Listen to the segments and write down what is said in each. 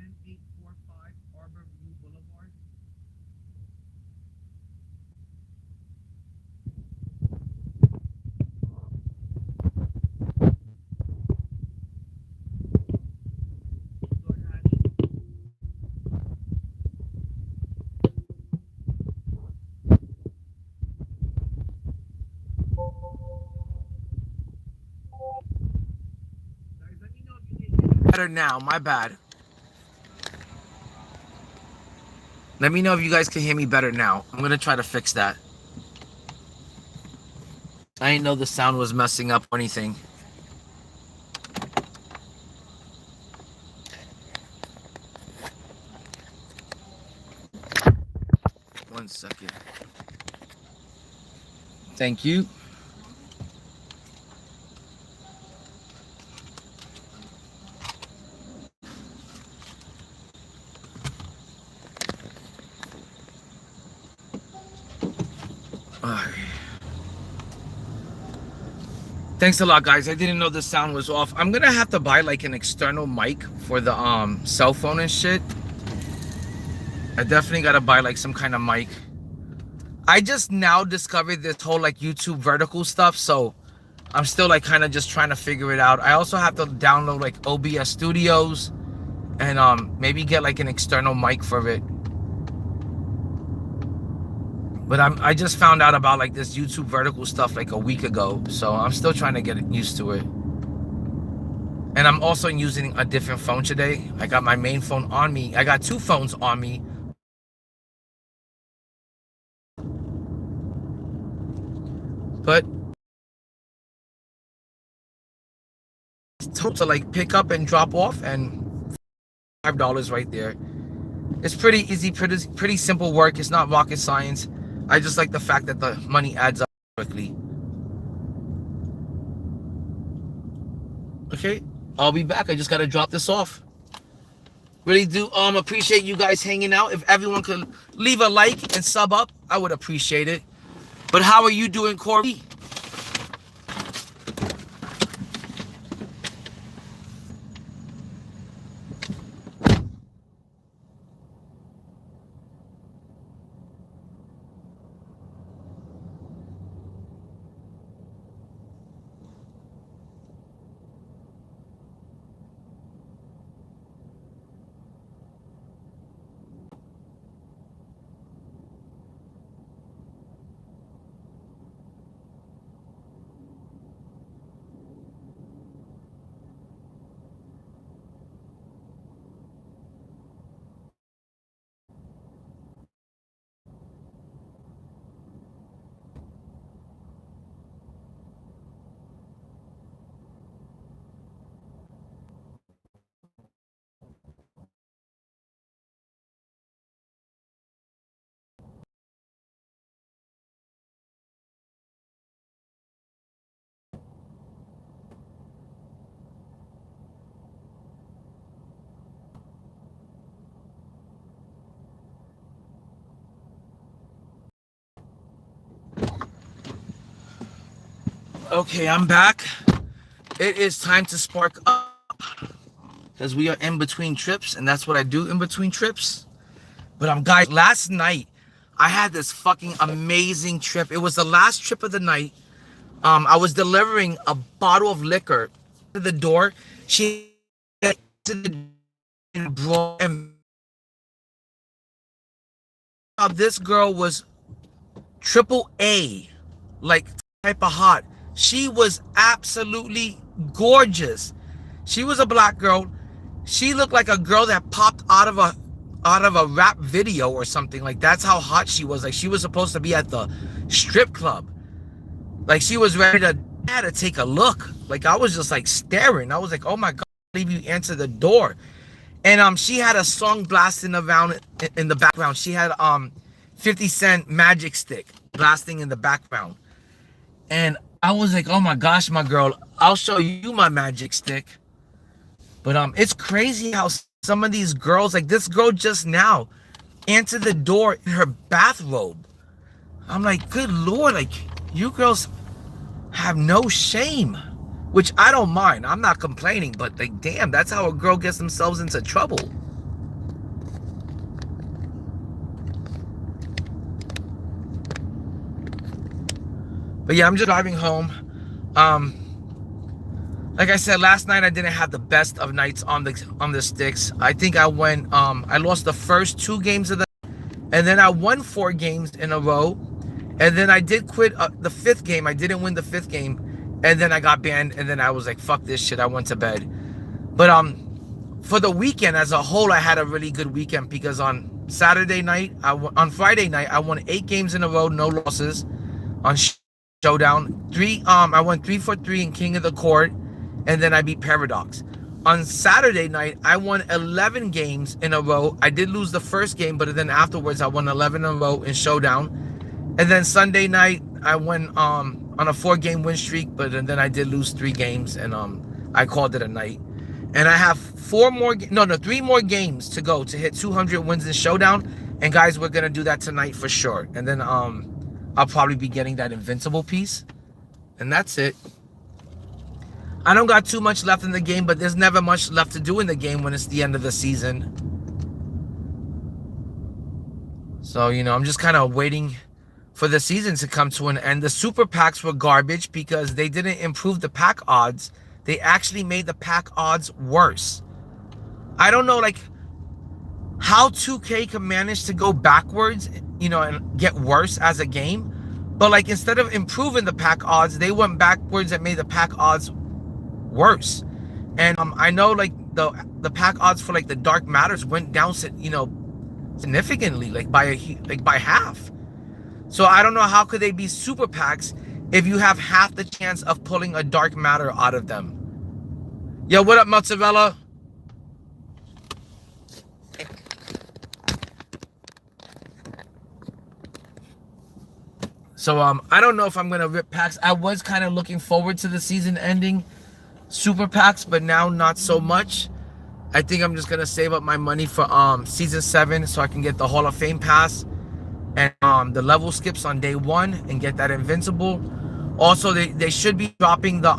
10845 Arbor View Boulevard. DoorDash. Guys, let me know if you can hear me better now. My bad. Let me know if you guys can hear me better now. I'm gonna try to fix that. I didn't know the sound was messing up or anything. One second. Thank you. Alright. Thanks a lot, guys. I didn't know the sound was off. I'm gonna have to buy like an external mic for the cell phone and shit. I definitely gotta buy like some kind of mic. I just now discovered this whole like YouTube vertical stuff, so I'm still like kind of just trying to figure it out. I also have to download like OBS Studios and maybe get like an external mic for it. But I just found out about like this YouTube vertical stuff like a week ago, so I'm still trying to get used to it. And I'm also using a different phone today. I got my main phone on me. I got two phones on me. But to like pick up and drop off, and $5 right there. It's pretty easy, pretty simple work. It's not rocket science. I just like the fact that the money adds up quickly. Okay, I'll be back. I just gotta drop this off. Really do appreciate you guys hanging out. If everyone could leave a like and sub up, I would appreciate it. But how are you doing, Corey? Okay, I'm back. It is time to spark up because we are in between trips, and that's what I do in between trips. But guys, last night I had this fucking amazing trip. It was the last trip of the night. I was delivering a bottle of liquor to the door. She to the bro, and this girl was triple A, like type of hot. She was absolutely gorgeous. She was a black girl. She looked like a girl that popped out of a rap video or something. Like, that's how hot she was. Like, she was supposed to be at the strip club. Like, she was ready to take a look. Like, I was just like staring. I was like, oh my God, I believe you answered the door. And she had a song blasting around in the background. She had 50 Cent Magic Stick blasting in the background. And I was like, oh my gosh, my girl, I'll show you my magic stick. But it's crazy how some of these girls, like this girl just now, answered the door in her bathrobe. I'm like, good Lord, like, you girls have no shame. Which I don't mind. I'm not complaining, but like, damn, that's how a girl gets themselves into trouble. But yeah, I'm just driving home. Um, like I said, last night I didn't have the best of nights on the sticks. I think I went I lost the first 2 games of the, and then I won 4 games in a row. And then I did quit the 5th game. I didn't win the 5th game. And then I got banned, and then I was like, fuck this shit. I went to bed. But for the weekend as a whole, I had a really good weekend because on Saturday night, on Friday night, I won 8 games in a row, no losses on Showdown. I won 3 for 3 in King of the Court, and then I beat Paradox. On Saturday night, I won 11 games in a row. I did lose the first game, but then afterwards, I won 11 in a row in Showdown. And then Sunday night, I went on a 4-game win streak, but then I did lose 3 games, and I called it a night. And I have 3 more games to go to hit 200 wins in Showdown. And guys, we're gonna do that tonight for sure. And then I'll probably be getting that invincible piece, and that's it. I don't got too much left in the game, but there's never much left to do in the game when it's the end of the season. So, I'm just kind of waiting for the season to come to an end. The super packs were garbage because they didn't improve the pack odds. They actually made the pack odds worse. I don't know, like, how 2K can manage to go backwards, and get worse as a game. But, like, instead of improving the pack odds, they went backwards and made the pack odds worse. And I know, like, the pack odds for, like, the Dark Matters went down, significantly, like by half. So I don't know how could they be super packs if you have half the chance of pulling a Dark Matter out of them. Yo, what up, mozzarella? So I don't know if I'm gonna rip packs. I was kind of looking forward to the season ending super packs, but now not so much. I think I'm just gonna save up my money for season 7 so I can get the Hall of Fame pass and the level skips on day 1 and get that invincible. Also, they should be dropping the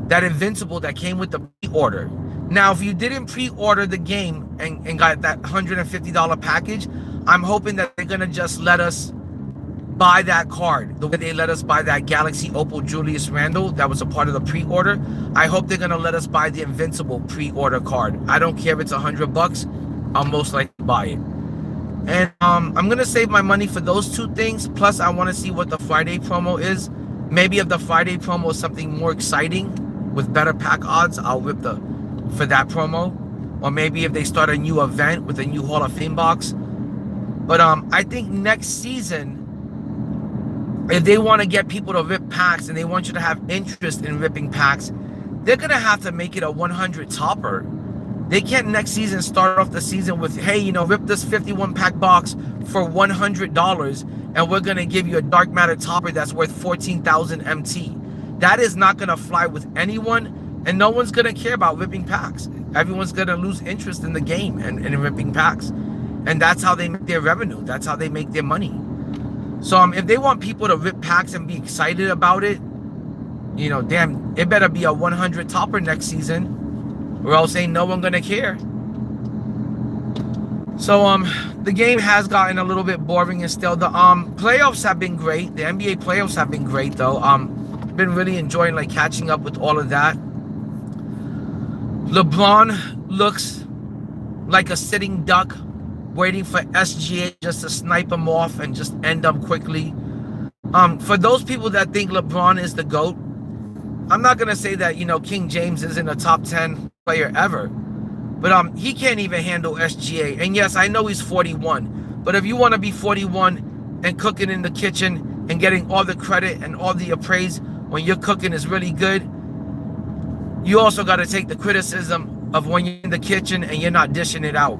that invincible that came with the pre-order. Now, if you didn't pre-order the game and got that $150 package, I'm hoping that they're gonna just let us buy that card the way they let us buy that Galaxy Opal Julius Randle that was a part of the pre-order. I hope they're gonna let us buy the invincible pre-order card. I don't care if it's $100, I'll most likely buy it. And I'm gonna save my money for those 2 things. Plus, I want to see what the Friday promo is. Maybe if the Friday promo is something more exciting with better pack odds, I'll whip for that promo. Or maybe if they start a new event with a new Hall of Fame box. But I think next season, if they want to get people to rip packs and they want you to have interest in ripping packs, they're gonna have to make it a 100 topper. They can't next season start off the season with, hey, rip this 51 pack box for $100 and we're gonna give you a Dark Matter topper that's worth 14,000 MT. That is not gonna fly with anyone, and no one's gonna care about ripping packs. Everyone's gonna lose interest in the game and in ripping packs. And that's how they make their revenue. That's how they make their money. So if they want people to rip packs and be excited about it, damn, it better be a 100 topper next season, or else ain't no one gonna care. So the game has gotten a little bit boring, and still the playoffs have been great. The NBA playoffs have been great though. Been really enjoying like catching up with all of that. LeBron looks like a sitting duck waiting for SGA just to snipe him off and just end up quickly. For those people that think LeBron is the GOAT, I'm not gonna say that King James isn't a top 10 player ever, but he can't even handle SGA. And yes, I know he's 41, but if you want to be 41 and cooking in the kitchen and getting all the credit and all the appraise when your cooking is really good, you also got to take the criticism of when you're in the kitchen and you're not dishing it out.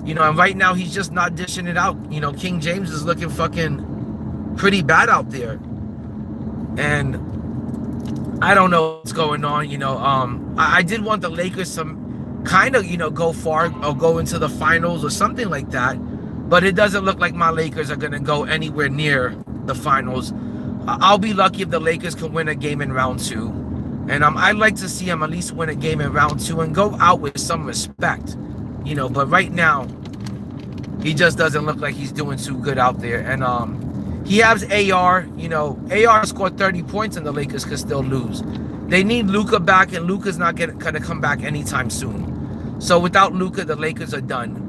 And right now he's just not dishing it out. King James is looking fucking pretty bad out there, and I don't know what's going on. I did want the Lakers to kind of go far or go into the finals or something like that, but it doesn't look like my Lakers are gonna go anywhere near the finals. I'll be lucky if the Lakers can win a game in round 2, and I'd like to see him at least win a game in round 2 and go out with some respect. But right now he just doesn't look like he's doing too good out there. And He has AR. AR scored 30 points and the Lakers could still lose. They need Luka back, and Luka's not gonna come back anytime soon. So without Luka, the Lakers are done.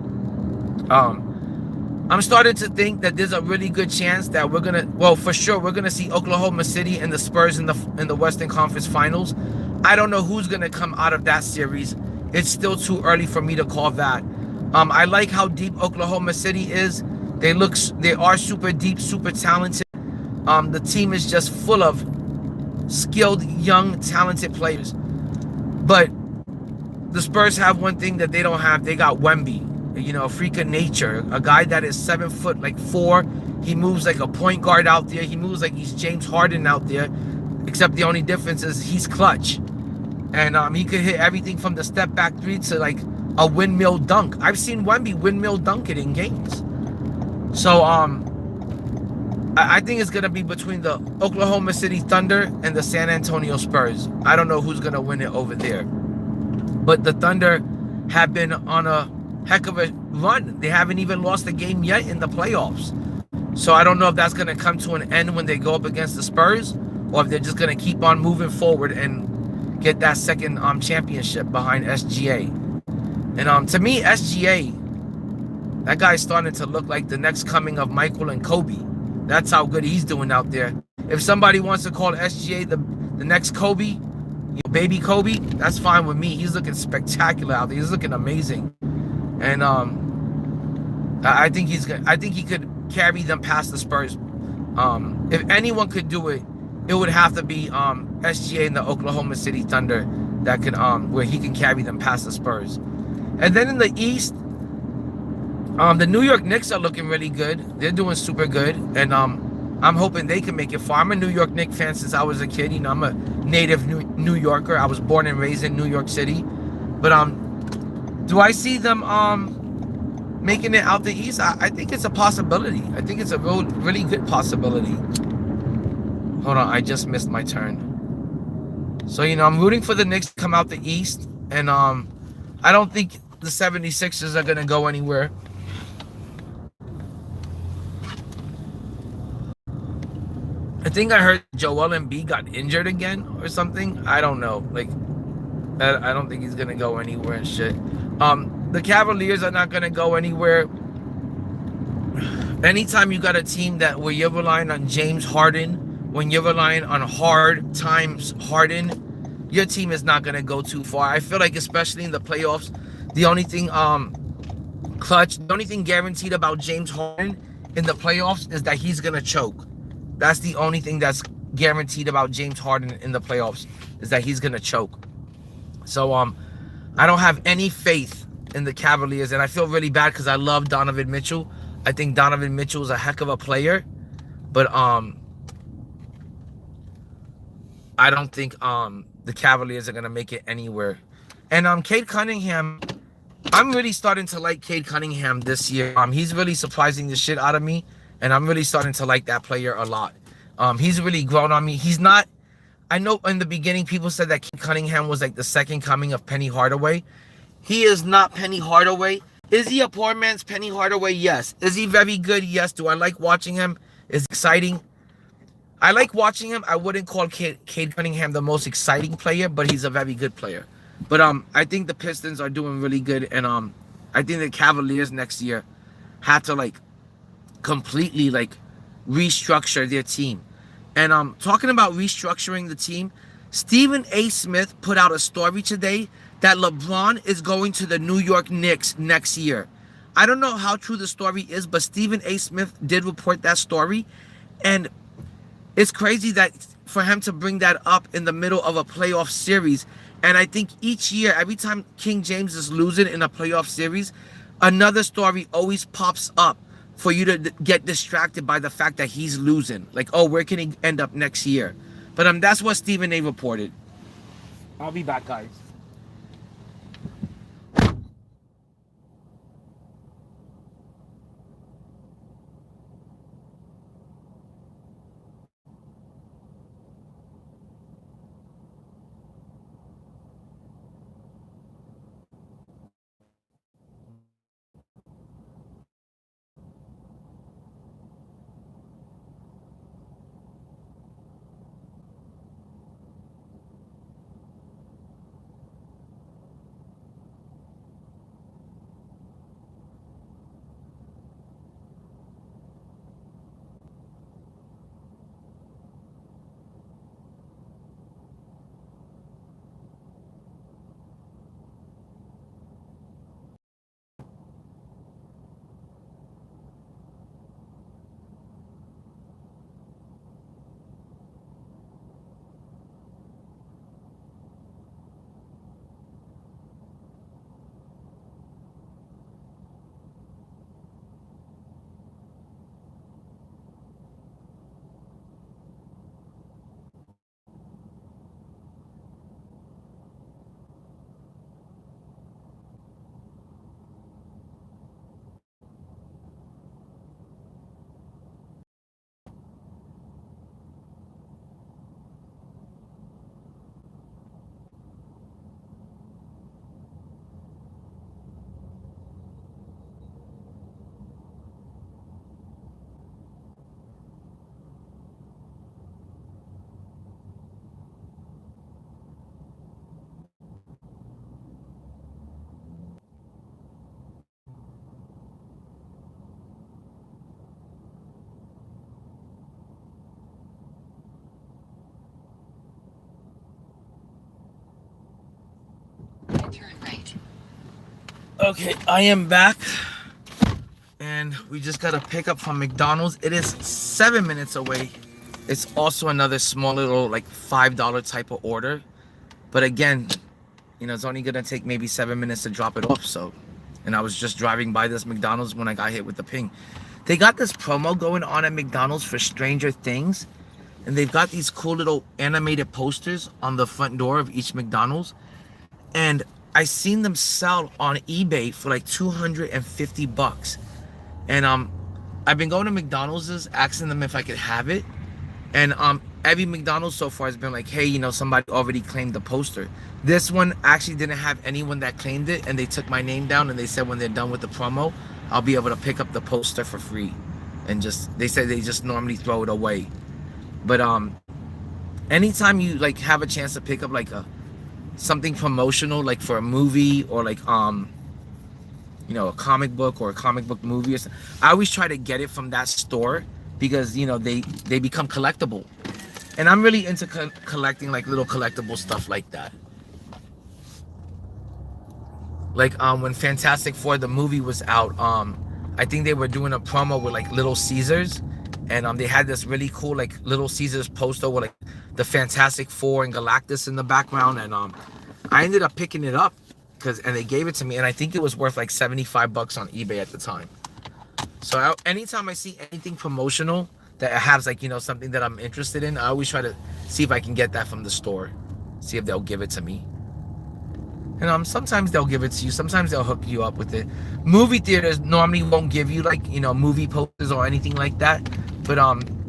I'm starting to think that there's a really good chance that for sure, we're gonna see Oklahoma City and the Spurs in the Western Conference Finals. I don't know who's gonna come out of that series. It's still too early for me to call that. I like how deep Oklahoma City is. They are super deep, super talented. The team is just full of skilled, young, talented players. But the Spurs have one thing that they don't have. They got Wemby, a freak of nature, a guy that is 7 foot, like 4. He moves like a point guard out there. He moves like he's James Harden out there, except the only difference is he's clutch. And he could hit everything from the step back three to like a windmill dunk. I've seen Wemby windmill dunk it in games. So I think it's gonna be between the Oklahoma City Thunder and the San Antonio Spurs. I don't know who's gonna win it over there. But the Thunder have been on a heck of a run. They haven't even lost a game yet in the playoffs. So I don't know if that's going to come to an end when they go up against the Spurs, or if they're just going to keep on moving forward and get that second championship behind SGA. And to me, SGA, that guy's starting to look like the next coming of Michael and Kobe. That's how good he's doing out there. If somebody wants to call SGA the next Kobe, baby Kobe, that's fine with me. He's looking spectacular out there. He's looking amazing. And I think he could carry them past the Spurs. If anyone could do it, it would have to be SGA and the Oklahoma City Thunder that can where he can carry them past the Spurs. And then in the East, the New York Knicks are looking really good. They're doing super good, and I'm hoping they can make it far. I'm a New York Knicks fan since I was a kid. I'm a native New Yorker. I was born and raised in New York City. But do I see them making it out the East? I think it's a possibility. I think it's a really good possibility. Hold on, I just missed my turn. So, I'm rooting for the Knicks to come out the East, and I don't think the 76ers are going to go anywhere. I think I heard Joel Embiid got injured again or something. I don't know. I don't think he's gonna go anywhere and shit. The Cavaliers are not gonna go anywhere. Anytime you got a team where you're relying on James Harden, when you're relying on hard times Harden, your team is not gonna go too far. I feel like, especially in the playoffs, the only thing the only thing guaranteed about James Harden in the playoffs is that he's gonna choke. That's the only thing that's guaranteed about James Harden in the playoffs, is that he's gonna choke. So I don't have any faith in the Cavaliers, and I feel really bad because I love Donovan Mitchell. I think Donovan Mitchell is a heck of a player, but I don't think the Cavaliers are gonna make it anywhere. And Cade Cunningham, I'm really starting to like Cade Cunningham this year. He's really surprising the shit out of me, and I'm really starting to like that player a lot. He's really grown on me. He's not. I know in the beginning people said that Cade Cunningham was like the second coming of Penny Hardaway. He is not Penny Hardaway. Is he a poor man's Penny Hardaway? Yes. Is he very good? Yes. Do I like watching him? Is exciting? I like watching him. I wouldn't call Cade Cunningham the most exciting player, but he's a very good player. But I think the Pistons are doing really good, and I think the Cavaliers next year had to completely restructure their team. And talking about restructuring the team, Stephen A. Smith put out a story today that LeBron is going to the New York Knicks next year. I don't know how true the story is, but Stephen A. Smith did report that story, and it's crazy that for him to bring that up in the middle of a playoff series. And I think each year, every time King James is losing in a playoff series, another story always pops up for you to get distracted by the fact that he's losing. Like, oh, where can he end up next year? But that's what Stephen A. reported. I'll be back, guys. Okay, I am back, and we just got a pickup from McDonald's. It is 7 minutes away. It's also another small little like $5 type of order, but again, it's only gonna take maybe 7 minutes to drop it off. So, and I was just driving by this McDonald's when I got hit with the ping. They got this promo going on at McDonald's for Stranger Things, and they've got these cool little animated posters on the front door of each McDonald's, and I seen them sell on eBay for like 250 bucks. And I've been going to McDonald's asking them if I could have it, and every McDonald's so far has been like, hey, somebody already claimed the poster. This one actually didn't have anyone that claimed it, and they took my name down, and they said when they're done with the promo, I'll be able to pick up the poster for free. And they said they just normally throw it away. But anytime you like have a chance to pick up like something promotional, like for a movie or like a comic book or a comic book movie or something, I always try to get it from that store, because they become collectible, and I'm really into collecting like little collectible stuff like that. Like when Fantastic Four the movie was out, I think they were doing a promo with like Little Caesars, and they had this really cool like Little Caesars poster with like the Fantastic Four and Galactus in the background, and I ended up picking it up and they gave it to me, and I think it was worth like 75 bucks on eBay at the time. So anytime I see anything promotional that has like something that I'm interested in, I always try to see if I can get that from the store, see if they'll give it to me. And sometimes they'll give it to you, sometimes they'll hook you up with it. Movie theaters normally won't give you like movie posters or anything like that, but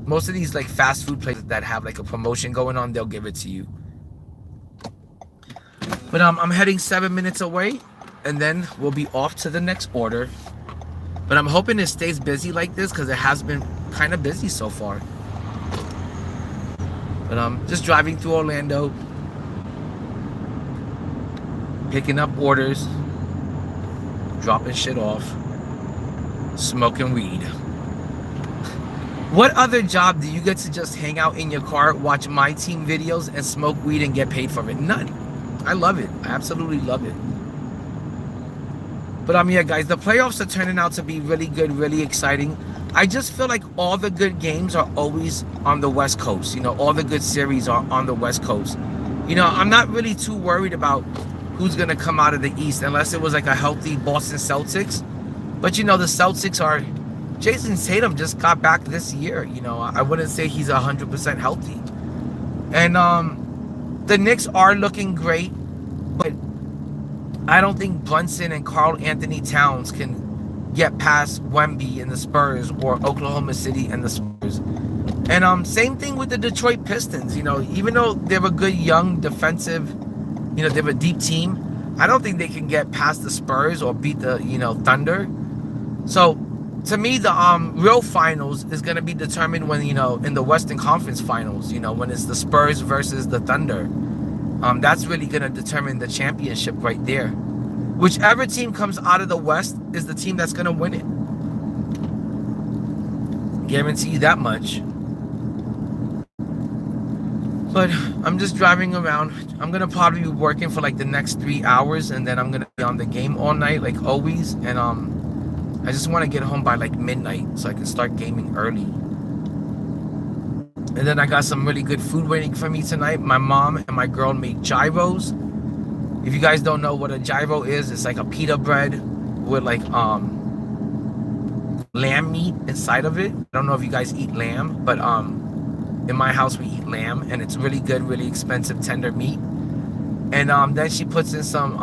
most of these like fast food places that have like a promotion going on, they'll give it to you. But I'm heading 7 minutes away, and then we'll be off to the next order. But I'm hoping it stays busy like this, because it has been kind of busy so far. But I'm just driving through Orlando, picking up orders, dropping shit off, smoking weed. What other job do you get to just hang out in your car, watch MYTEAM videos, and smoke weed and get paid for it? None. I love it. I absolutely love it. But yeah, guys, the playoffs are turning out to be really good, really exciting. I just feel like all the good games are always on the West Coast. All the good series are on the West Coast. I'm not really too worried about who's going to come out of the East, unless it was like a healthy Boston Celtics. But the Celtics are... Jason Tatum just got back this year. I wouldn't say he's 100% healthy. And the Knicks are looking great, but I don't think Brunson and Karl Anthony Towns can get past Wemby and the Spurs, or Oklahoma City and the Spurs. And same thing with the Detroit Pistons. Even though they're a good young defensive, they're a deep team, I don't think they can get past the Spurs or beat the Thunder. So to me, the real finals is going to be determined when in the Western Conference Finals, when it's the Spurs versus the Thunder. That's really going to determine the championship right there. Whichever team comes out of the West is the team that's going to win it. Guarantee you that much. But I'm just driving around. I'm going to probably be working for like the next 3 hours, and then I'm going to be on the game all night like always. And I just want to get home by like midnight so I can start gaming early. And then I got some really good food waiting for me tonight. My mom and my girl make gyros. If you guys don't know what a gyro is, it's like a pita bread with like lamb meat inside of it. I don't know if you guys eat lamb, but in my house we eat lamb, and it's really good, really expensive, tender meat. And then she puts in some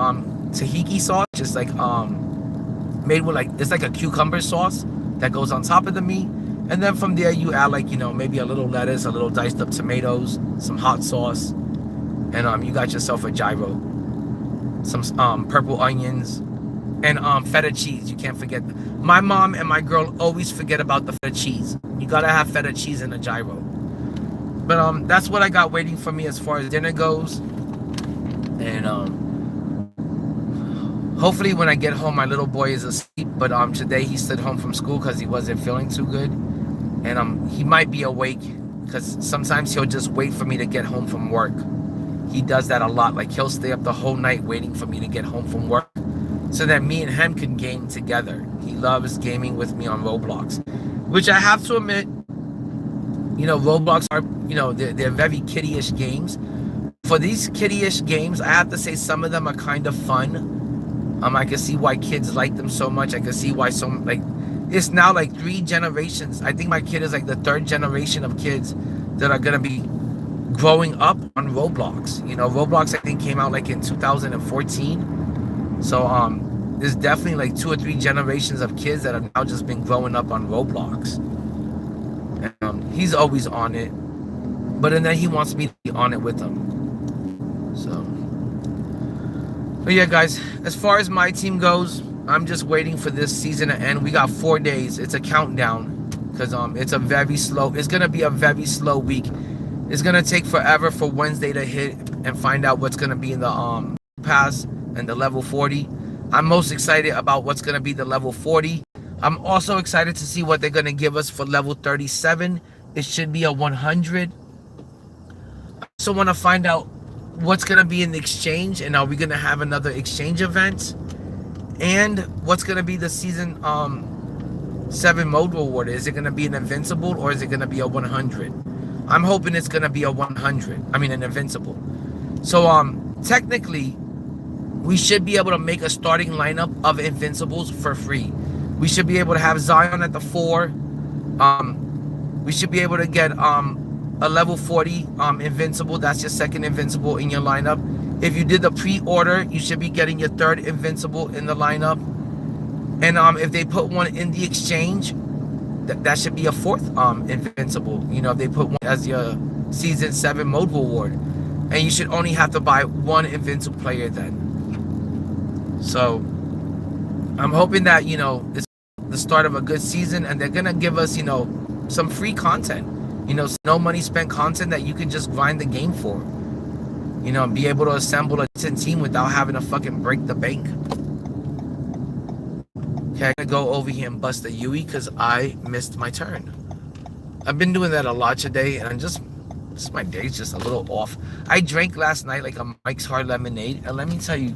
tahini sauce, just like made with like, it's like a cucumber sauce that goes on top of the meat. And then from there you add like maybe a little lettuce, a little diced up tomatoes, some hot sauce, and you got yourself a gyro. Some purple onions and feta cheese. You can't forget. My mom and my girl always forget about the feta cheese. You gotta have feta cheese in a gyro. But that's what I got waiting for me as far as dinner goes. And hopefully when I get home, my little boy is asleep. But today he slid home from school because he wasn't feeling too good. And he might be awake because sometimes he'll just wait for me to get home from work. he does that a lot. Like he'll stay up the whole night waiting for me to get home from work so that me and him can game together. He loves gaming with me on Roblox, which I have to admit, Roblox are, they're very kiddie-ish games. For these kiddie-ish games, I have to say some of them are kind of fun. I can see why kids like them so much. I can see why it's now like 3 generations. I think my kid is like the 3rd generation of kids that are gonna be growing up on Roblox. Roblox I think came out like in 2014. So there's definitely like 2 or 3 generations of kids that have now just been growing up on Roblox. And he's always on it, but then he wants me to be on it with him. So, but yeah, guys, as far as my team goes, I'm just waiting for this season to end. We got 4 days. It's a countdown because it's gonna be a very slow week. It's gonna take forever for Wednesday to hit and find out what's gonna be in the pass and the level 40. I'm most excited about what's gonna be the level 40. I'm also excited to see what they're gonna give us for level 37. It should be a 100. I also want to find out what's gonna be in the exchange, and are we gonna have another exchange event, and what's gonna be the season 7 mode reward. Is it gonna be an invincible or is it gonna be a 100? I'm hoping it's gonna be a 100. I mean an invincible. So technically we should be able to make a starting lineup of invincibles for free. We should be able to have Zion at the 4. We should be able to get a level 40 invincible. That's your 2nd invincible in your lineup. If you did the pre-order, you should be getting your 3rd invincible in the lineup. And if they put one in the exchange, that should be a 4th invincible. If they put one as your season 7 mode reward, and you should only have to buy 1 invincible player then. So I'm hoping that it's the start of a good season, and they're gonna give us some free content. No money spent content that you can just grind the game for. And be able to assemble a decent team without having to fucking break the bank. Okay, I'm gonna go over here and bust the Yui because I missed my turn. I've been doing that a lot today, and my day's just a little off. I drank last night like a Mike's Hard Lemonade, and let me tell you,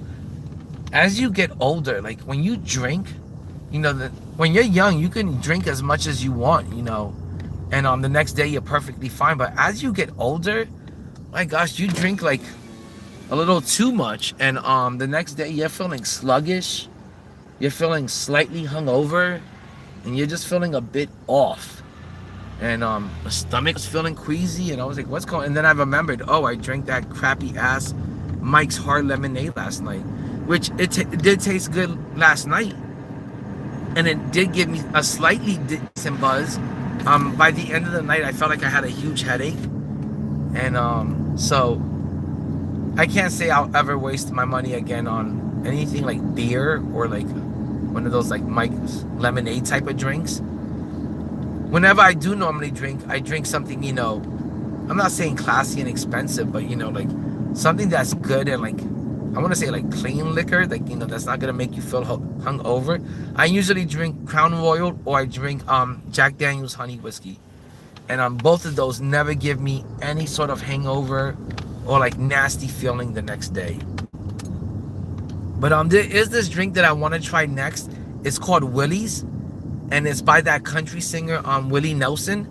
as you get older, like when you drink, when you're young, you can drink as much as you want, and the next day you're perfectly fine. But as you get older, my gosh, you drink like a little too much, and the next day you're feeling sluggish, you're feeling slightly hungover, and you're just feeling a bit off. And my stomach was feeling queasy, and I was like, what's going on? And then I remembered, I drank that crappy ass Mike's Hard Lemonade last night, which it did taste good last night, and it did give me a slightly decent buzz. By the end of the night, I felt like I had a huge headache, and so I can't say I'll ever waste my money again on anything like beer or like one of those like Mike's lemonade type of drinks. Whenever I do normally drink, I drink something, I'm not saying classy and expensive, but like something that's good and like, I want to say like clean liquor, like that's not gonna make you feel hungover. I usually drink Crown Royal, or I drink Jack Daniel's honey whiskey, and both of those never give me any sort of hangover or like nasty feeling the next day. But there is this drink that I want to try next. It's called Willie's, and it's by that country singer Willie Nelson,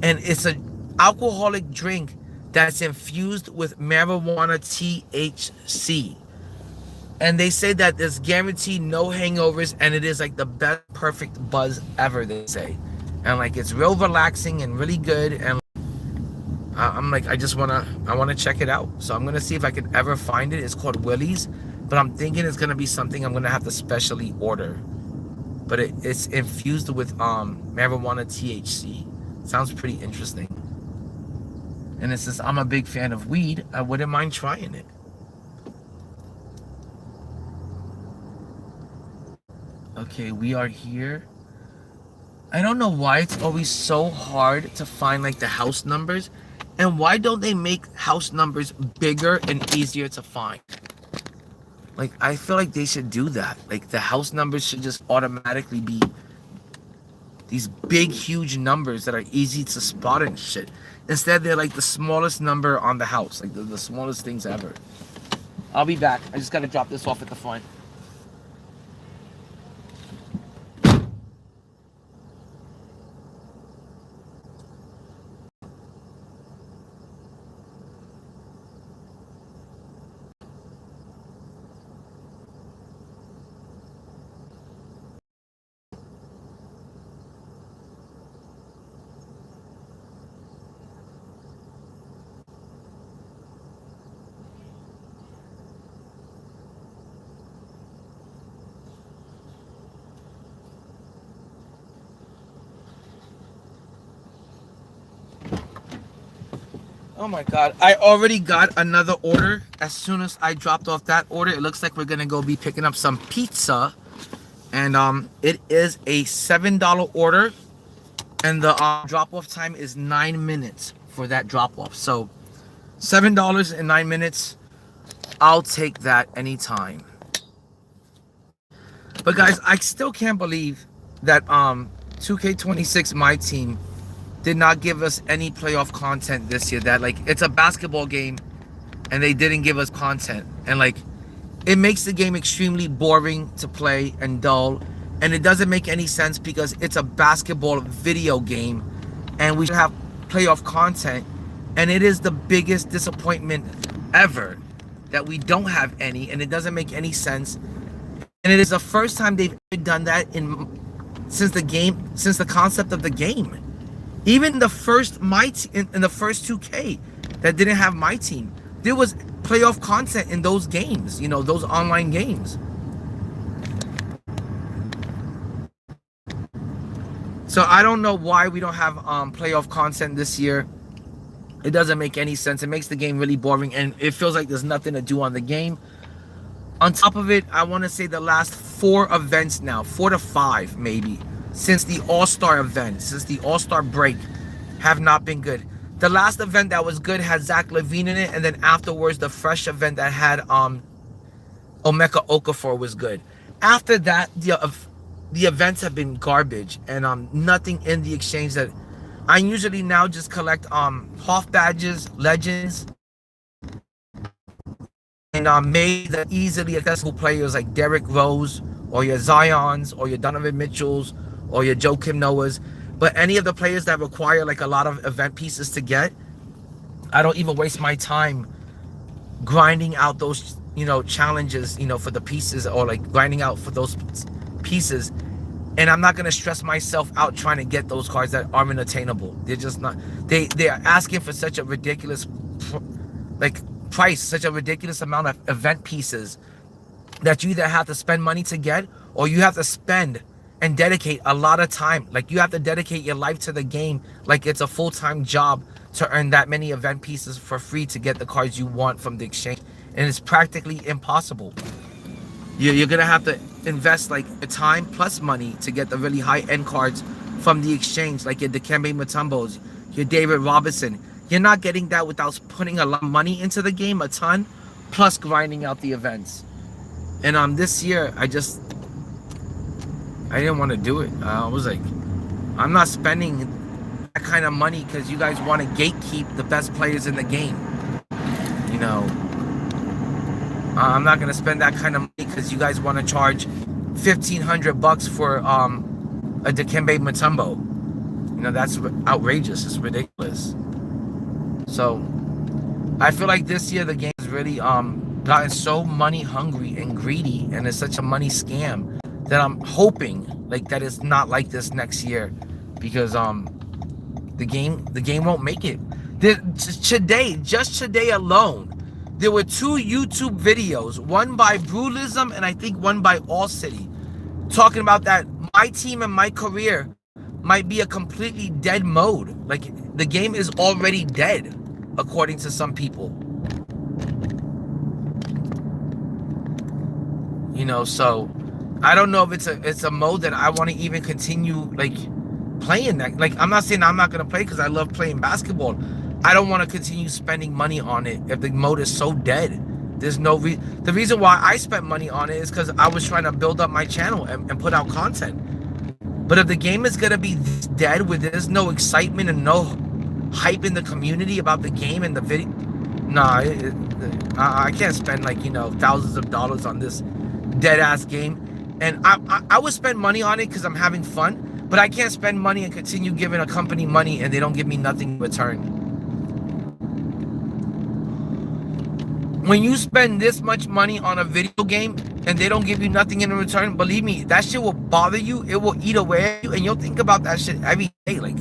and it's an alcoholic drink that's infused with marijuana THC. And they say that there's guaranteed no hangovers, and it is like the best perfect buzz ever, they say. And like it's real relaxing and really good, and I'm like, I want to check it out. So I'm going to see if I can ever find it. It's called Willie's, but I'm thinking it's going to be something I'm going to have to specially order. But it's infused with marijuana THC. Sounds pretty interesting. And it says I'm a big fan of weed. I wouldn't mind trying it. Okay, we are here. I don't know why it's always so hard to find like the house numbers, and why don't they make house numbers bigger and easier to find? Like, I feel like they should do that. Like the house numbers should just automatically be these big, huge numbers that are easy to spot and shit. Instead, they're like the smallest number on the house, like the smallest things ever. I'll be back. I just gotta drop this off at the front. Oh my god, I already got another order. As soon as I dropped off that order, it looks like we're gonna go be picking up some pizza. And it is a $7 order. And the drop off time is 9 minutes for that drop off. So $7 in 9 minutes. I'll take that anytime. But guys, I still can't believe that 2K26 My Team did not give us any playoff content this year. That like it's a basketball game and they didn't give us content. And like it makes the game extremely boring to play and dull. And it doesn't make any sense because it's a basketball video game and we should have playoff content. And it is the biggest disappointment ever that we don't have any, and it doesn't make any sense. And it is the first time they've done that since the concept of the game. Even the first in the first 2K that didn't have My Team, there was playoff content in those games, you know, those online games. So I don't know why we don't have playoff content this year. It doesn't make any sense. It makes the game really boring and it feels like there's nothing to do on the game. On top of it, I want to say the last 4 events now, 4 to 5 maybe, since the All-Star event, since the All-Star break, have not been good. The last event that was good had Zach LaVine in it, and then afterwards the fresh event that had Omeka Okafor was good. After that, the events have been garbage and nothing in the exchange. That I usually now just collect Hoff badges, legends, and made the easily accessible players like Derrick Rose or your Zions or your Donovan Mitchells or your Joakim Noahs. But any of the players that require like a lot of event pieces to get, I don't even waste my time grinding out those, you know, challenges, you know, for the pieces, or like grinding out for those pieces. And I'm not going to stress myself out trying to get those cards that aren't attainable. They're just not, they are asking for such a ridiculous like price, such a ridiculous amount of event pieces that you either have to spend money to get, or you have to spend and dedicate a lot of time. Like you have to dedicate your life to the game like it's a full-time job to earn that many event pieces for free to get the cards you want from the exchange. And it's practically impossible. You're gonna have to invest like time plus money to get the really high-end cards from the exchange, like your Dikembe Mutombos, your David Robinson. You're not getting that without putting a lot of money into the game, a ton, plus grinding out the events. And this year I didn't want to do it. I was like, I'm not spending that kind of money because you guys want to gatekeep the best players in the game. You know, I'm not going to spend that kind of money because you guys want to charge $1,500 for a Dikembe Mutombo. You know, that's outrageous. It's ridiculous. So I feel like this year the game has really gotten so money hungry and greedy, and it's such a money scam that I'm hoping like that it's not like this next year, because the game won't make it. Just today alone, there were 2 YouTube videos, one by Brulism and I think one by All City, talking about that My Team and My Career might be a completely dead mode. Like the game is already dead, according to some people. You know, so I don't know if it's a mode that I want to even continue like playing. That, like, I'm not saying I'm not gonna play because I love playing basketball. I don't want to continue spending money on it if the mode is so dead. There's no the reason why I spent money on it is because I was trying to build up my channel and put out content. But if the game is gonna be this dead, where there's no excitement and no hype in the community about the game and the video, nah, I can't spend like, you know, thousands of dollars on this dead ass game. And I would spend money on it because I'm having fun, but I can't spend money and continue giving a company money and they don't give me nothing in return. When you spend this much money on a video game and they don't give you nothing in return, believe me, that shit will bother you. It will eat away at you, and you'll think about that shit every day. Like,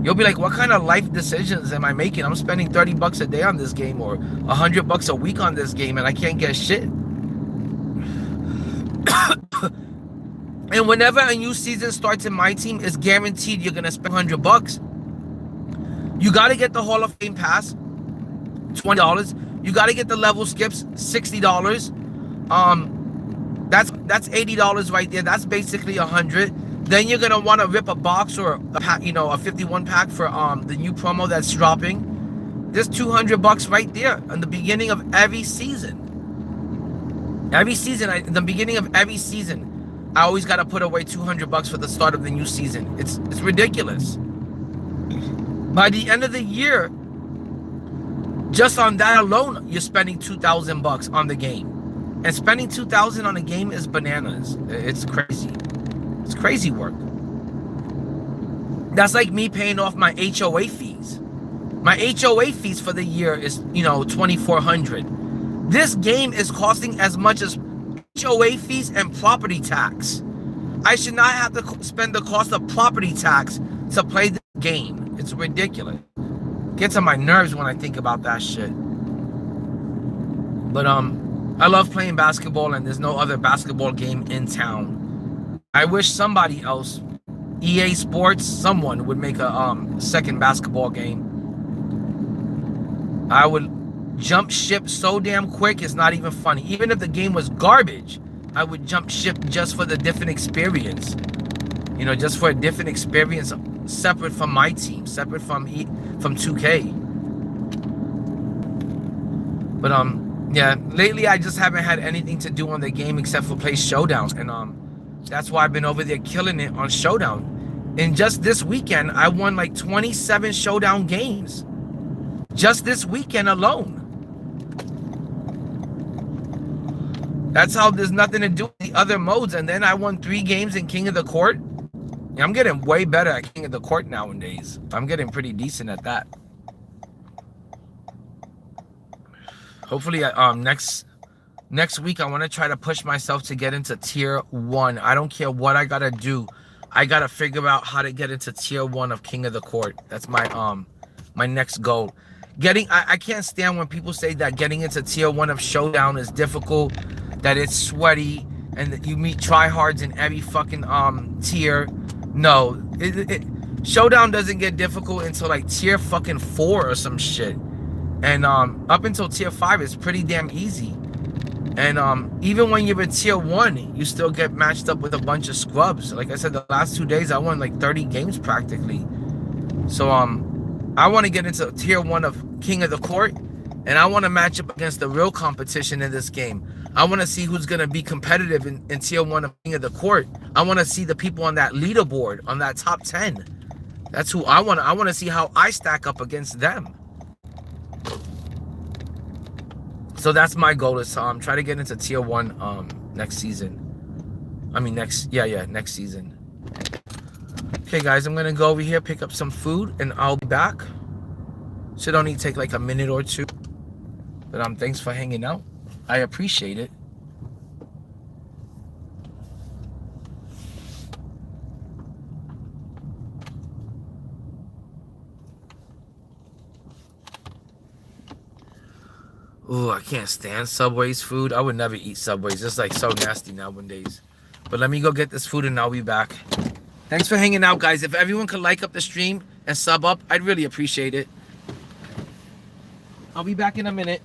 you'll be like, what kind of life decisions am I making? I'm spending 30 bucks a day on this game, or 100 bucks a week on this game, and I can't get shit. And whenever a new season starts in my team, it's guaranteed you're gonna spend 100 bucks. You gotta get the Hall of Fame pass, $20. You got to get the level skips, $60. That's $80 right there. That's basically $100. Then you're gonna want to rip a box or a pack, you know, a 51 pack for the new promo that's dropping. There's 200 bucks right there in the beginning of every season. In the beginning of every season, I always got to put away 200 bucks for the start of the new season. It's ridiculous. By the end of the year, just on that alone, you're spending 2,000 bucks on the game. And spending 2,000 on a game is bananas. It's crazy. It's crazy work. That's like me paying off my HOA fees. My HOA fees for the year is, you know, $2,400. This game is costing as much as HOA fees and property tax. I should not have to spend the cost of property tax to play this game. It's ridiculous. Gets on my nerves when I think about that shit. But I love playing basketball, and there's no other basketball game in town. I wish somebody else, EA Sports, someone would make a second basketball game. I would jump ship so damn quick, it's not even funny. Even if the game was garbage, I would jump ship just for the different experience. You know, just for a different experience, separate from my team, separate from 2K. But yeah, lately I just haven't had anything to do on the game except for play showdowns, and that's why I've been over there killing it on showdown. And just this weekend, I won like 27 showdown games. Just this weekend alone. That's how there's nothing to do with the other modes. And then I won 3 games in King of the Court. Yeah, I'm getting way better at King of the Court nowadays. I'm getting pretty decent at that. Hopefully, next week I want to try to push myself to get into tier 1. I don't care what I gotta do. I gotta figure out how to get into tier 1 of King of the Court. That's my my next goal. I can't stand when people say that getting into tier 1 of Showdown is difficult, that it's sweaty, and that you meet tryhards in every fucking tier. No, Showdown doesn't get difficult until like tier fucking 4 or some shit. And up until tier 5 is pretty damn easy. And even when you're in tier 1, you still get matched up with a bunch of scrubs. Like I said, the last 2 days I won like 30 games practically. So I want to get into tier 1 of King of the Court, and I want to match up against the real competition in this game. I want to see who's going to be competitive in tier 1 of King of the Court. I want to see the people on that leaderboard, on that top 10. That's who I want to see how I stack up against them. So that's my goal, is to try to get into tier 1 next season. I mean next season. Okay guys, I'm gonna go over here, pick up some food, and I'll be back. Should only take like a minute or 2. But thanks for hanging out. I appreciate it. Ooh, I can't stand Subway's food. I would never eat Subway's. It's like so nasty nowadays. But let me go get this food and I'll be back. Thanks for hanging out, guys. If everyone could like up the stream and sub up, I'd really appreciate it. I'll be back in a minute.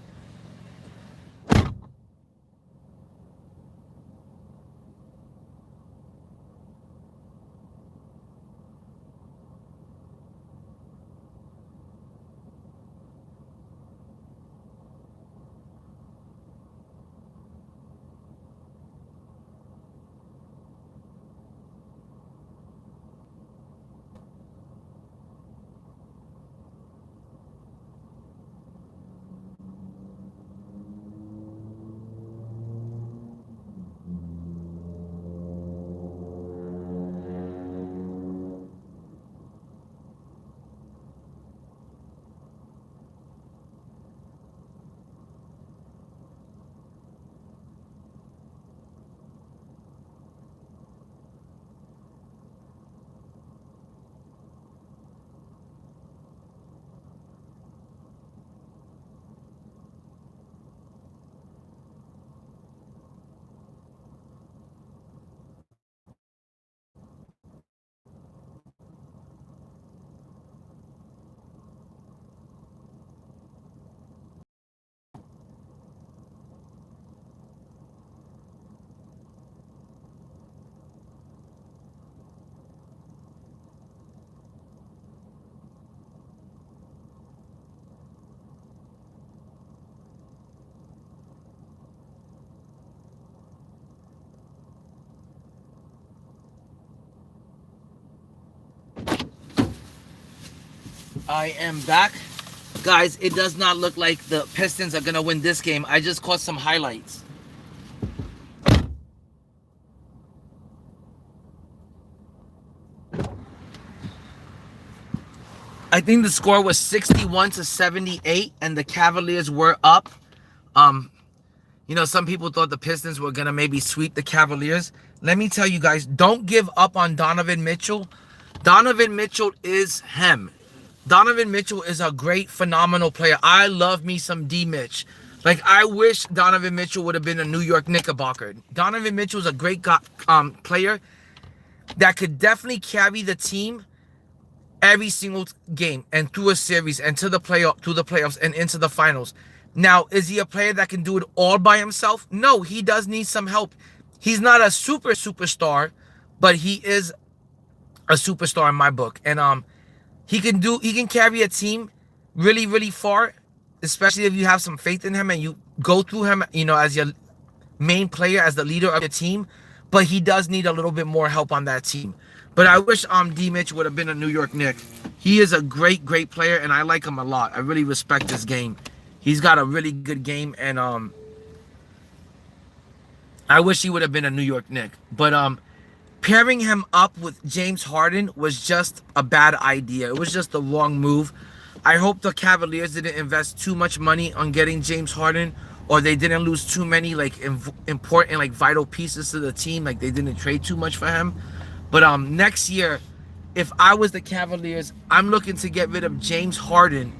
I am back. Guys, it does not look like the Pistons are going to win this game. I just caught some highlights. I think the score was 61-78, and the Cavaliers were up. Some people thought the Pistons were going to maybe sweep the Cavaliers. Let me tell you guys, don't give up on Donovan Mitchell. Donovan Mitchell is him. Donovan Mitchell is a great, phenomenal player. I love me some D-Mitch. Like, I wish Donovan Mitchell would have been a New York Knickerbocker. Donovan Mitchell is a great player that could definitely carry the team every single game and through a series and through the playoffs and into the finals. Now, is he a player that can do it all by himself? No, he does need some help. He's not a superstar, but he is a superstar in my book. And he can carry a team really, really far, especially if you have some faith in him and you go through him, as your main player, as the leader of your team. But he does need a little bit more help on that team. But I wish D-Mitch would have been a New York Knick. He is a great, great player, and I like him a lot. I really respect this game. He's got a really good game, and I wish he would have been a New York Knick. But pairing him up with James Harden was just a bad idea. It was just the wrong move. I hope the Cavaliers didn't invest too much money on getting James Harden, or they didn't lose too many important vital pieces to the team. Like, they didn't trade too much for him. But next year, if I was the Cavaliers, I'm looking to get rid of James Harden,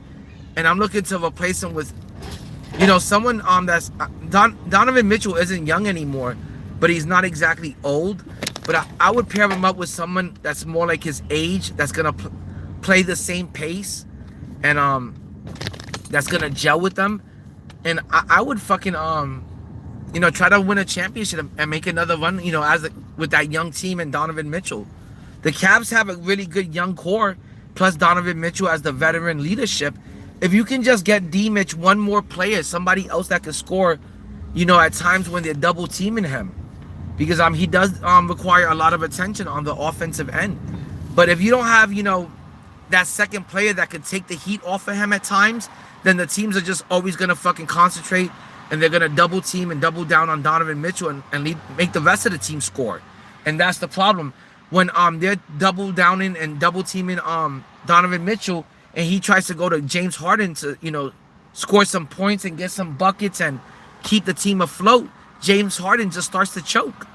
and I'm looking to replace him with, someone that's Donovan Mitchell isn't young anymore, but he's not exactly old. But I would pair him up with someone that's more like his age, that's gonna play the same pace, and that's gonna gel with them. And I would fucking try to win a championship and make another run, with that young team and Donovan Mitchell. The Cavs have a really good young core, plus Donovan Mitchell as the veteran leadership. If you can just get D-Mitch one more player, somebody else that can score, at times when they're double teaming him, because he does require a lot of attention on the offensive end. But if you don't have, that second player that could take the heat off of him at times, then the teams are just always gonna fucking concentrate, and they're gonna double team and double down on Donovan Mitchell and make the rest of the team score. And that's the problem. When they're double downing and double teaming Donovan Mitchell, and he tries to go to James Harden to, score some points and get some buckets and keep the team afloat, James Harden just starts to choke.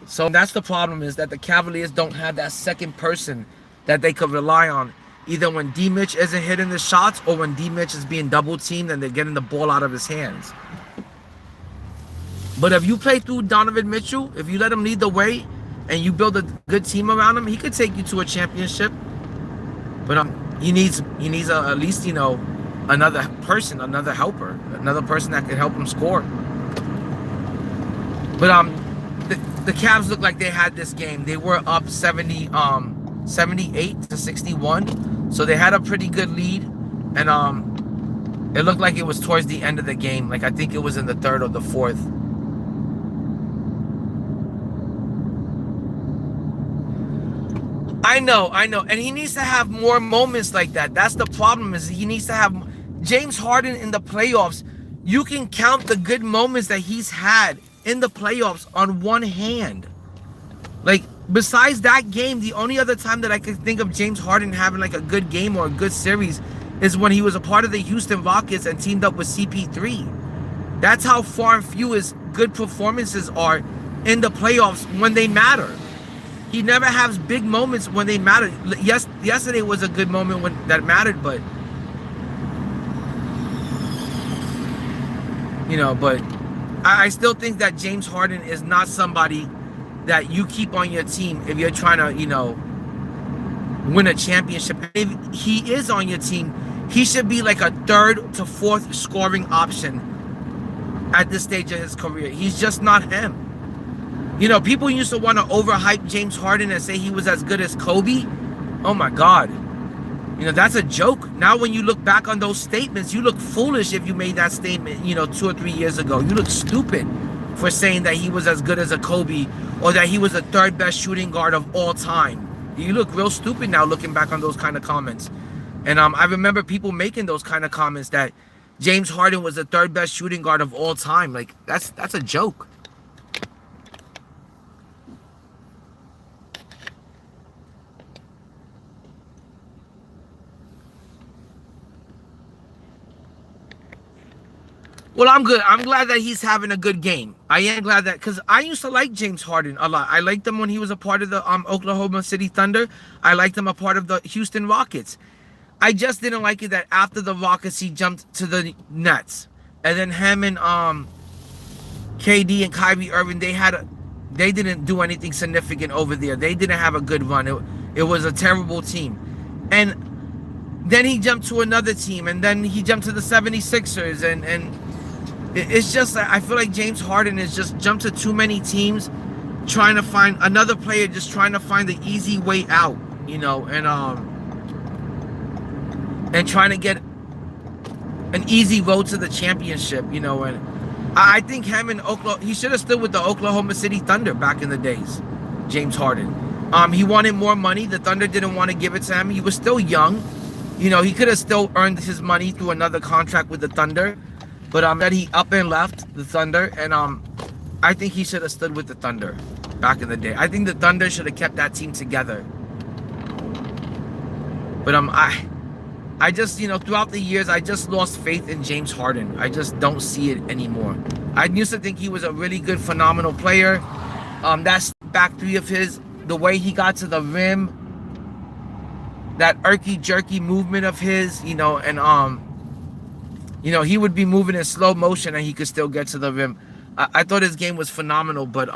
So that's the problem, is that the Cavaliers don't have that second person that they could rely on, either when D-Mitch isn't hitting the shots or when D-Mitch is being double teamed and they're getting the ball out of his hands. But if you play through Donovan Mitchell, if you let him lead the way and you build a good team around him, he could take you to a championship. But he needs at least, another person, another helper, another person that can help him score. But the Cavs look like they had this game. They were up 78-61, so they had a pretty good lead, and it looked like it was towards the end of the game. Like, I think it was in the third or the fourth. I know, and he needs to have more moments like that. That's the problem, is he needs to have James Harden in the playoffs. You can count the good moments that he's had in the playoffs on one hand. Like, besides that game, the only other time that I could think of James Harden having like a good game or a good series is when he was a part of the Houston Rockets and teamed up with CP3. That's how far and few his good performances are in the playoffs when they matter. He never has big moments when they matter. Yes, yesterday was a good moment when that mattered, but but I still think that James Harden is not somebody that you keep on your team if you're trying to, win a championship. If he is on your team, he should be like a third to fourth scoring option at this stage of his career. He's just not him. People used to want to overhype James Harden and say he was as good as Kobe. Oh my God. That's a joke. Now when you look back on those statements, you look foolish if you made that statement, 2 or 3 years ago. You look stupid for saying that he was as good as a Kobe, or that he was the third best shooting guard of all time. You look real stupid now looking back on those kind of comments. And I remember people making those kind of comments that James Harden was the third best shooting guard of all time. Like that's a joke. Well, I'm good. I'm glad that he's having a good game. I am glad that, because I used to like James Harden a lot. I liked him when he was a part of the Oklahoma City Thunder. I liked him a part of the Houston Rockets. I just didn't like it that after the Rockets he jumped to the Nets, and then him and KD and Kyrie Irving, they didn't do anything significant over there. They didn't have a good run. It was a terrible team. And then he jumped to another team, and then he jumped to the 76ers, and it's just, I feel like James Harden has just jumped to too many teams, trying to find another player, just trying to find the easy way out, you know, and trying to get an easy road to the championship, you know. And I think him and he should have stood with the Oklahoma City Thunder back in the days, James Harden. He wanted more money. The Thunder didn't want to give it to him. He was still young. You know, he could have still earned his money through another contract with the Thunder. But that he up and left the Thunder, and I think he should have stood with the Thunder back in the day. I think the Thunder should have kept that team together. But I just, you know, throughout the years, I just lost faith in James Harden. I just don't see it anymore. I used to think he was a really good, phenomenal player. That back three of his, the way he got to the rim, that irky-jerky movement of his, you know, and you know, he would be moving in slow motion and he could still get to the rim. I thought his game was phenomenal, but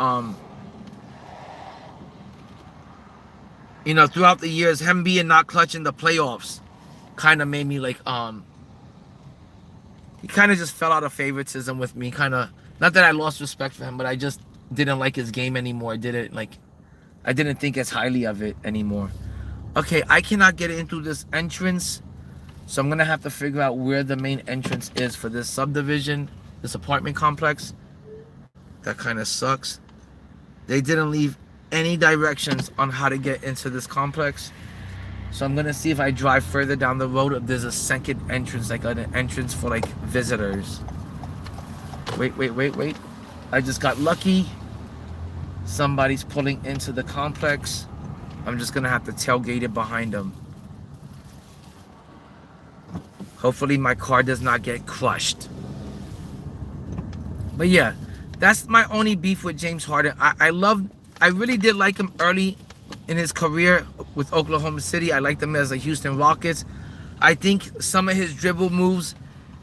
you know, throughout the years, him being not clutch in the playoffs kind of made me like he kind of just fell out of favoritism with me. Kind of, not that I lost respect for him, but I just didn't like his game anymore. I didn't think as highly of it anymore. Okay, I cannot get into this entrance. So I'm going to have to figure out where the main entrance is for this subdivision, this apartment complex. That kind of sucks. They didn't leave any directions on how to get into this complex. So I'm going to see if I drive further down the road if there's a second entrance, like an entrance for like visitors. Wait. I just got lucky. Somebody's pulling into the complex. I'm just going to have to tailgate it behind them. Hopefully my car does not get crushed. But yeah, that's my only beef with James Harden. I really did like him early in his career with Oklahoma City. I liked him as a Houston Rockets. I think some of his dribble moves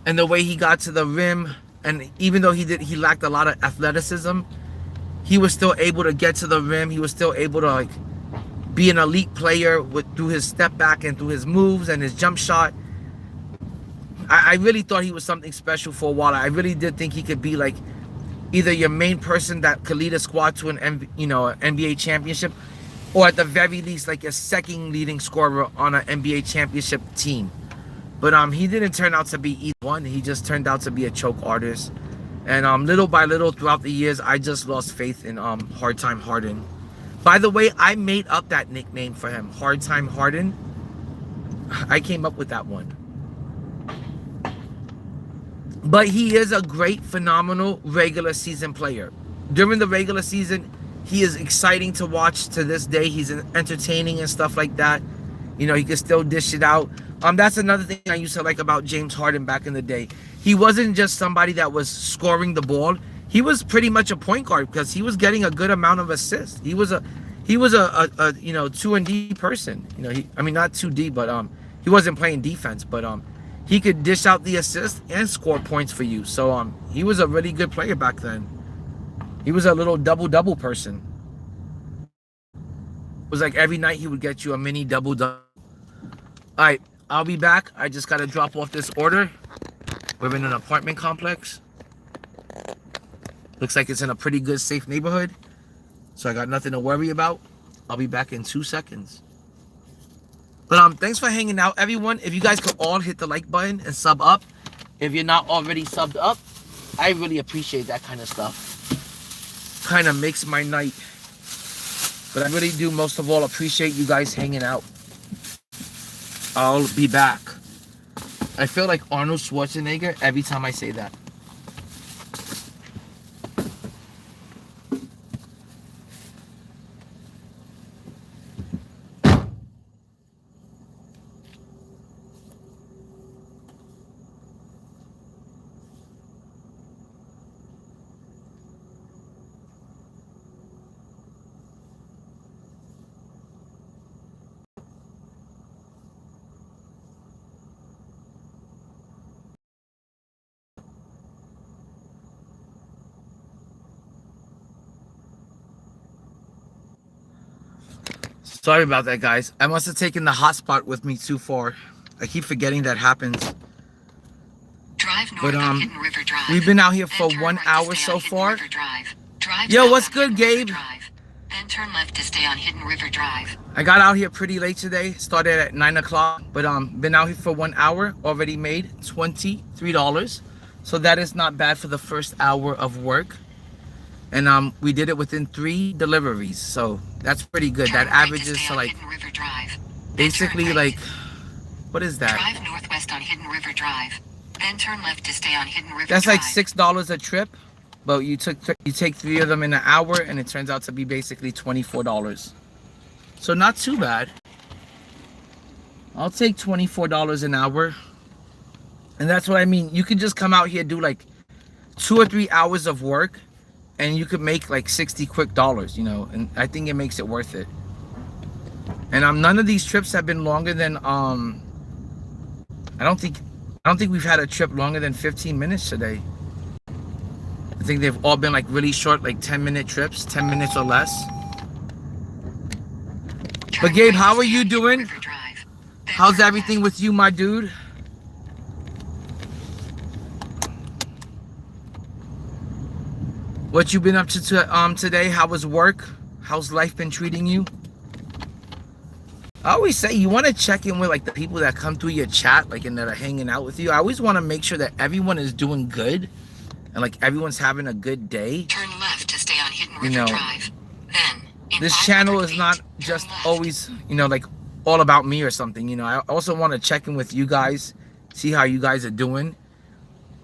and the way he got to the rim, and even though he lacked a lot of athleticism, he was still able to get to the rim. He was still able to like be an elite player through his step back and through his moves and his jump shot. I really thought he was something special for a while. I really did think he could be like either your main person that could lead a squad to an NBA championship, or at the very least like a second leading scorer on an NBA championship team. But he didn't turn out to be either one. He just turned out to be a choke artist. And little by little throughout the years, I just lost faith in Hard Time Harden. By the way, I made up that nickname for him, Hard Time Harden. I came up with that one. But he is a great, phenomenal regular season player. During the regular season, he is exciting to watch to this day. He's entertaining and stuff like that. You know, he can still dish it out. That's another thing I used to like about James Harden back in the day. He wasn't just somebody that was scoring the ball. He was pretty much a point guard because he was getting a good amount of assists. He was a you know, 2-and-D person. You know, I mean not 2D, but he wasn't playing defense, but he could dish out the assist and score points for you. So he was a really good player back then. He was a little double-double person. It was like every night he would get you a mini double-double. All right, I'll be back. I just got to drop off this order. We're in an apartment complex. Looks like it's in a pretty good, safe neighborhood. So I got nothing to worry about. I'll be back in 2 seconds. But thanks for hanging out, everyone. If you guys could all hit the like button and sub up. If you're not already subbed up, I really appreciate that kind of stuff. Kind of makes my night. But I really do most of all appreciate you guys hanging out. I'll be back. I feel like Arnold Schwarzenegger every time I say that. Sorry about that, guys. I must have taken the hotspot with me too far. I keep forgetting that happens. Drive north on Hidden River Drive. We've been out here for 1 hour so far. Yo, what's good, Gabe? Then turn left to stay on Hidden River Drive. I got out here pretty late today. Started at 9 o'clock, but been out here for 1 hour. Already made $23. So that is not bad for the first hour of work. And we did it within 3 deliveries, so that's pretty good. That averages to like basically like, what is that? Drive northwest on Hidden River Drive. Then turn left to stay on Hidden River That's Drive. like $6 a trip, but you take 3 of them in an hour, and it turns out to be basically $24. So not too bad. I'll take $24 an hour, and that's what I mean. You could just come out here, do like 2 or 3 hours of work, and you could make like 60 quick dollars, you know, and I think it makes it worth it. And none of these trips have been longer than I don't think we've had a trip longer than 15 minutes today. I think they've all been like really short, like 10-minute trips, 10 minutes or less. But Gabe, how are you doing? How's everything with you, my dude? What you been up to today? How was work? How's life been treating you? I always say you want to check in with like the people that come through your chat, like, and that are hanging out with you. I always want to make sure that everyone is doing good and like everyone's having a good day. Turn left to stay on Hidden River Drive. Then this channel is not just always, you know, like all about me or something. You know, I also want to check in with you guys, see how you guys are doing.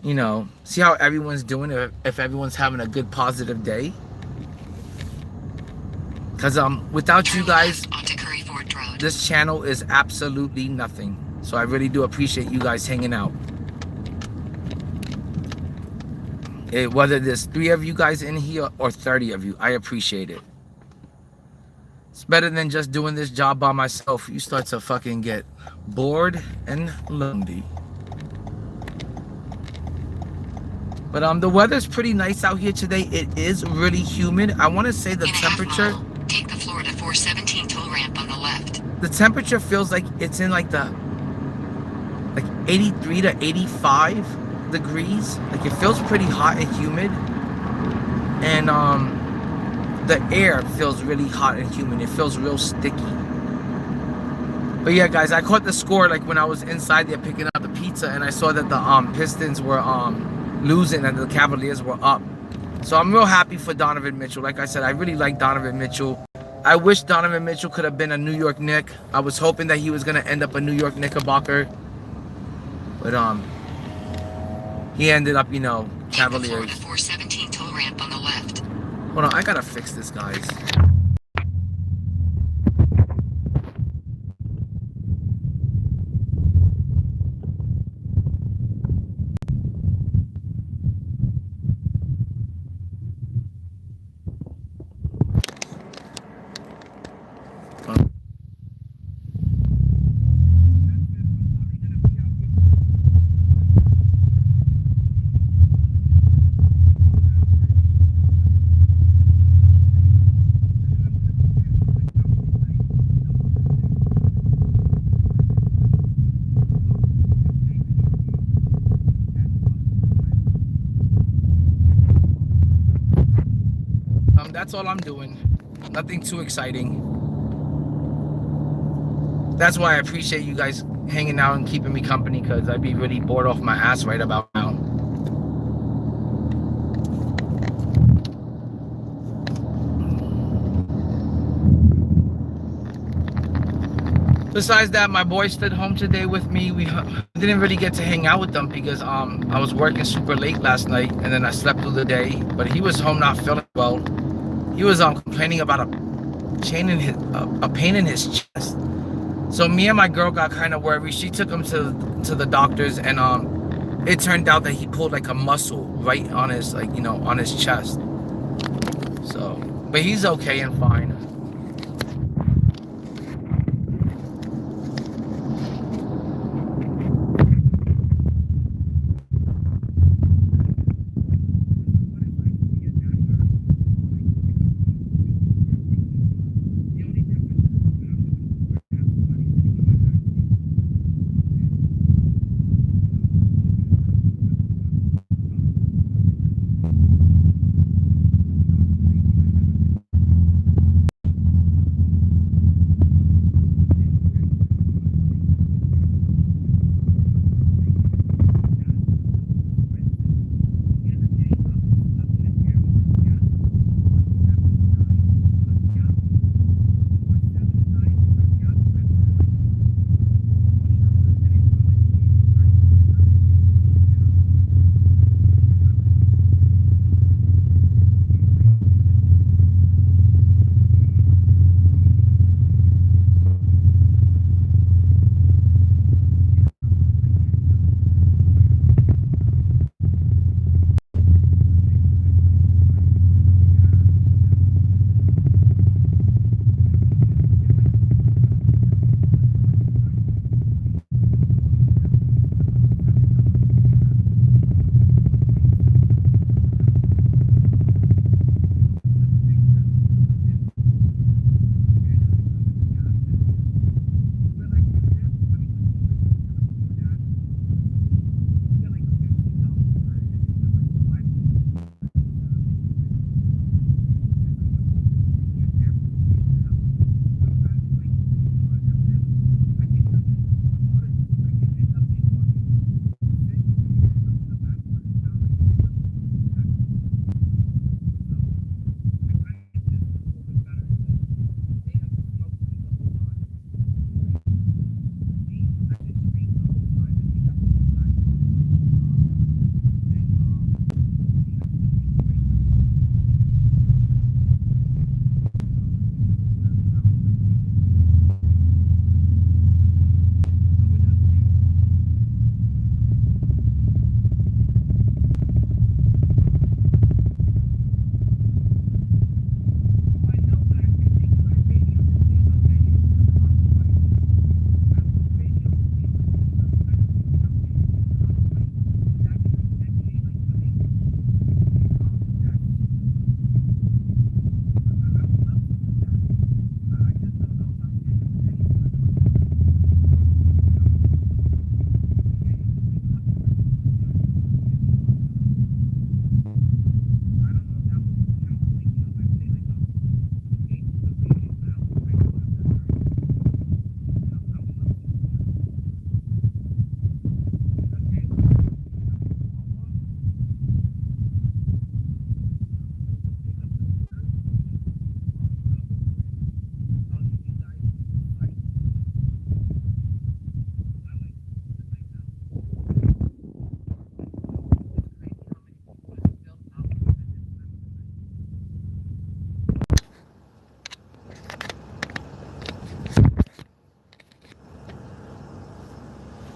You know, see how everyone's doing, if everyone's having a good positive day. Because without you guys, this channel is absolutely nothing. So I really do appreciate you guys hanging out. Whether there's 3 of you guys in here or 30 of you, I appreciate it. It's better than just doing this job by myself. You start to fucking get bored and lonely. But the weather's pretty nice out here today. It is really humid. I want to say the temperature. Take the Florida 417 toll ramp on the left. The temperature feels like it's in like 83 to 85 degrees. Like it feels pretty hot and humid. And the air feels really hot and humid. It feels real sticky. But yeah, guys, I caught the score like when I was inside there picking up the pizza, and I saw that the Pistons were losing and the Cavaliers were up. So I'm real happy for Donovan Mitchell. Like I said, I really like Donovan Mitchell. I wish Donovan Mitchell could have been a New York Knick. I was hoping that he was going to end up a New York Knickerbocker. But he ended up, you know, Cavaliers. Take the Florida 417 toll ramp on the left. Hold on, I got to fix this, guys. That's all I'm doing. Nothing too exciting. That's why I appreciate you guys hanging out and keeping me company, because I'd be really bored off my ass right about now. Besides that, my boy stayed home today with me. We didn't really get to hang out with them because I was working super late last night and then I slept through the day. But he was home not feeling well. He was complaining about a pain in his chest. So me and my girl got kind of worried. She took him to the doctors, and it turned out that he pulled like a muscle right on his, like, on his chest. So, but he's okay and fine.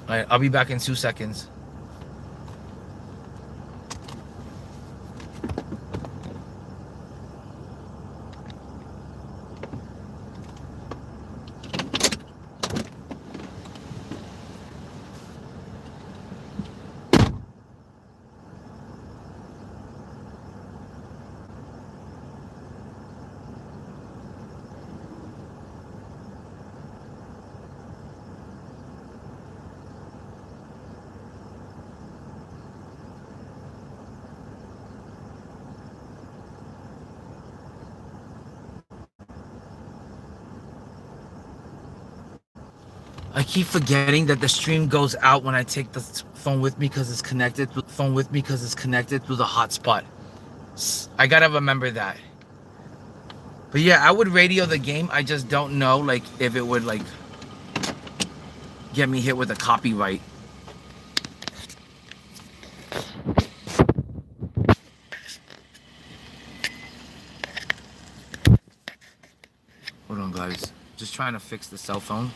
All right, I'll be back in 2 seconds. I keep forgetting that the stream goes out when I take the phone with me because it's connected through the hotspot. I gotta remember that. But yeah, I would radio the game. I just don't know like if it would like get me hit with a copyright. Hold on, guys. Just trying to fix the cell phone.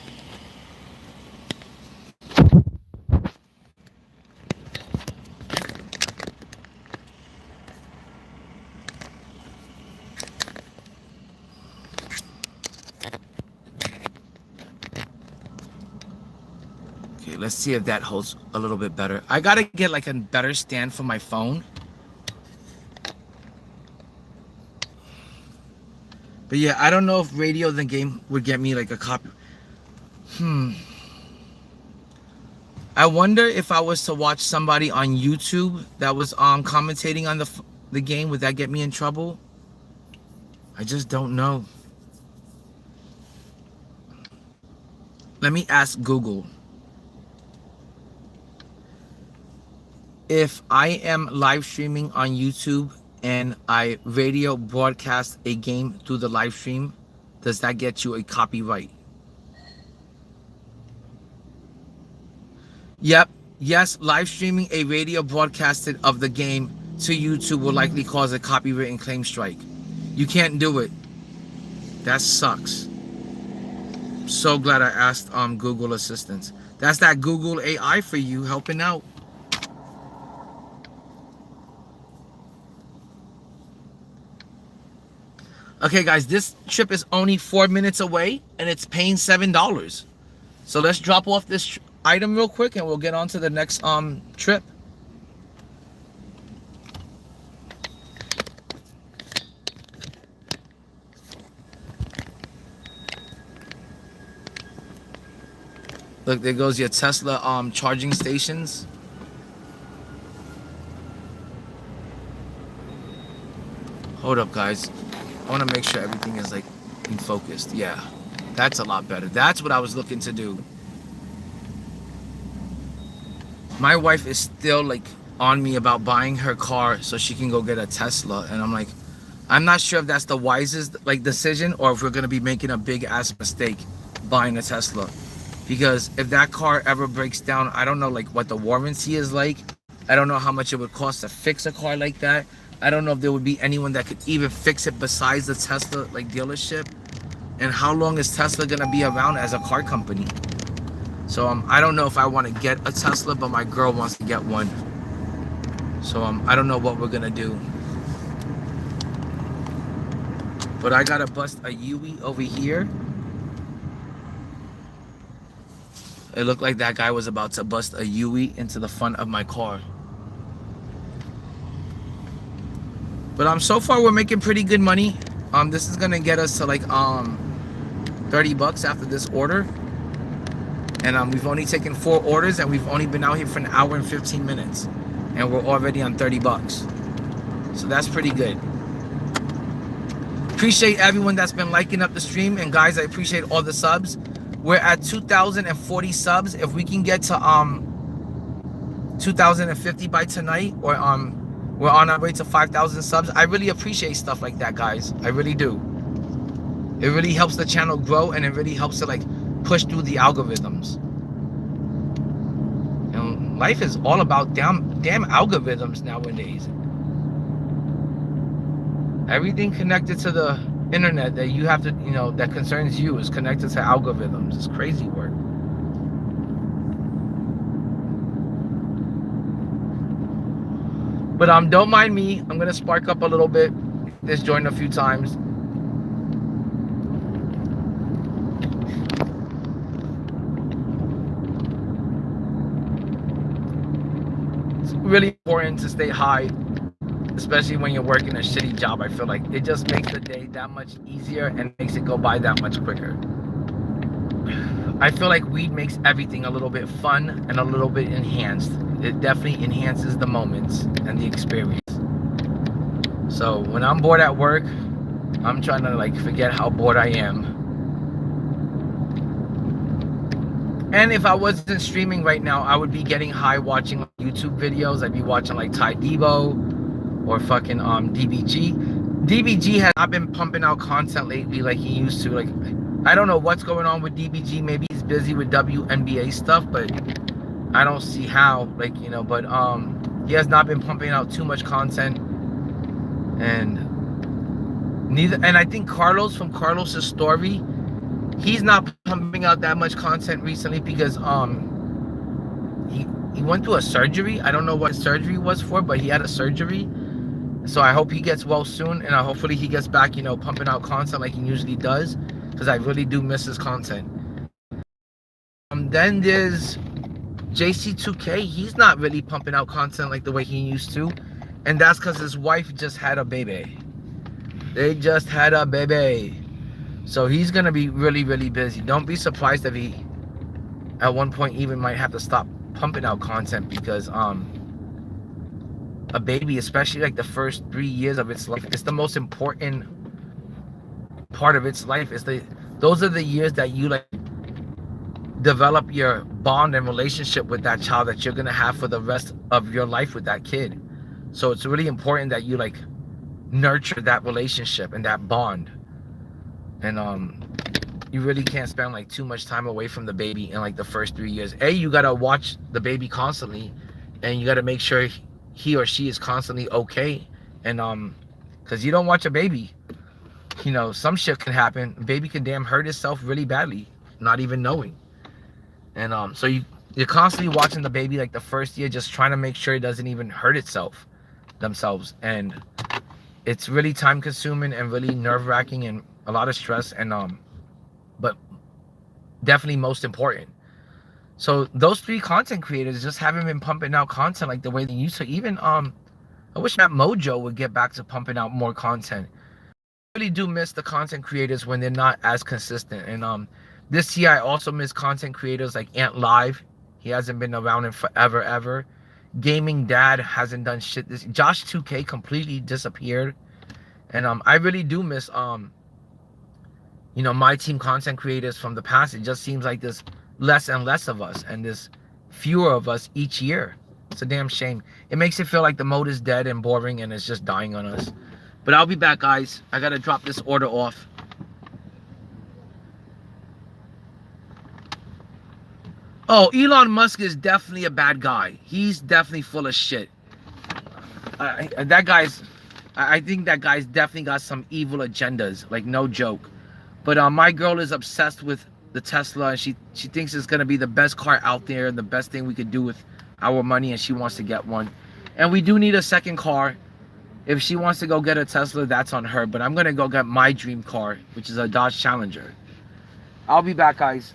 Okay, let's see if that holds a little bit better. I gotta get like a better stand for my phone. But yeah, I don't know if Radio the Game would get me like a copy. I wonder if I was to watch somebody on YouTube that was commentating on the game, would that get me in trouble? I just don't know. Let me ask Google. If I am live streaming on YouTube and I radio broadcast a game through the live stream, does that get you a copyright? Yep. Yes, live streaming a radio broadcasted of the game to YouTube will likely cause a copyright and claim strike. You can't do it. That sucks. So glad I asked Google Assistance. That's that Google AI for you helping out. Okay, guys, this trip is only 4 minutes away, and it's paying $7. So let's drop off this item real quick, and we'll get on to the next trip. Look, there goes your Tesla charging stations. Hold up, guys. I want to make sure everything is like in focused. Yeah, that's a lot better. That's what I was looking to do. My wife is still like on me about buying her car so she can go get a Tesla, and I'm like, I'm not sure if that's the wisest like decision or if we're gonna be making a big ass mistake buying a Tesla, because if that car ever breaks down, I don't know like what the warranty is like. I don't know how much it would cost to fix a car like that. I don't know if there would be anyone that could even fix it besides the Tesla like dealership. And how long is Tesla gonna be around as a car company? So I don't know if I want to get a Tesla, but my girl wants to get one. So I don't know what we're gonna do. But I gotta bust a Yui over here. It looked like that guy was about to bust a Yui into the front of my car. But so far we're making pretty good money. This is gonna get us to like $30 after this order. And we've only taken 4 orders, and we've only been out here for an hour and 15 minutes. And we're already on $30. So that's pretty good. Appreciate everyone that's been liking up the stream. And guys, I appreciate all the subs. We're at 2,040 subs. If we can get to 2,050 by tonight, or we're on our way to 5,000 subs. I really appreciate stuff like that, guys. I really do. It really helps the channel grow, and it really helps to like push through the algorithms. And life is all about damn algorithms nowadays. Everything connected to the internet that you have to, that concerns you is connected to algorithms. It's crazy work. But don't mind me. I'm gonna spark up a little bit. This joined a few times. It's really important to stay high, especially when you're working a shitty job. I feel like it just makes the day that much easier and makes it go by that much quicker. I feel like weed makes everything a little bit fun and a little bit enhanced. It definitely enhances the moments and the experience. So when I'm bored at work, I'm trying to like forget how bored I am. And if I wasn't streaming right now, I would be getting high watching YouTube videos. I'd be watching like Ty Debo or fucking DBG. DBG has not been pumping out content lately like he used to. Like, I don't know what's going on with DBG. Maybe he's busy with WNBA stuff, but I don't see how, like, but he has not been pumping out too much content, and I think Carlos, from Carlos's story, he's not pumping out that much content recently because he went through a surgery. I don't know what his surgery was for, but he had a surgery. So I hope he gets well soon, and hopefully he gets back, pumping out content like he usually does, because I really do miss his content. Then there's JC2K. He's not really pumping out content like the way he used to, and that's because his wife just had a baby. They just had a baby. So he's gonna be really, really busy. Don't be surprised if he, at one point, even might have to stop pumping out content, because a baby, especially like the first 3 years of its life, it's the most important part of its life. Those are the years that you like develop your bond and relationship with that child that you're gonna have for the rest of your life with that kid. So it's really important that you like nurture that relationship and that bond. And you really can't spend like too much time away from the baby in like the first 3 years. You gotta watch the baby constantly, and you gotta make sure he or she is constantly okay. And because you don't watch a baby, some shit can happen. A baby can damn hurt itself really badly, not even knowing. And so you're constantly watching the baby like the first year, just trying to make sure it doesn't even hurt themselves. And it's really time consuming and really nerve-wracking and a lot of stress, and but definitely most important. So those 3 content creators just haven't been pumping out content like the way they used to. Even I wish that Mojo would get back to pumping out more content. I really do miss the content creators when they're not as consistent. And this year I also miss content creators like Ant Live. He hasn't been around in forever ever. Gaming Dad hasn't done shit. This Josh 2K completely disappeared. And I really do miss my team content creators from the past. It just seems like there's less and less of us, and there's fewer of us each year. It's a damn shame. It makes it feel like the mode is dead and boring, and it's just dying on us. But I'll be back, guys. I gotta drop this order off. Oh, Elon Musk is definitely a bad guy. He's definitely full of shit. I think that guy's definitely got some evil agendas, like no joke. But my girl is obsessed with the Tesla, and she thinks it's gonna be the best car out there and the best thing we could do with our money, and she wants to get one. And we do need a second car. If she wants to go get a Tesla, that's on her. But I'm gonna go get my dream car, which is a Dodge Challenger. I'll be back, guys.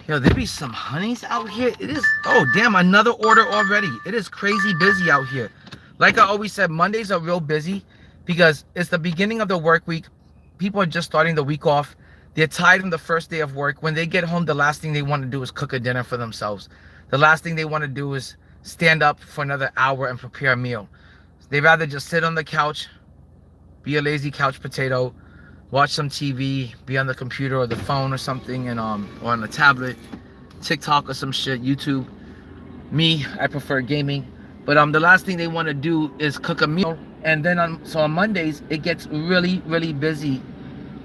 Yo, there be some honeys out here. It is, oh damn, another order already. It is crazy busy out here. Like I always said, Mondays are real busy because it's the beginning of the work week. People are just starting the week off. They're tired from the first day of work. When they get home, the last thing they want to do is cook a dinner for themselves. The last thing they want to do is stand up for another hour and prepare a meal. They'd rather just sit on the couch, be a lazy couch potato, watch some TV, be on the computer or the phone or something, and or on the tablet, TikTok or some shit, YouTube. Me, I prefer gaming. But the last thing they want to do is cook a meal. And then on Mondays, it gets really, really busy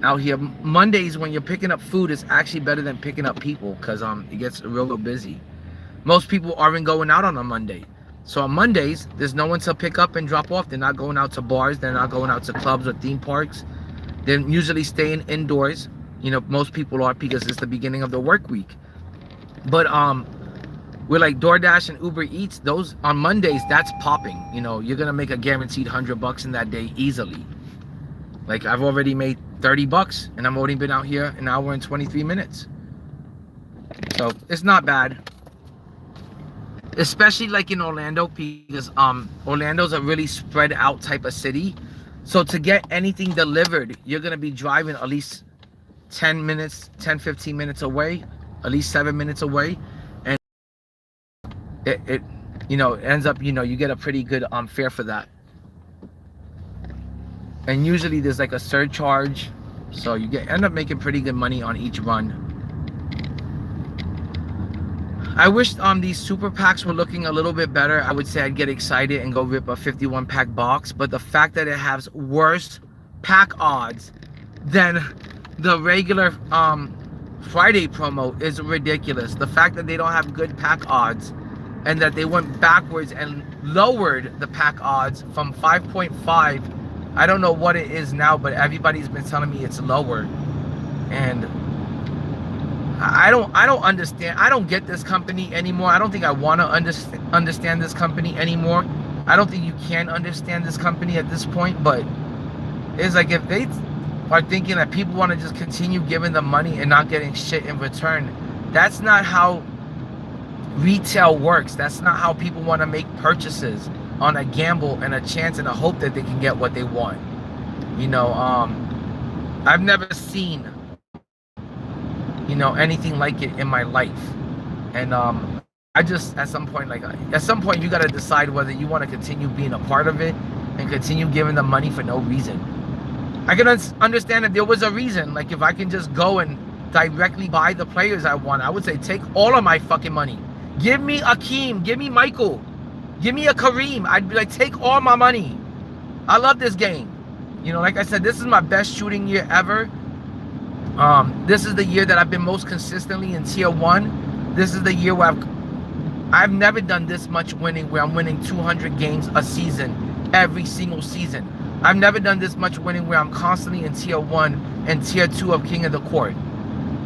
out here. Mondays, when you're picking up food, is actually better than picking up people, because it gets real busy. Most people aren't going out on a Monday. So on Mondays, there's no one to pick up and drop off. They're not going out to bars. They're not going out to clubs or theme parks. They're usually staying indoors. Most people are, because it's the beginning of the work week. But with like DoorDash and Uber Eats, those on Mondays, that's popping. You know, you're gonna make a guaranteed $100 in that day easily. Like I've already made $30 and I've only been out here an hour and 23 minutes. So it's not bad. Especially like in Orlando, because Orlando's a really spread out type of city. So to get anything delivered, you're gonna be driving at least 10 minutes, 10-15 minutes away, at least 7 minutes away. And it you know, ends up, you know, you get a pretty good fare for that. And usually there's like a surcharge, so you end up making pretty good money on each run. I wish these super packs were looking a little bit better. I would say I'd get excited and go rip a 51 pack box, but the fact that it has worse pack odds than the regular Friday promo is ridiculous. The fact that they don't have good pack odds and that they went backwards and lowered the pack odds from 5.5. I don't know what it is now, but everybody's been telling me it's lower. And I don't understand. I don't get this company anymore. I don't think I want to understand this company anymore. I don't think you can understand this company at this point, but it's like if they are thinking that people want to just continue giving them money and not getting shit in return, that's not how retail works. That's not how people want to make purchases on a gamble and a chance and a hope that they can get what they want. You know, I've never seen, you know, anything like it in my life. And I just at some point you got to decide whether you want to continue being a part of it and continue giving them money for no reason. I can understand if there was a reason, like if I can just go and directly buy the players I want, I would say take all of my fucking money. Give me Akeem, give me Michael, give me a Kareem. I'd be like, take all my money. I love this game. You know, like I said, this is my best shooting year ever. This is the year that I've been most consistently in tier 1. This is the year where I've never done this much winning, where I'm winning 200 games a season, every single season. I've never done this much winning where I'm constantly in tier 1 and tier 2 of King of the Court.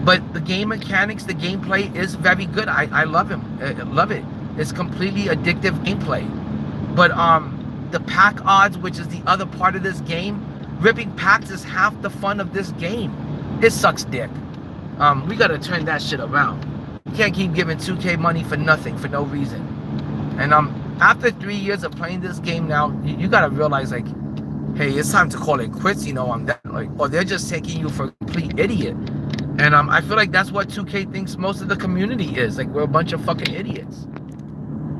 But the game mechanics, the gameplay is very good. I love him. I love it. It's completely addictive gameplay. But the pack odds, which is the other part of this game, ripping packs is half the fun of this game. It sucks dick. We gotta turn that shit around. You can't keep giving 2K money for nothing, for no reason. And after 3 years of playing this game now, you gotta realize, like, hey, it's time to call it quits, you know, on that. Like, or they're just taking you for a complete idiot. And I feel like that's what 2K thinks most of the community is. Like, we're a bunch of fucking idiots,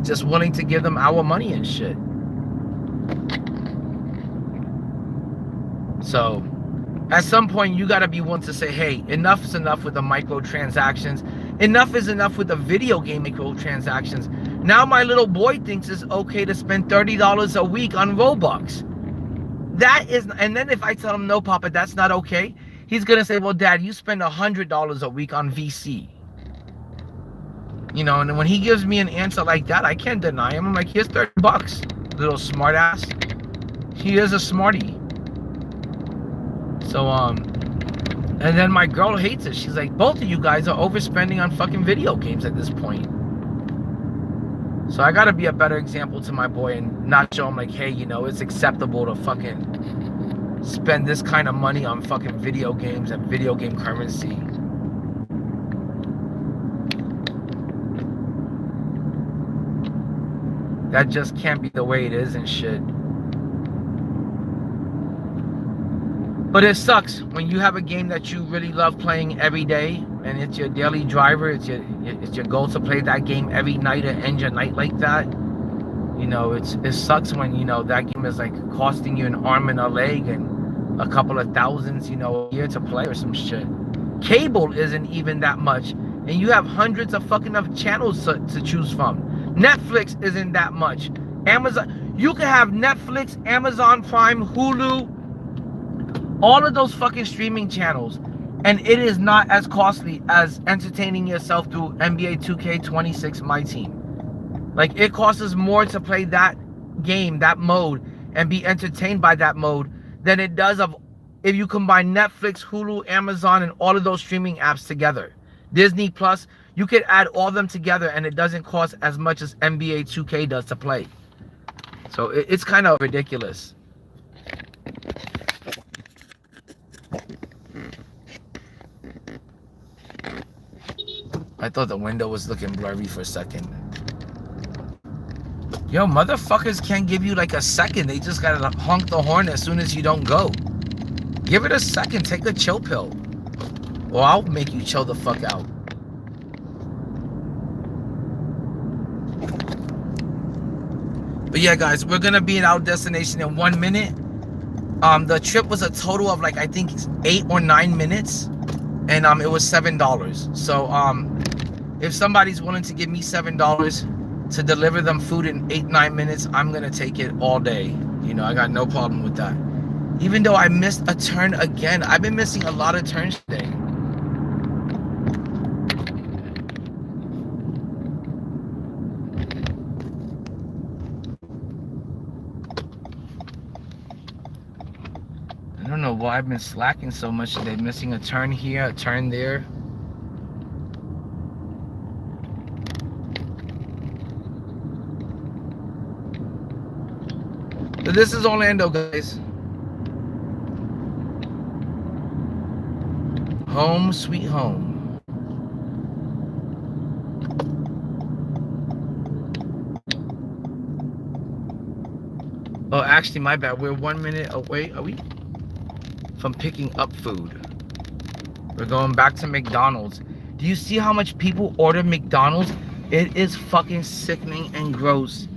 just willing to give them our money and shit. So at some point you gotta be willing to say, hey, enough is enough with the microtransactions. Enough is enough with the video game microtransactions. Now my little boy thinks it's okay to spend $30 a week on Robux. That is, and then if I tell him, no, Papa, that's not okay, he's gonna say, well, Dad, you spend $100 a week on VC. You know, and when he gives me an answer like that, I can't deny him. I'm like, here's $30, little smart ass. He is a smarty. So, and then my girl hates it. She's like, both of you guys are overspending on fucking video games at this point. So I gotta be a better example to my boy and not show him, like, hey, you know, it's acceptable to fucking spend this kind of money on fucking video games and video game currency. That just can't be the way it is and shit. But it sucks when you have a game that you really love playing every day and it's your daily driver, it's your goal to play that game every night and end your night like that. You know, it sucks when, you know, that game is like costing you an arm and a leg and a couple of thousands, you know, a year to play or some shit. Cable isn't even that much, and you have hundreds of fucking channels to choose from. Netflix isn't that much. Amazon, you can have Netflix, Amazon Prime, Hulu, all of those fucking streaming channels, and it is not as costly as entertaining yourself through NBA2K26 MYTEAM. Like, it costs more to play that game, that mode, and be entertained by that mode than it does if you combine Netflix, Hulu, Amazon, and all of those streaming apps together. Disney Plus, You could add all of them together and it doesn't cost as much as NBA 2K does to play. So it's kind of ridiculous. I thought the window was looking blurry for a second. Yo, motherfuckers can't give you like a second. They just gotta honk the horn as soon as you don't go. Give it a second. Take a chill pill. Or I'll make you chill the fuck out. But yeah, guys, we're gonna be at our destination in 1 minute. The trip was a total of like I think 8 or 9 minutes, and it was $7. So if somebody's willing to give me $7 to deliver them food in 8-9 minutes, I'm gonna take it all day. You know, I got no problem with that. Even though I missed a turn again, I've been missing a lot of turns today. I don't know why I've been slacking so much today, missing a turn here, a turn there. But this is Orlando, guys. Home sweet home. Oh, actually, my bad. We're 1 minute away. Are we? From picking up food. We're going back to McDonald's. Do you see how much people order McDonald's? It is fucking sickening and gross.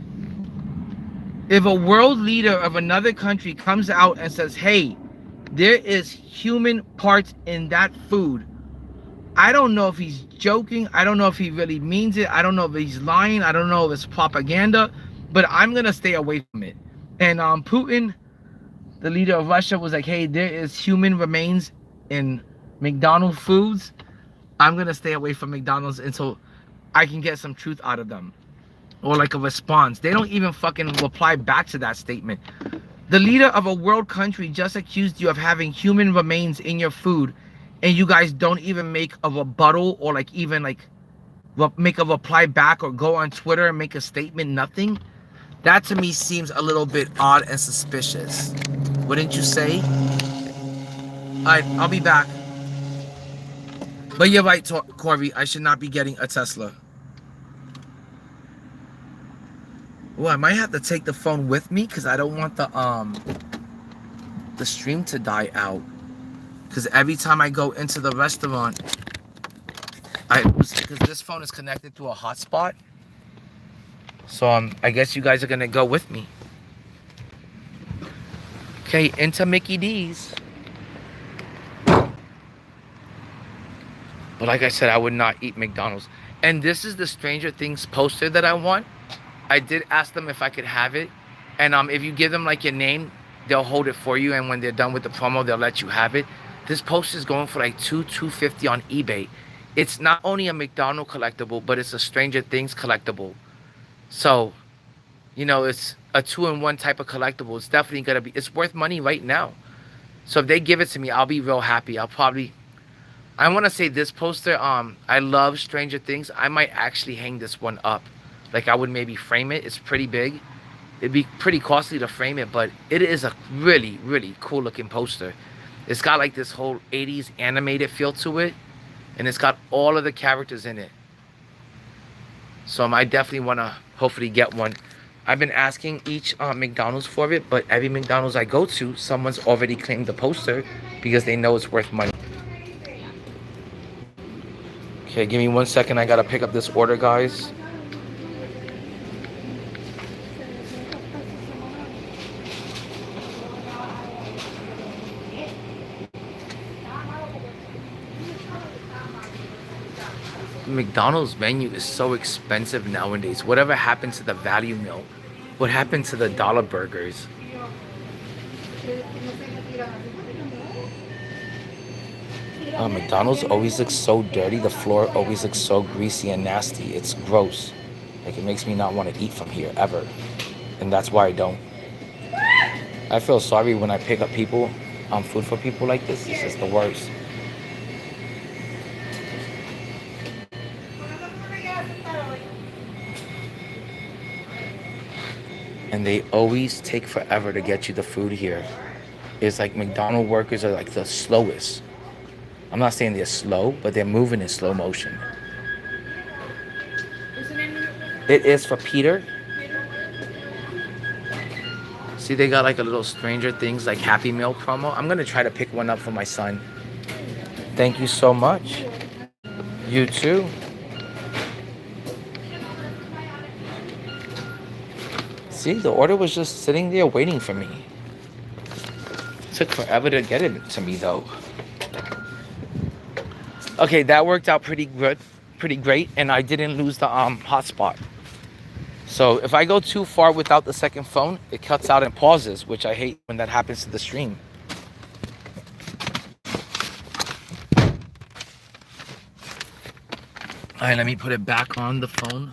If a world leader of another country comes out and says, hey, there is human parts in that food, I don't know if he's joking. I don't know if he really means it. I don't know if he's lying. I don't know if it's propaganda, but I'm going to stay away from it. And Putin, the leader of Russia, was like, hey, there is human remains in McDonald's foods. I'm going to stay away from McDonald's until I can get some truth out of them. Or like a response. They don't even fucking reply back to that statement. The leader of a world country just accused you of having human remains in your food, and you guys don't even make a rebuttal or like even like make a reply back or go on Twitter and make a statement, nothing. That to me seems a little bit odd and suspicious. Wouldn't you say? Alright, I'll be back. But you're right, Corey. I should not be getting a Tesla. Well, I might have to take the phone with me because I don't want the stream to die out. Because every time I go into the restaurant, because this phone is connected to a hotspot. So I guess you guys are gonna go with me. Okay, into Mickey D's. But like I said, I would not eat McDonald's. And this is the Stranger Things poster that I want. I did ask them if I could have it. And if you give them like your name, they'll hold it for you. And when they're done with the promo, they'll let you have it. This poster is going for like $250 on eBay. It's not only a McDonald's collectible, but it's a Stranger Things collectible. So, you know, it's a 2-in-1 type of collectible. It's definitely gonna be, it's worth money right now. So if they give it to me, I'll be real happy. I want to say this poster, I love Stranger Things. I might actually hang this one up. Like I would maybe frame it. It's pretty big. It'd be pretty costly to frame it, but it is a really, really cool looking poster. It's got like this whole 80s animated feel to it, and it's got all of the characters in it. So I definitely want to hopefully get one. I've been asking each McDonald's for it, but every McDonald's I go to, someone's already claimed the poster because they know it's worth money. Okay, give me 1 second. I gotta pick up this order, guys. McDonald's menu is so expensive nowadays. Whatever happened to the value meal? What happened to the dollar burgers? McDonald's always looks so dirty. The floor always looks so greasy and nasty. It's gross. Like it makes me not want to eat from here ever. And that's why I don't. I feel sorry when I pick up people, food for people like this. It's just the worst. And they always take forever to get you the food here. It's like McDonald's workers are like the slowest. I'm not saying they're slow, but they're moving in slow motion. It is for Peter. See, they got like a little Stranger Things like Happy Meal promo. I'm gonna try to pick one up for my son. Thank you so much. You too. See, the order was just sitting there waiting for me. Took forever to get it to me though. Okay, that worked out pretty good, pretty great, and I didn't lose the hotspot. So if I go too far without the second phone, it cuts out and pauses, which I hate when that happens to the stream. All right, let me put it back on the phone.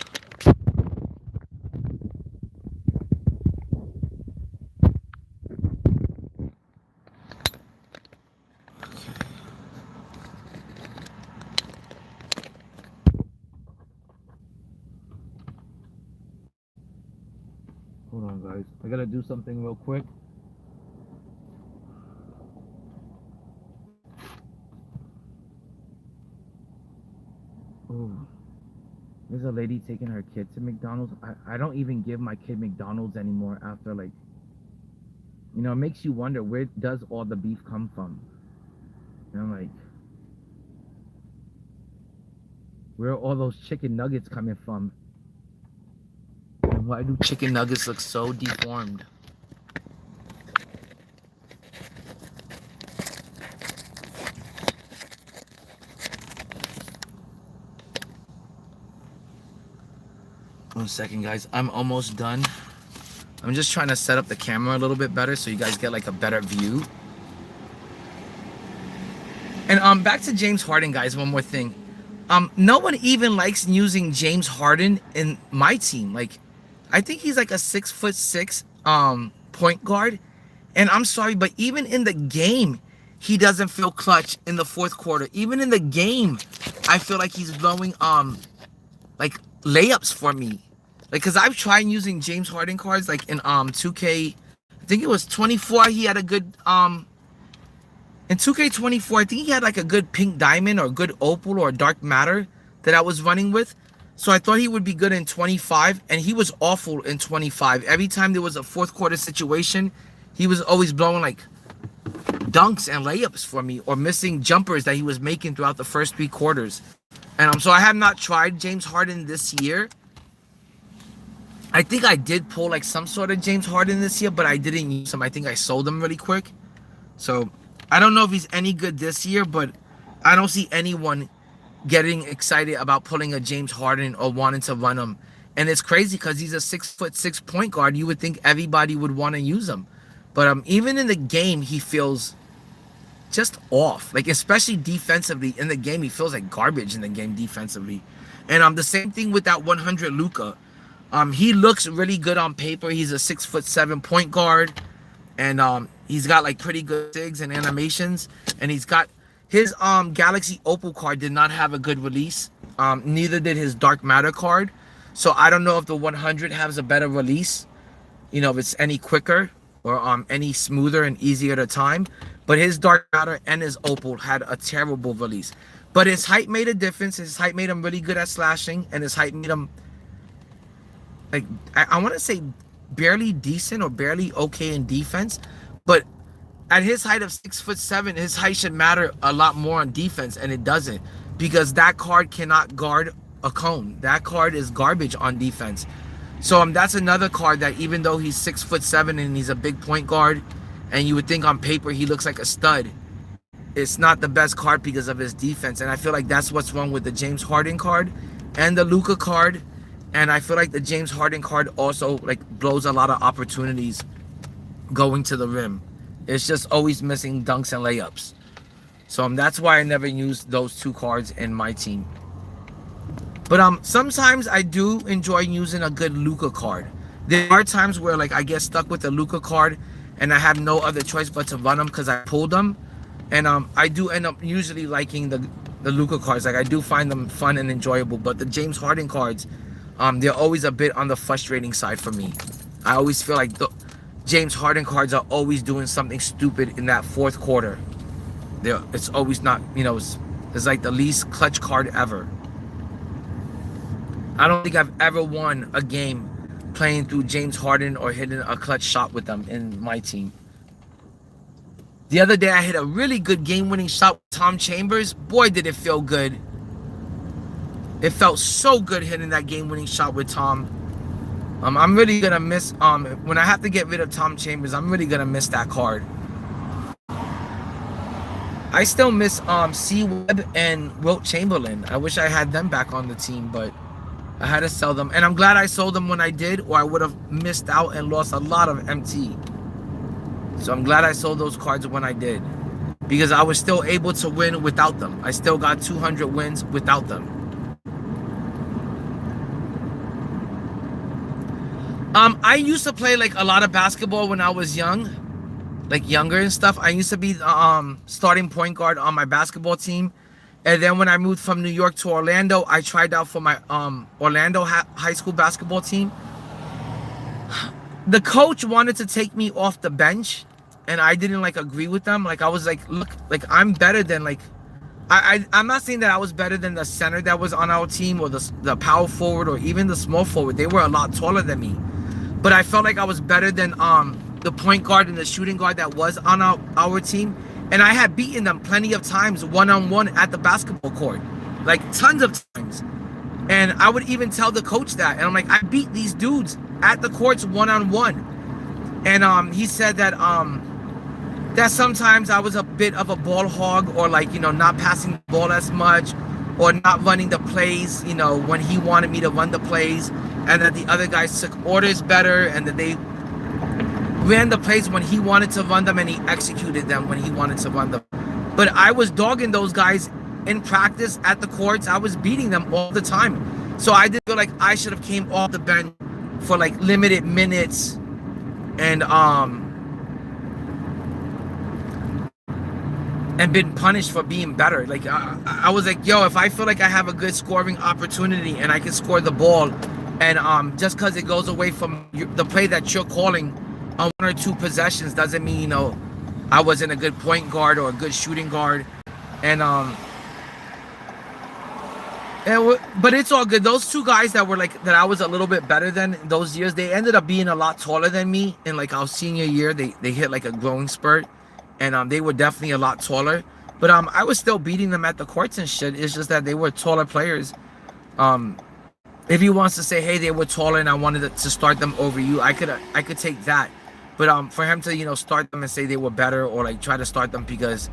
Hold on, guys. I gotta do something real quick. Oh, there's a lady taking her kid to McDonald's. I don't even give my kid McDonald's anymore after, like, you know, it makes you wonder, where does all the beef come from? And I'm like, where are all those chicken nuggets coming from? And why do chicken nuggets look so deformed? One second, guys. I'm almost done. I'm just trying to set up the camera a little bit better so you guys get like a better view. And back to James Harden, guys. One more thing. No one even likes using James Harden in my team. Like, I think he's like a 6'6" point guard. And I'm sorry, but even in the game, he doesn't feel clutch in the fourth quarter. Even in the game, I feel like he's blowing like layups for me. Like, cause I've tried using James Harden cards like in 2K, I think it was 24. He had a good in 2K24, I think he had like a good pink diamond or good opal or dark matter that I was running with. So I thought he would be good in 25, and he was awful in 25. Every time there was a fourth quarter situation, he was always blowing like dunks and layups for me, or missing jumpers that he was making throughout the first 3 quarters. And so I have not tried James Harden this year. I think I did pull like some sort of James Harden this year, but I didn't use him. I think I sold him really quick. So I don't know if he's any good this year, but I don't see anyone getting excited about pulling a James Harden or wanting to run him. And it's crazy because he's a 6'6" point guard. You would think everybody would want to use him. But even in the game, he feels just off. Like, especially defensively in the game, he feels like garbage in the game defensively. And the same thing with that 100 Luka. He looks really good on paper. He's a 6'7" point guard. And he's got like pretty good sigs and animations. And he's got his Galaxy Opal card did not have a good release. Neither did his Dark Matter card. So I don't know if the 100 has a better release. You know, if it's any quicker or any smoother and easier to time. But his Dark Matter and his Opal had a terrible release. But his height made a difference. His height made him really good at slashing. And his height made him, like, I want to say barely decent or barely okay in defense. But at his height of 6'7", his height should matter a lot more on defense, and it doesn't, because that card cannot guard a cone. That card is garbage on defense. So that's another card that, even though he's 6'7" and he's a big point guard, and you would think on paper he looks like a stud, it's not the best card because of his defense. And I feel like that's what's wrong with the James Harden card and the Luka card. And I feel like the James Harden card also like blows a lot of opportunities going to the rim. It's just always missing dunks and layups. So that's why I never used those 2 cards in my team. But sometimes I do enjoy using a good Luka card. There are times where like I get stuck with the Luka card and I have no other choice but to run them because I pulled them. And I do end up usually liking the Luka cards. Like I do find them fun and enjoyable, but the James Harden cards, they're always a bit on the frustrating side for me. I always feel like the James Harden cards are always doing something stupid in that fourth quarter. It's always not, it's like the least clutch card ever. I don't think I've ever won a game playing through James Harden or hitting a clutch shot with them in my team. The other day I hit a really good game-winning shot with Tom Chambers. Boy, did it feel good. It felt so good hitting that game-winning shot with Tom. I'm really gonna miss when I have to get rid of Tom Chambers. I'm really gonna miss that card. I still miss C Webb and Wilt Chamberlain. I wish I had them back on the team, but I had to sell them, and I'm glad I sold them when I did, or I would have missed out and lost a lot of MT. So I'm glad I sold those cards when I did, because I was still able to win without them. I still got 200 wins without them. I used to play like a lot of basketball when I was young, like younger and stuff. I used to be starting point guard on my basketball team. And then when I moved from New York to Orlando, I tried out for my Orlando high school basketball team. The coach wanted to take me off the bench, and I didn't like agree with them. Like I was like, look, like I'm better than like, I'm not saying that I was better than the center that was on our team or the power forward or even the small forward. They were a lot taller than me. But I felt like I was better than the point guard and the shooting guard that was on our team. And I had beaten them plenty of times one-on-one at the basketball court. Like tons of times. And I would even tell the coach that. And I'm like, I beat these dudes at the courts one-on-one. And he said that that sometimes I was a bit of a ball hog, or like, not passing the ball as much, or not running the plays, when he wanted me to run the plays, and that the other guys took orders better, and that they ran the plays when he wanted to run them, and he executed them when he wanted to run them. But I was dogging those guys in practice at the courts. I was beating them all the time. So I did feel like I should have came off the bench for like limited minutes and been punished for being better. Like I was like, yo, if I feel like I have a good scoring opportunity and I can score the ball, and just because it goes away from the play that you're calling on one or two possessions doesn't mean I wasn't a good point guard or a good shooting guard. But it's all good. Those two guys that were like that I was a little bit better than those years, they ended up being a lot taller than me in like our senior year. They hit like a growing spurt, and they were definitely a lot taller. But I was still beating them at the courts and shit. It's just that they were taller players. If he wants to say, hey, they were taller and I wanted to start them over you, I could take that. But for him to start them and say they were better, or like try to start them because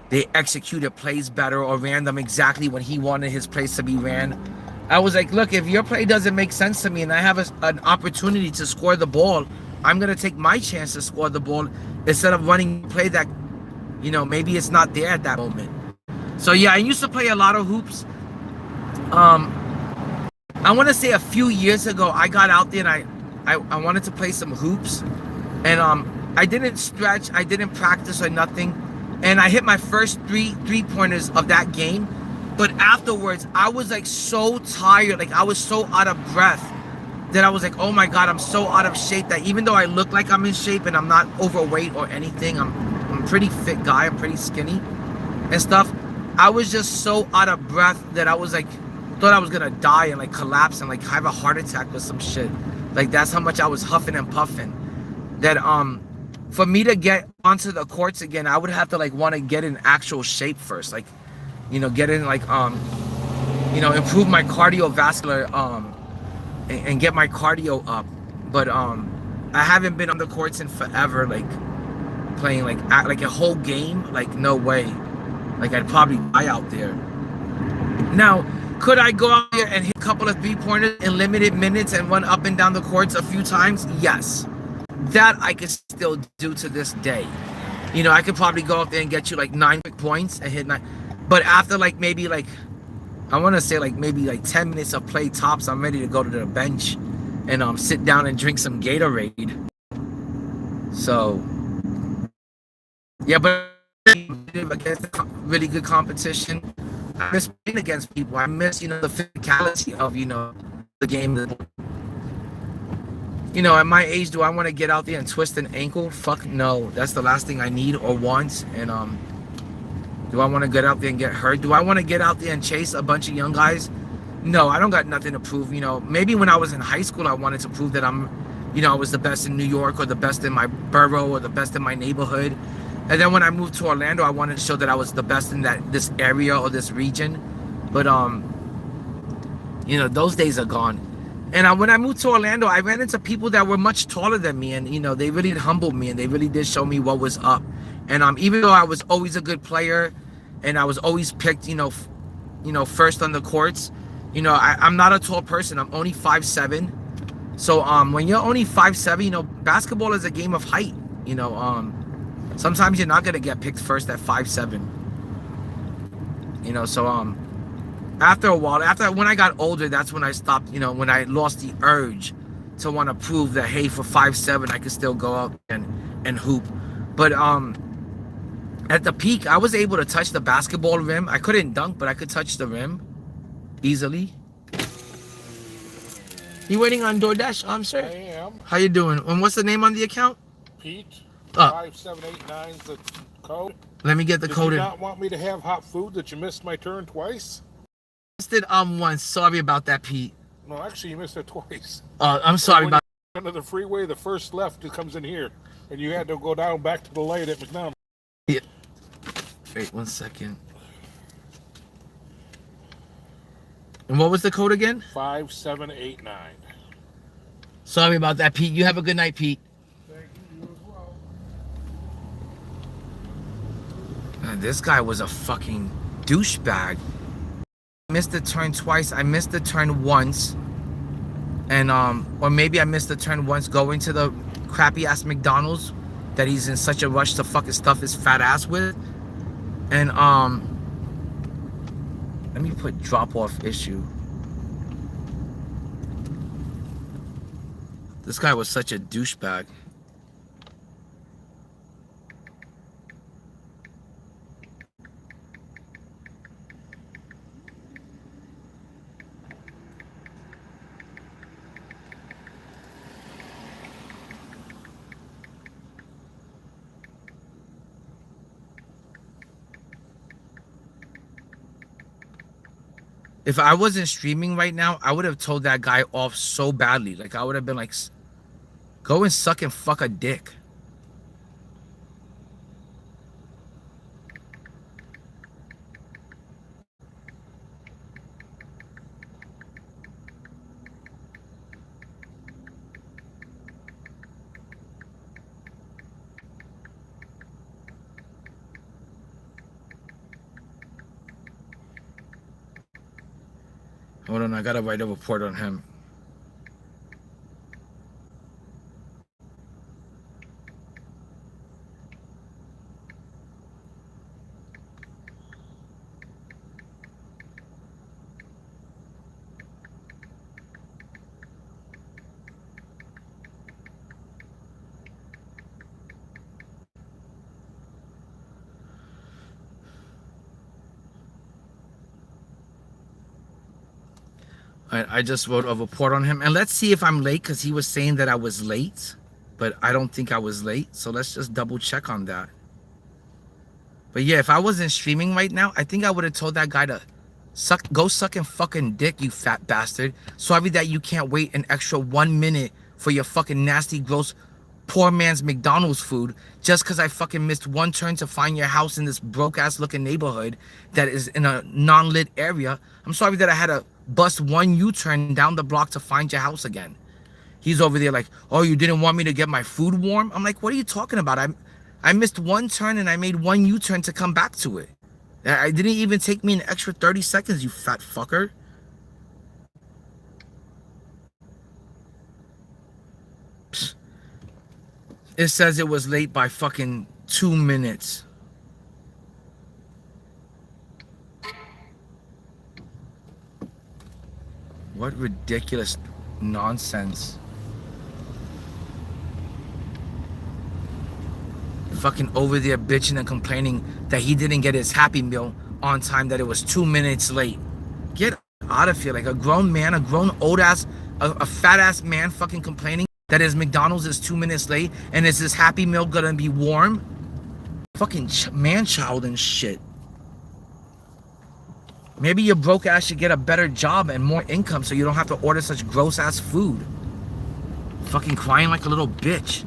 they executed plays better or ran them exactly when he wanted his plays to be ran, I was like, look, if your play doesn't make sense to me and I have an opportunity to score the ball, I'm gonna take my chance to score the ball instead of running a play that maybe it's not there at that moment. So yeah, I used to play a lot of hoops. I want to say a few years ago I got out there and I wanted to play some hoops, and I didn't stretch, I didn't practice or nothing, and I hit my first three-pointers of that game. But afterwards I was like so tired, like I was so out of breath that I was like, oh my god, I'm so out of shape, that even though I look like I'm in shape and I'm not overweight or anything, I'm a pretty fit guy, I'm pretty skinny and stuff, I was just so out of breath that I was like, thought I was gonna die and like collapse and like have a heart attack or some shit. Like that's how much I was huffing and puffing. That for me to get onto the courts again, I would have to like want to get in actual shape first, like get in like improve my cardiovascular and get my cardio up. But I haven't been on the courts in forever, like playing like a whole game. Like no way, like I'd probably die out there. Now, could I go out there and hit a couple of three-pointers in limited minutes and run up and down the courts a few times? Yes. That I could still do to this day. I could probably go out there and get you like 9 quick points and hit 9. But after like maybe like, I want to say like maybe like 10 minutes of play tops, I'm ready to go to the bench and sit down and drink some Gatorade. So, yeah, but against really good competition. I miss playing against people. I miss, the physicality of, the game. At my age, do I want to get out there and twist an ankle? Fuck no. That's the last thing I need or want. And do I want to get out there and get hurt? Do I want to get out there and chase a bunch of young guys? No, I don't got nothing to prove. Maybe when I was in high school, I wanted to prove that I was the best in New York or the best in my borough or the best in my neighborhood. And then when I moved to Orlando, I wanted to show that I was the best in this area or this region. But those days are gone. And when I moved to Orlando, I ran into people that were much taller than me, and they really humbled me, and they really did show me what was up. And even though I was always a good player, and I was always picked, first on the courts, I'm not a tall person. I'm only 5'7". So when you're only 5'7", basketball is a game of height. Sometimes you're not gonna get picked first at 5'7". So after a while, when I got older, that's when I stopped, when I lost the urge to want to prove that, hey, for 5'7", I could still go out and hoop. But at the peak, I was able to touch the basketball rim. I couldn't dunk, but I could touch the rim easily. You waiting on DoorDash, sir? I am. How you doing? And what's the name on the account? Pete. 5789 is the code. Let me get the code. Did you not want me to have hot food that you missed my turn twice? Missed it once. Sorry about that, Pete. No, actually, you missed it twice. I'm sorry about. Under the freeway, the first left it comes in here, and you had to go down back to the light at McDonald's. Yeah. Wait 1 second. And what was the code again? 5789. Sorry about that, Pete. You have a good night, Pete. Thank you, you as well. Man, this guy was a fucking douchebag. I missed the turn twice. I missed the turn once. And or maybe I missed the turn once going to the crappy ass McDonald's that he's in such a rush to fucking stuff his fat ass with. And let me put drop off issue. This guy was such a douchebag. If I wasn't streaming right now, I would have told that guy off so badly. Like, I would have been like, go and suck and fuck a dick. Hold on, I gotta write a report on him. I just wrote a report on him, and let's see if I'm late, because he was saying that I was late, but I don't think I was late, so let's just double check on that. But yeah, if I wasn't streaming right now, I think I would have told that guy to go suck and fucking dick, you fat bastard. Sorry that you can't wait an extra 1 minute for your fucking nasty, gross, poor man's McDonald's food just because I fucking missed one turn to find your house in this broke-ass looking neighborhood that is in a non-lit area. I'm sorry that I had to bust one U-turn down the block to find your house again. He's over there like, oh, you didn't want me to get my food warm? I'm like, what are you talking about? I missed one turn and I made one U-turn to come back to it. I didn't even take me an extra 30 seconds, you fat fucker. Psst. It says it was late by fucking 2 minutes. What ridiculous nonsense. Fucking over there bitching and complaining that he didn't get his Happy Meal on time that it was 2 minutes late. Get out of here. Like a grown man, a grown old ass, a fat ass man fucking complaining that his McDonald's is 2 minutes late and is this Happy Meal gonna be warm? Fucking man-child and shit. Maybe your broke ass should get a better job and more income so you don't have to order such gross ass food. Fucking crying like a little bitch.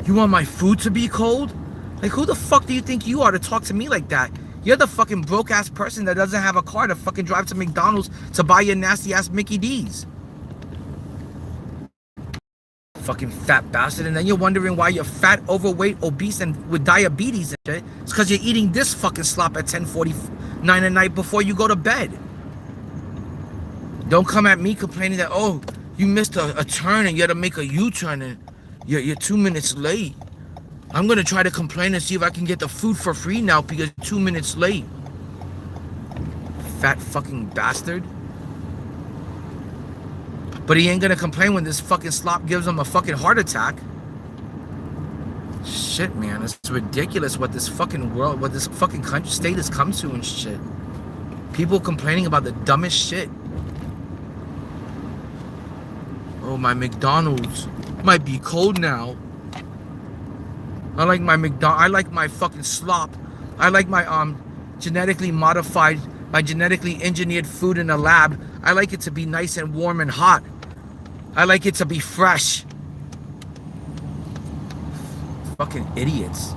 You want my food to be cold? Like, who the fuck do you think you are to talk to me like that? You're the fucking broke ass person that doesn't have a car to fucking drive to McDonald's to buy your nasty ass Mickey D's. Fucking fat bastard. And then you're wondering why you're fat, overweight, obese, and with diabetes and shit. It's because you're eating this fucking slop at 10:49 at night before you go to bed. Don't come at me complaining that, oh, you missed a turn and you had to make a U-turn and you're 2 minutes late. I'm gonna try to complain and see if I can get the food for free now because you're 2 minutes late. Fat fucking bastard. But he ain't gonna complain when this fucking slop gives him a fucking heart attack. Shit, man, it's ridiculous what this fucking world, what this fucking country, state has come to and shit. People complaining about the dumbest shit. Oh, my McDonald's might be cold now. I like my I like my fucking slop. I like my genetically modified, my genetically engineered food in a lab. I like it to be nice and warm and hot. I like it to be fresh. Fucking idiots.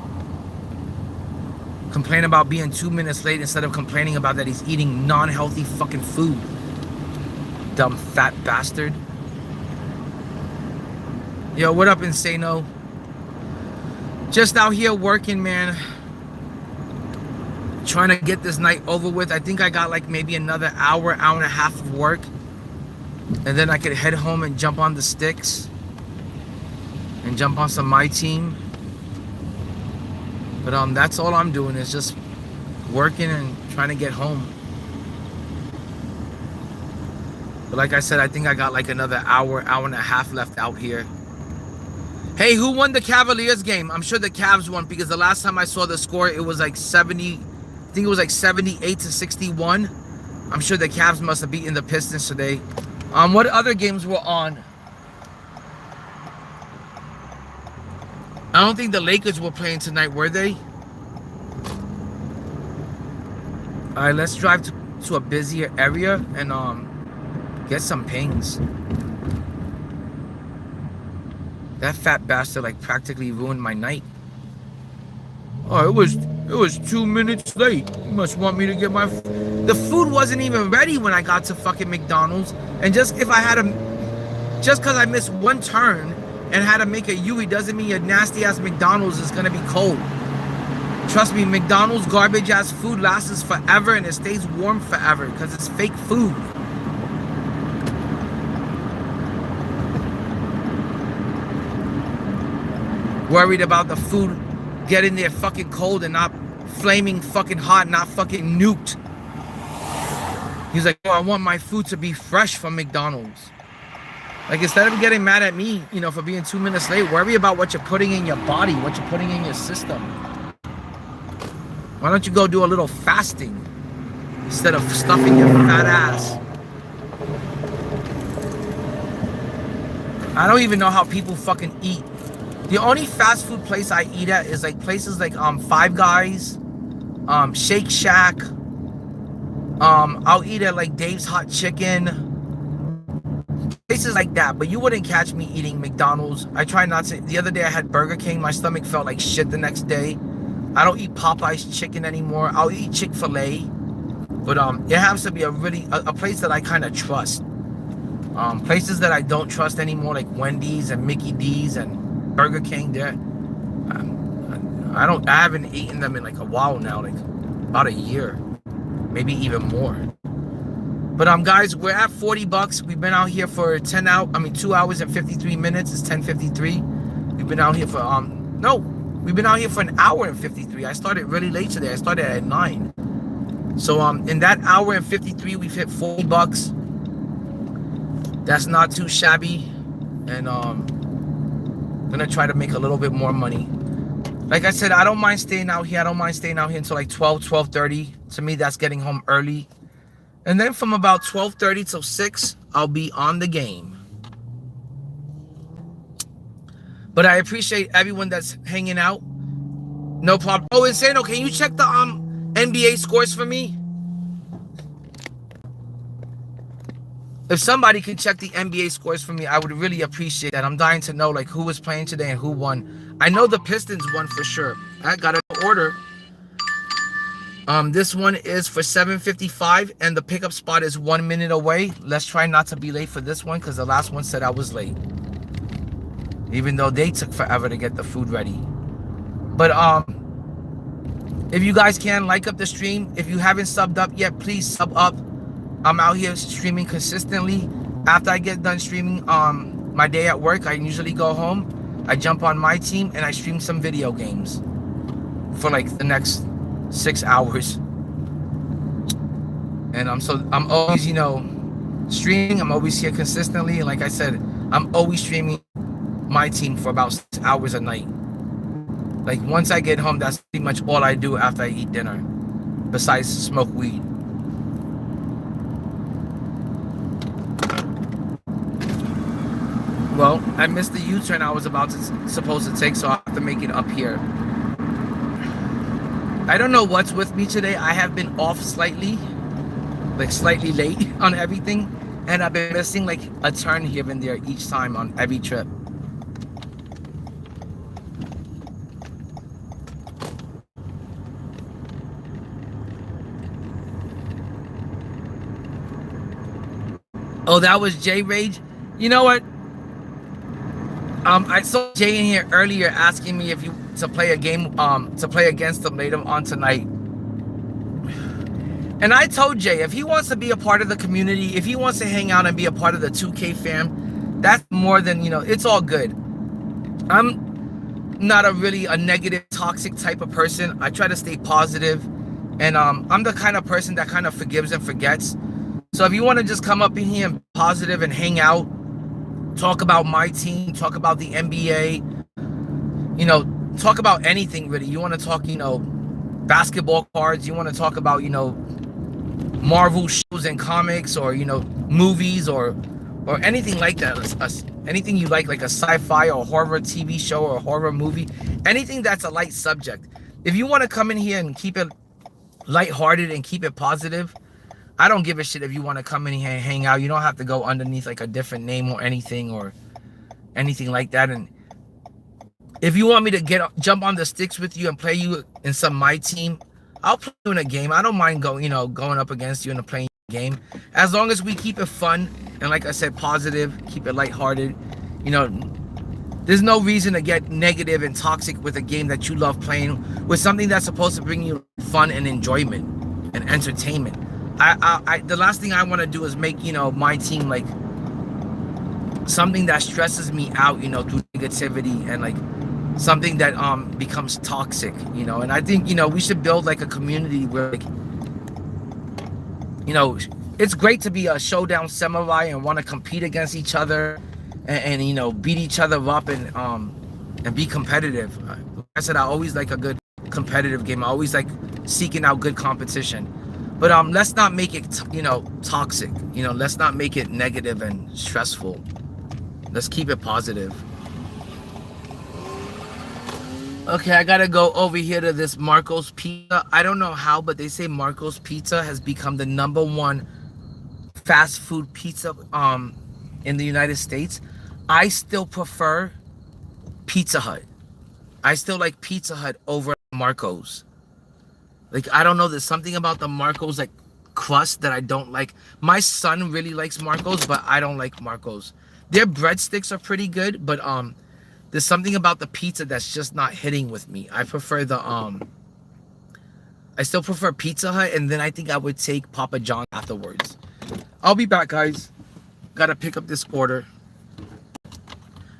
Complain about being 2 minutes late instead of complaining about that he's eating non-healthy fucking food. Dumb fat bastard. Yo, what up, Insano? Just out here working, man. Trying to get this night over with. I think I got like maybe another hour, hour and a half of work. And then I could head home and jump on the sticks. And jump on some MYTEAM. But that's all I'm doing is just working and trying to get home. But like I said, I think I got like another hour, hour and a half left out here. Hey, who won the Cavaliers game? I'm sure the Cavs won because the last time I saw the score, it was like 70, I think it was like 78-61. I'm sure the Cavs must have beaten the Pistons today. What other games were on? I don't think the Lakers were playing tonight, were they? All right, let's drive to a busier area and get some pings. That fat bastard like practically ruined my night. Oh, it was 2 minutes late. You must want me to get my... The food wasn't even ready when I got to fucking McDonald's. And just because I missed one turn and had to make a U-turn doesn't mean your nasty ass McDonald's is gonna be cold. Trust me, McDonald's garbage ass food lasts forever and it stays warm forever because it's fake food. Worried about the food getting there fucking cold and not flaming fucking hot, not fucking nuked. He's like, oh, I want my food to be fresh from McDonald's. Like, instead of getting mad at me, you know, for being 2 minutes late, worry about what you're putting in your body, what you're putting in your system. Why don't you go do a little fasting instead of stuffing your fat ass? I don't even know how people fucking eat. The only fast food place I eat at is like places like Five Guys, Shake Shack. I'll eat at like Dave's Hot Chicken. Places like that, but you wouldn't catch me eating McDonald's. I try not to. The other day I had Burger King. My stomach felt like shit the next day. I don't eat Popeye's chicken anymore. I'll eat Chick-fil-A. But it has to be a place that I kind of trust. Places that I don't trust anymore, like Wendy's and Mickey D's and Burger King, I haven't eaten them in like a while now, like about a year, maybe even more. But guys, we're at $40. We've been out here for 2 hours and 53 minutes. It's 10:53. We've been out here for we've been out here for an hour and 53. I started really late today. I started at 9. So in that hour and 53, we've hit $40. That's not too shabby, and I'm gonna try to make a little bit more money. Like I said, I don't mind staying out here. I don't mind staying out here until like 12, 12:30. To me, that's getting home early. And then from about 12:30 till 6, I'll be on the game. But I appreciate everyone that's hanging out. No problem. Oh, Insano, can you check the NBA scores for me? If somebody could check the NBA scores for me, I would really appreciate that. I'm dying to know like who was playing today and who won. I know the Pistons won for sure. I got an order. This one is for 7:55 and the pickup spot is 1 minute away. Let's try not to be late for this one because the last one said I was late. Even though they took forever to get the food ready. But if you guys can like up the stream, if you haven't subbed up yet, please sub up. I'm out here streaming consistently. After I get done streaming my day at work, I usually go home, I jump on MYTEAM and I stream some video games for like the next 6 hours. And I'm always, you know, streaming. I'm always here consistently, and like I said, I'm always streaming MYTEAM for about 6 hours a night. Like once I get home, that's pretty much all I do after I eat dinner, besides smoke weed. Well, I missed the U-turn I was supposed to take, so I have to make it up here. I don't know what's with me today. I have been off slightly, like slightly late on everything, and I've been missing like a turn here and there each time on every trip. Oh, that was J Rage. You know what? I saw Jay in here earlier asking me if you to play a game, to play against him later on tonight. And I told Jay if he wants to be a part of the community, if he wants to hang out and be a part of the 2K fam, that's more than, you know, it's all good. I'm not a negative, toxic type of person. I try to stay positive, and I'm the kind of person that kind of forgives and forgets. So if you want to just come up in here and be positive and hang out, talk about my team, talk about the NBA, you know, talk about anything really. You want to talk, you know, basketball cards, you want to talk about, you know, Marvel shows and comics, or, you know, movies, or anything like that. Anything you like a sci-fi or horror TV show or horror movie, anything that's a light subject. If you want to come in here and keep it lighthearted and keep it positive, I don't give a shit if you want to come in here and hang out. You don't have to go underneath like a different name or anything like that. And if you want me to jump on the sticks with you and play you in some MYTEAM, I'll play you in a game. I don't mind going up against you in a playing game, as long as we keep it fun and, like I said, positive, keep it lighthearted. You know, there's no reason to get negative and toxic with a game that you love playing, with something that's supposed to bring you fun and enjoyment and entertainment. The last thing I want to do is make, you know, MYTEAM like something that stresses me out, you know, through negativity, and like something that becomes toxic, you know. And I think, you know, we should build like a community where, like, you know, it's great to be a showdown samurai and want to compete against each other and you know, beat each other up and be competitive. Like I said, I always like a good competitive game. I always like seeking out good competition. But let's not make it, you know, toxic. You know, let's not make it negative and stressful. Let's keep it positive. Okay, I gotta go over here to this Marco's Pizza. I don't know how, but they say Marco's Pizza has become the #1 fast food pizza in the United States. I still prefer Pizza Hut. I still like Pizza Hut over Marco's. Like, I don't know, there's something about the Marco's like crust that I don't like. My son really likes Marco's, but I don't like Marco's. Their breadsticks are pretty good, but there's something about the pizza that's just not hitting with me. I prefer the I still prefer Pizza Hut, and then I think I would take Papa John's afterwards. I'll be back, guys. Gotta pick up this order.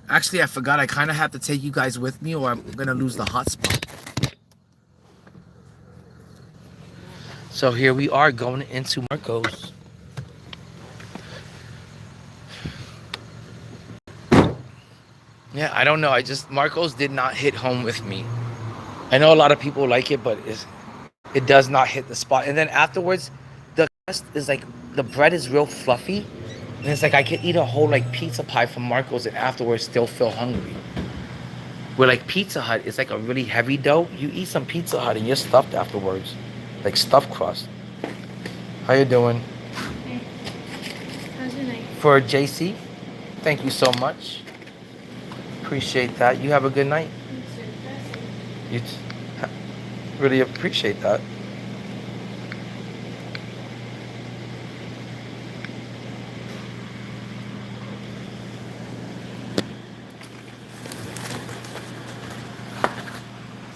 Actually, I forgot, I kind of have to take you guys with me, or I'm gonna lose the hotspot. So here we are going into Marco's. Yeah, I don't know. Marco's did not hit home with me. I know a lot of people like it, but it does not hit the spot. And then afterwards, the crust is like, the bread is real fluffy. And it's like I could eat a whole like pizza pie from Marco's and afterwards still feel hungry. Where like Pizza Hut is like a really heavy dough. You eat some Pizza Hut and you're stuffed afterwards. Like stuffed crust. How you doing? Hey. How's your night? For JC, thank you so much. Appreciate that. You have a good night. You really appreciate that.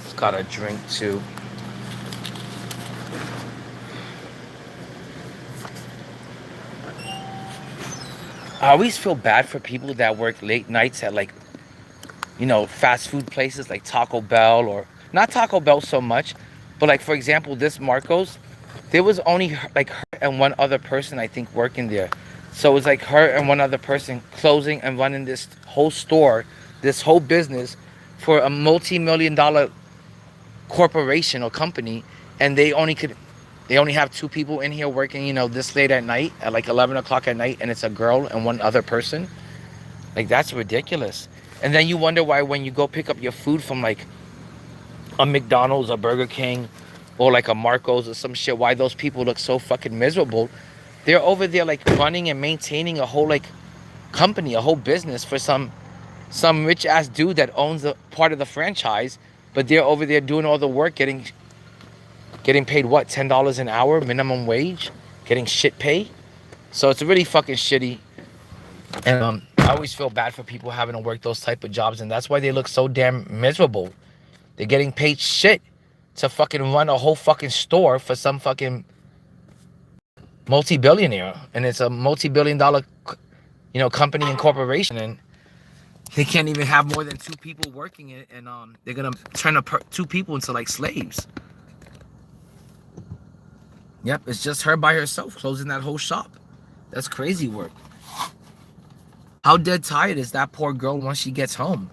It's got a drink too. I always feel bad for people that work late nights at like, you know, fast food places like Taco Bell, or not Taco Bell so much, but like for example, this Marco's, there was only like her and one other person I think working there. So it was like her and one other person closing and running this whole store, this whole business for a multi-million-dollar corporation or company, and they only have two people in here working, you know, this late at night at like 11 o'clock at night, and it's a girl and one other person. Like, that's ridiculous. And then you wonder why when you go pick up your food from like a McDonald's, a Burger King, or like a Marco's or some shit, why those people look so fucking miserable. They're over there like running and maintaining a whole like company, a whole business for some rich ass dude that owns the part of the franchise, but they're over there doing all the work, getting paid what, $10 an hour minimum wage, getting shit pay. So it's really fucking shitty. And I always feel bad for people having to work those type of jobs, and that's why they look so damn miserable. They're getting paid shit to fucking run a whole fucking store for some fucking multi-billionaire, and it's a multi-billion-dollar, you know, company and corporation, and they can't even have more than two people working it, and they're gonna turn two people into like slaves. Yep, it's just her by herself closing that whole shop. That's crazy work. How dead tired is that poor girl once she gets home?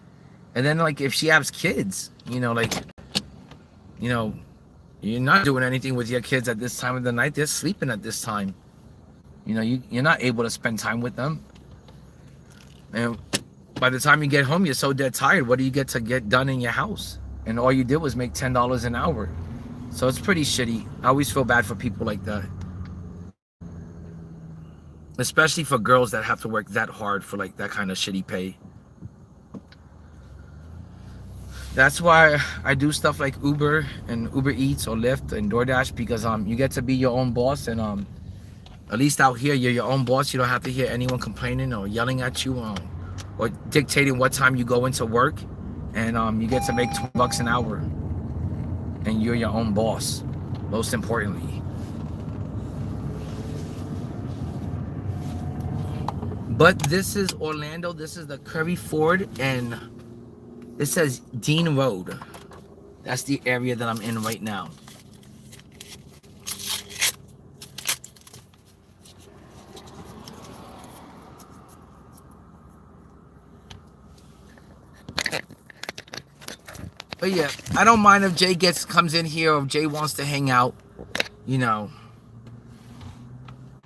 And then like if she has kids, you know, like, you know, you're not doing anything with your kids at this time of the night. They're sleeping at this time. You know, you're not able to spend time with them. And by the time you get home, you're so dead tired. What do you get to get done in your house? And all you did was make $10 an hour. So it's pretty shitty. I always feel bad for people like that. Especially for girls that have to work that hard for like that kind of shitty pay. That's why I do stuff like Uber and Uber Eats or Lyft and DoorDash, because you get to be your own boss, and at least out here you're your own boss. You don't have to hear anyone complaining or yelling at you or dictating what time you go into work, and you get to make $20 an hour, and you're your own boss, most importantly. But this is Orlando. This is the Curry Ford, and it says Dean Road. That's the area that I'm in right now. But yeah, I don't mind if Jay comes in here, or if Jay wants to hang out, you know.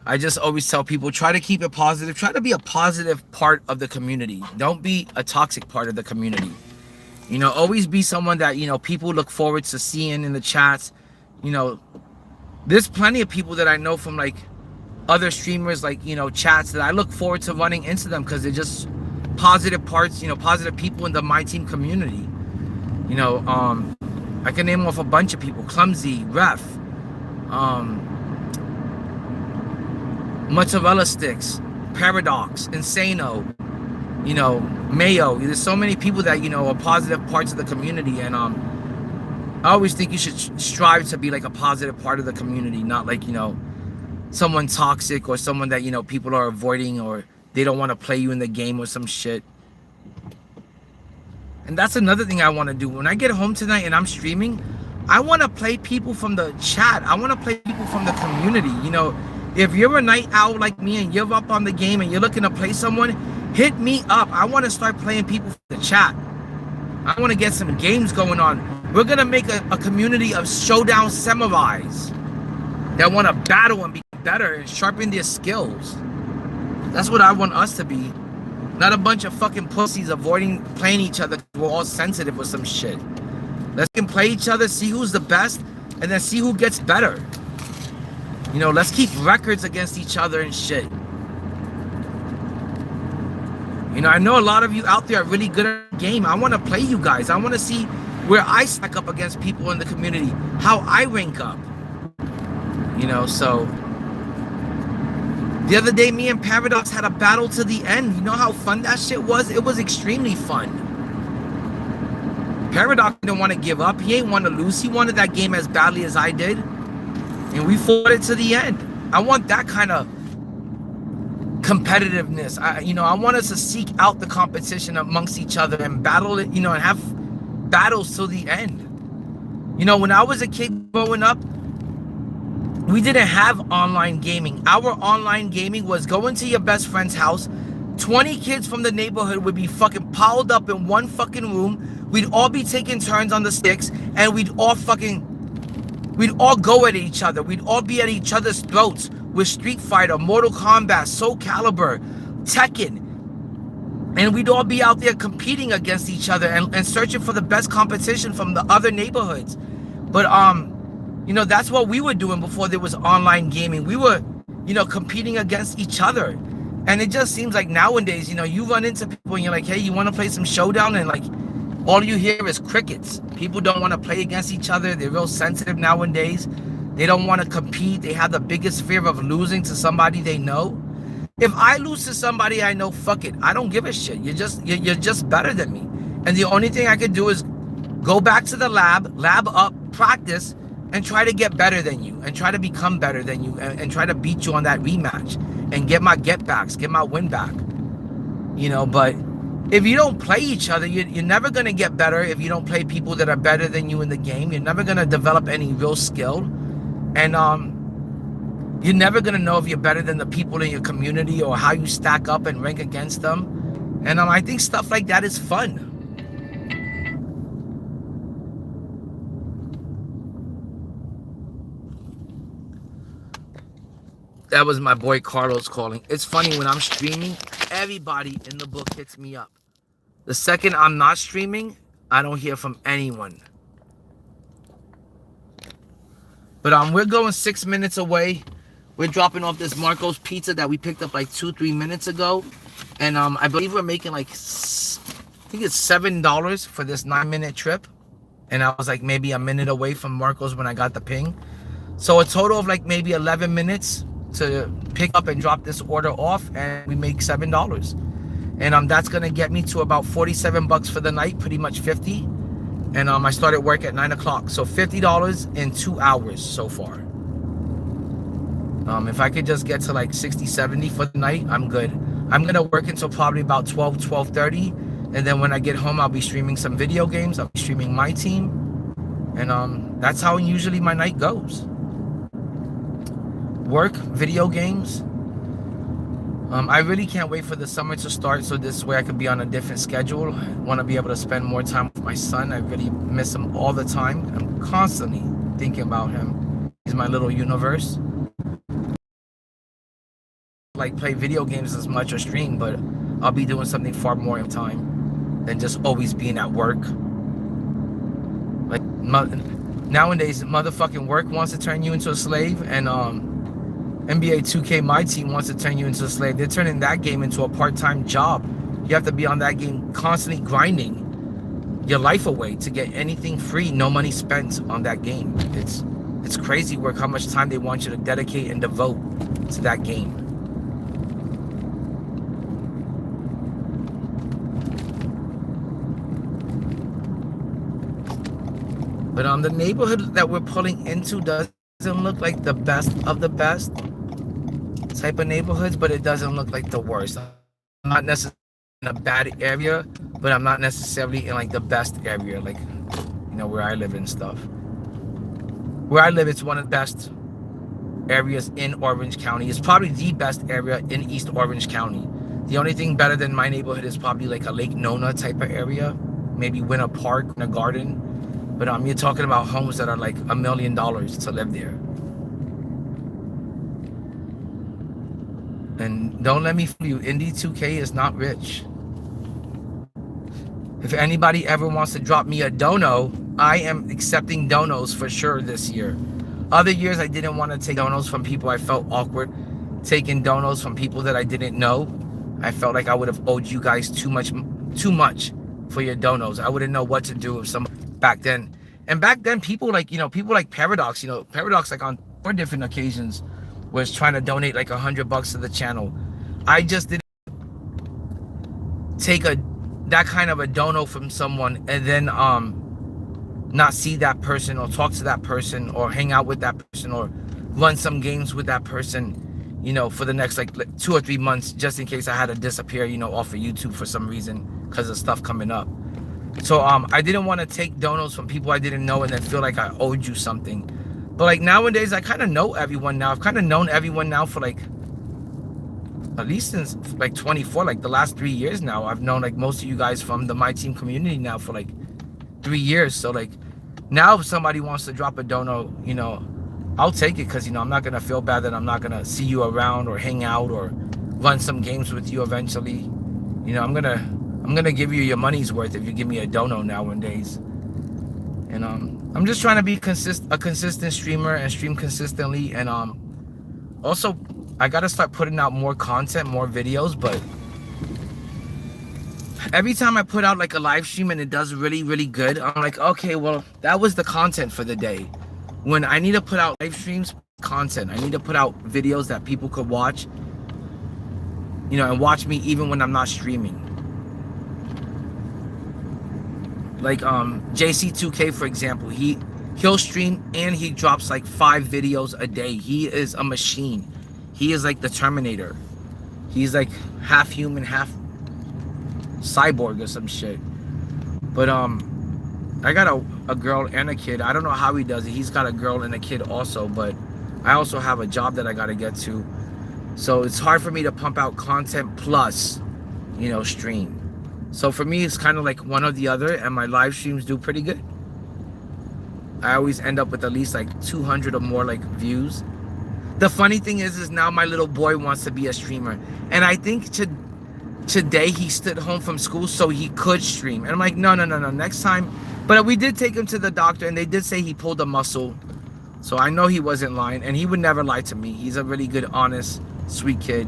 I just always tell people, try to keep it positive. Try to be a positive part of the community. Don't be a toxic part of the community. You know, always be someone that, you know, people look forward to seeing in the chats. You know, there's plenty of people that I know from like other streamers, like, you know, chats, that I look forward to running into them, because they're just positive parts, you know, positive people in the My Team community. You know, I can name off a bunch of people: Clumsy, Ref, Mozzarella Sticks, Paradox, Insano, you know, Mayo. There's so many people that, you know, are positive parts of the community, and I always think you should strive to be like a positive part of the community, not like, you know, someone toxic or someone that, you know, people are avoiding, or they don't want to play you in the game or some shit. And that's another thing I want to do. When I get home tonight and I'm streaming, I want to play people from the chat. I want to play people from the community. You know, if you're a night owl like me and you're up on the game and you're looking to play someone, hit me up. I want to start playing people from the chat. I want to get some games going on. We're gonna make a community of showdown samurais that want to battle and be better and sharpen their skills. That's what I want us to be. Not a bunch of fucking pussies avoiding playing each other because we're all sensitive with some shit. Let's play each other, see who's the best, and then see who gets better. You know, let's keep records against each other and shit. You know, I know a lot of you out there are really good at the game. I want to play you guys. I want to see where I stack up against people in the community, how I rank up. You know, so the other day, me and Paradox had a battle to the end. You know how fun that shit was? It was extremely fun. Paradox didn't want to give up. He ain't want to lose. He wanted that game as badly as I did. And we fought it to the end. I want that kind of competitiveness. I want us to seek out the competition amongst each other and battle it, and have battles till the end. You know, when I was a kid growing up, we didn't have online gaming. Our online gaming was going to your best friend's house. 20 kids from the neighborhood would be fucking piled up in one fucking room. We'd all be taking turns on the sticks, and we'd all go at each other. We'd all be at each other's throats with Street Fighter, Mortal Kombat, Soul Calibur, Tekken. And we'd all be out there competing against each other and searching for the best competition from the other neighborhoods. But, that's what we were doing before there was online gaming. We were, competing against each other. And it just seems like nowadays, you run into people and you're like, hey, you want to play some Showdown? And like, all you hear is crickets. People don't want to play against each other. They're real sensitive nowadays. They don't want to compete. They have the biggest fear of losing to somebody they know. If I lose to somebody I know, fuck it. I don't give a shit. You're just better than me. And the only thing I can do is go back to the lab up, practice, and try to get better than you, and try to become better than you, and try to beat you on that rematch, and get my get-backs, get my win back. But if you don't play each other, you're never going to get better. If you don't play people that are better than you in the game, you're never going to develop any real skill. And you're never going to know if you're better than the people in your community or how you stack up and rank against them. And I think stuff like that is fun. That was my boy Carlos calling. It's funny, when I'm streaming, everybody in the book hits me up. The second I'm not streaming, I don't hear from anyone. But we're going 6 minutes away. We're dropping off this Marco's pizza that we picked up like 2-3 minutes ago. And I believe we're making like, I think it's $7 for this 9-minute trip. And I was like maybe a minute away from Marco's when I got the ping. So a total of like maybe 11 minutes to pick up and drop this order off, and we make $7. And that's gonna get me to about 47 bucks for the night, pretty much 50. And I started work at 9 o'clock, so $50 in 2 hours so far. If I could just get to like 60-70 for the night, I'm good. I'm gonna work until probably about 12-12:30, and then when I get home, I'll be streaming some video games. I'll be streaming MYTEAM, and that's how usually my night goes. Work, video games. I really can't wait for the summer to start, so this way I could be on a different schedule. I want to be able to spend more time with my son. I really miss him all the time. I'm constantly thinking about him. He's my little universe. Like play video games as much or stream, but I'll be doing something far more in time than just always being at work. Like nowadays, motherfucking work wants to turn you into a slave, and NBA2K26 wants to turn you into a slave. They're turning that game into a part-time job. You have to be on that game constantly grinding your life away to get anything free, no money spent on that game. It's crazy work how much time they want you to dedicate and devote to that game. But the neighborhood that we're pulling into doesn't look like the best of the best type of neighborhoods, but it doesn't look like the worst. I'm not necessarily in a bad area, but I'm not necessarily in like the best area, like where I live and stuff. Where I live, it's one of the best areas in Orange County. It's probably the best area in East Orange County. The only thing better than my neighborhood is probably like a Lake Nona type of area, maybe Winter Park, Winter Garden. But you're talking about homes that are like $1 million to live there. And don't let me fool you, Indie2K is not rich. If anybody ever wants to drop me a dono, I am accepting donos for sure this year. Other years I didn't want to take donos from people. I felt awkward taking donos from people that I didn't know. I felt like I would have owed you guys too much for your donos. I wouldn't know what to do with some back then. And back then people like, people like Paradox, Paradox like on 4 different occasions was trying to donate like $100 to the channel. I just didn't take that kind of a dono from someone and then not see that person or talk to that person or hang out with that person or run some games with that person, for the next like 2 or 3 months, just in case I had to disappear, off of YouTube for some reason because of stuff coming up. So I didn't want to take donos from people I didn't know and then feel like I owed you something. But like nowadays, I kind of know everyone now. I've kind of known everyone now for like at least since like 24, like the last 3 years now. I've known like most of you guys from the MYTEAM community now for like 3 years. So like now if somebody wants to drop a dono, I'll take it because I'm not gonna feel bad that I'm not gonna see you around or hang out or run some games with you eventually. I'm gonna give you your money's worth if you give me a dono nowadays. And I'm just trying to be a consistent streamer and stream consistently. And also I gotta start putting out more content, more videos. But every time I put out like a live stream and it does really, really good, I'm like, okay, well, that was the content for the day. When I need to put out live streams, content, I need to put out videos that people could watch, and watch me even when I'm not streaming. Like JC2K, for example, he'll stream and he drops like 5 videos a day. He is a machine. He is like the Terminator. He's like half human, half cyborg or some shit. But I got a girl and a kid. I don't know how he does it. He's got a girl and a kid also, but I also have a job that I gotta get to. So it's hard for me to pump out content plus, stream. So for me, it's kind of like one or the other, and my live streams do pretty good. I always end up with at least like 200 or more like views. The funny thing is now my little boy wants to be a streamer, and I think today he stood home from school so he could stream. And I'm like, no, next time. But we did take him to the doctor, and they did say he pulled a muscle. So I know he wasn't lying, and he would never lie to me. He's a really good, honest, sweet kid.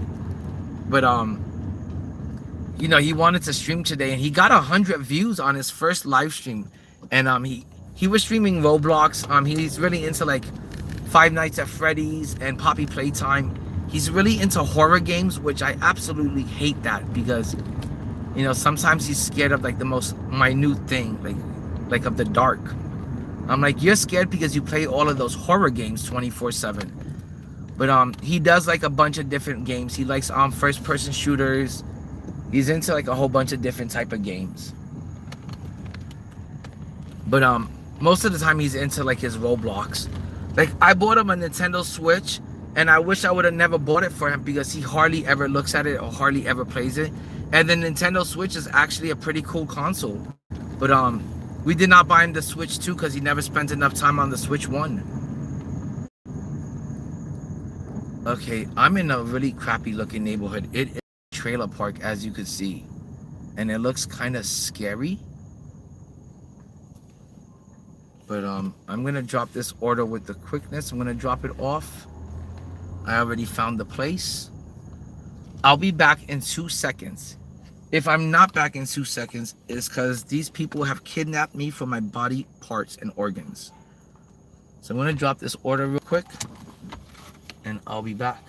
But he wanted to stream today, and he got 100 views on his first live stream. And he was streaming Roblox. He's really into like Five Nights at Freddy's and Poppy Playtime. He's really into horror games, which I absolutely hate that because, sometimes he's scared of like the most minute thing, like of the dark. I'm like, you're scared because you play all of those horror games 24/7. But he does like a bunch of different games. He likes first person shooters. He's into like a whole bunch of different type of games. But most of the time he's into like his Roblox. Like I bought him a Nintendo Switch, and I wish I would have never bought it for him because he hardly ever looks at it or hardly ever plays it. And the Nintendo Switch is actually a pretty cool console. But we did not buy him the Switch 2 because he never spent enough time on the Switch 1. Okay, I'm in a really crappy looking neighborhood. It is a trailer park, as you could see. And it looks kind of scary. But I'm gonna drop this order with the quickness. I'm gonna drop it off. I already found the place. I'll be back in 2 seconds. If I'm not back in 2 seconds, it's because these people have kidnapped me for my body parts and organs. So I'm gonna drop this order real quick, and I'll be back.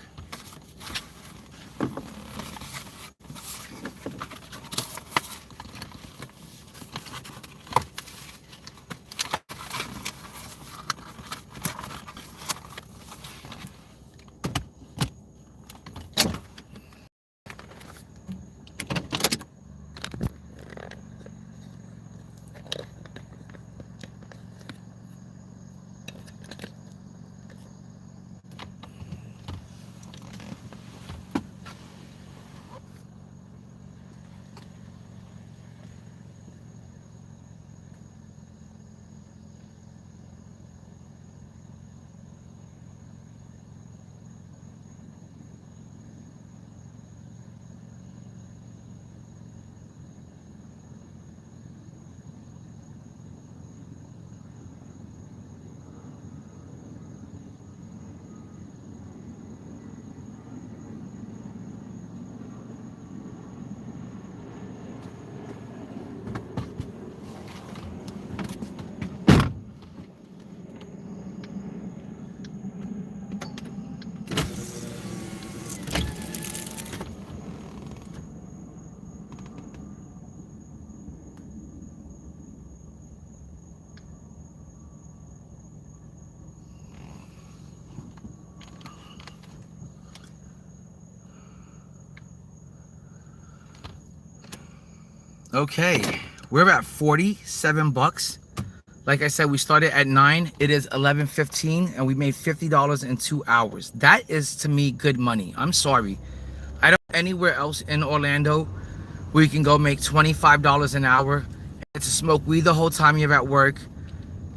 Okay, we're at 47 bucks. Like I said, we started at 9. It is 11:15, and we made $50 in 2 hours. That is, to me, good money. I'm sorry. I don't know anywhere else in Orlando where you can go make $25 an hour and to smoke weed the whole time you're at work.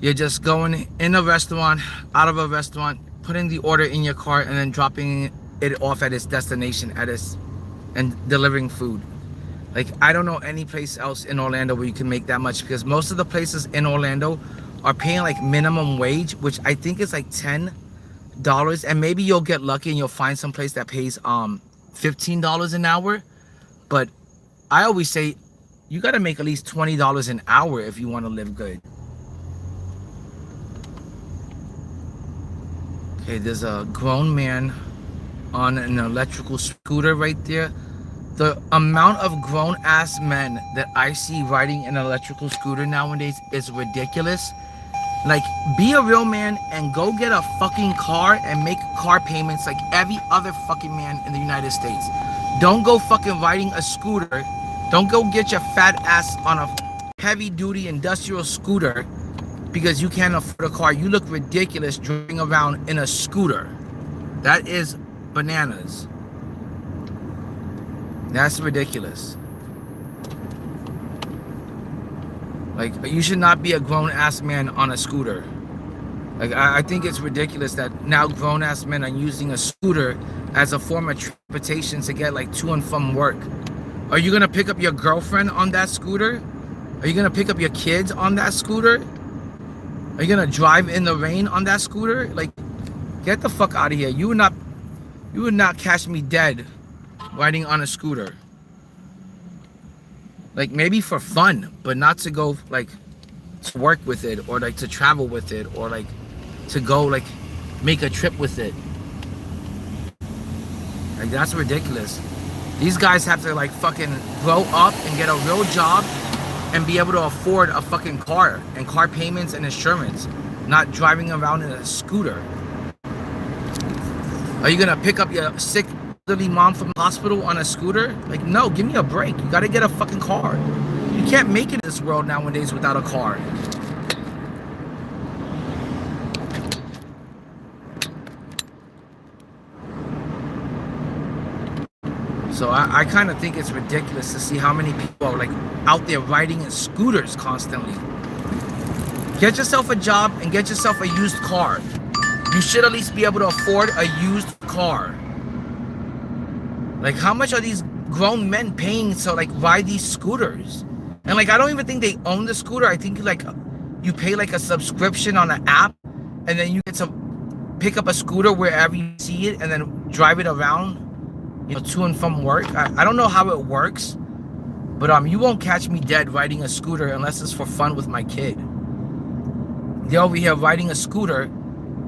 You're just going in a restaurant, out of a restaurant, putting the order in your car, and then dropping it off at its destination and delivering food. Like, I don't know any place else in Orlando where you can make that much, because most of the places in Orlando are paying like minimum wage, which I think is like $10. And maybe you'll get lucky and you'll find some place that pays $15 an hour. But I always say you got to make at least $20 an hour if you want to live good. Okay, there's a grown man on an electrical scooter right there. The amount of grown-ass men that I see riding an electrical scooter nowadays is ridiculous. Like, be a real man and go get a fucking car and make car payments like every other fucking man in the United States. Don't go fucking riding a scooter. Don't go get your fat ass on a heavy-duty industrial scooter because you can't afford a car. You look ridiculous driving around in a scooter. That is bananas. That's ridiculous. Like, you should not be a grown-ass man on a scooter. Like, I think it's ridiculous that now grown-ass men are using a scooter as a form of transportation to get, like, to and from work. Are you gonna pick up your girlfriend on that scooter? Are you gonna pick up your kids on that scooter? Are you gonna drive in the rain on that scooter? Like, get the fuck out of here. You would not catch me dead riding on a scooter. Like, maybe for fun, but not to go like to work with it, or like to travel with it, or like to go like make a trip with it. Like, that's ridiculous. These guys have to like fucking grow up and get a real job and be able to afford a fucking car and car payments and insurance, not driving around in a scooter. Are you gonna pick up your sick elderly mom from the hospital on a scooter? Like, no, give me a break. You gotta get a fucking car. You can't make it in this world nowadays without a car. So I kind of think it's ridiculous to see how many people are like out there riding in scooters constantly. Get yourself a job and get yourself a used car. You should at least be able to afford a used car. Like, how much are these grown men paying to like ride these scooters? And like, I don't even think they own the scooter. I think like you pay like a subscription on an app, and then you get to pick up a scooter wherever you see it and then drive it around, you know, to and from work. I don't know how it works, but you won't catch me dead riding a scooter unless it's for fun with my kid. They're over here riding a scooter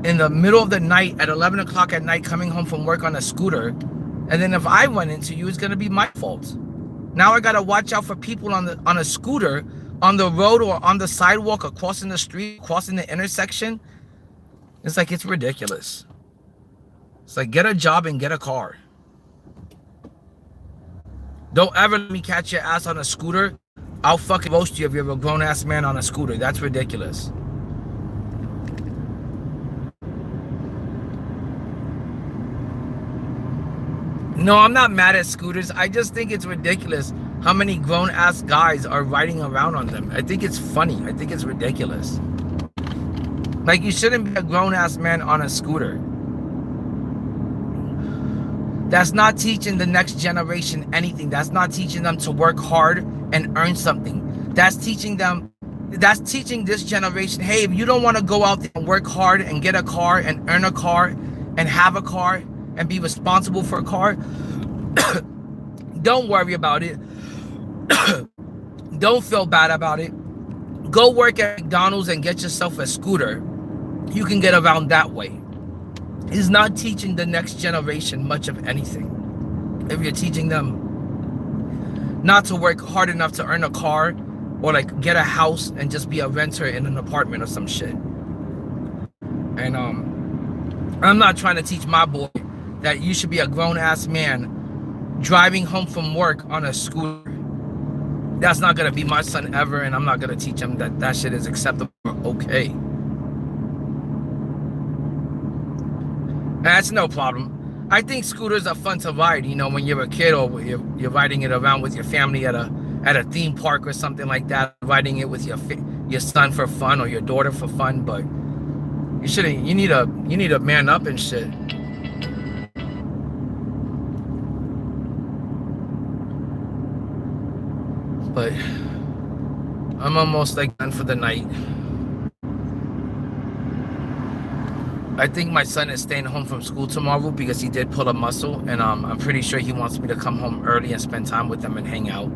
in the middle of the night at 11 o'clock at night, coming home from work on a scooter. And then if I run into you, it's gonna be my fault. Now I gotta watch out for people on a scooter on the road or on the sidewalk or crossing the street, crossing the intersection. It's like, it's ridiculous. It's like, get a job and get a car. Don't ever let me catch your ass on a scooter. I'll fucking roast you if you're a grown-ass man on a scooter. That's ridiculous. No, I'm not mad at scooters. I just think it's ridiculous how many grown-ass guys are riding around on them. I think it's funny. I think it's ridiculous. Like, you shouldn't be a grown-ass man on a scooter. That's not teaching the next generation anything. That's not teaching them to work hard and earn something. That's teaching this generation, hey, if you don't want to go out there and work hard and get a car and earn a car and have a car and be responsible for a car, don't worry about it. Don't feel bad about it. Go work at McDonald's and get yourself a scooter. You can get around that way. It's not teaching the next generation much of anything. If you're teaching them not to work hard enough to earn a car, or like get a house and just be a renter in an apartment or some shit. And I'm not trying to teach my boy that you should be a grown-ass man driving home from work on a scooter. That's not gonna be my son ever, and I'm not gonna teach him that that shit is acceptable or okay. And that's no problem. I think scooters are fun to ride, you know, when you're a kid, or you're riding it around with your family at a theme park or something like that, riding it with your son for fun or your daughter for fun. But you shouldn't. You need a man up and shit. But I'm almost like done for the night. I think my son is staying home from school tomorrow because he did pull a muscle, and I'm pretty sure he wants me to come home early and spend time with him and hang out.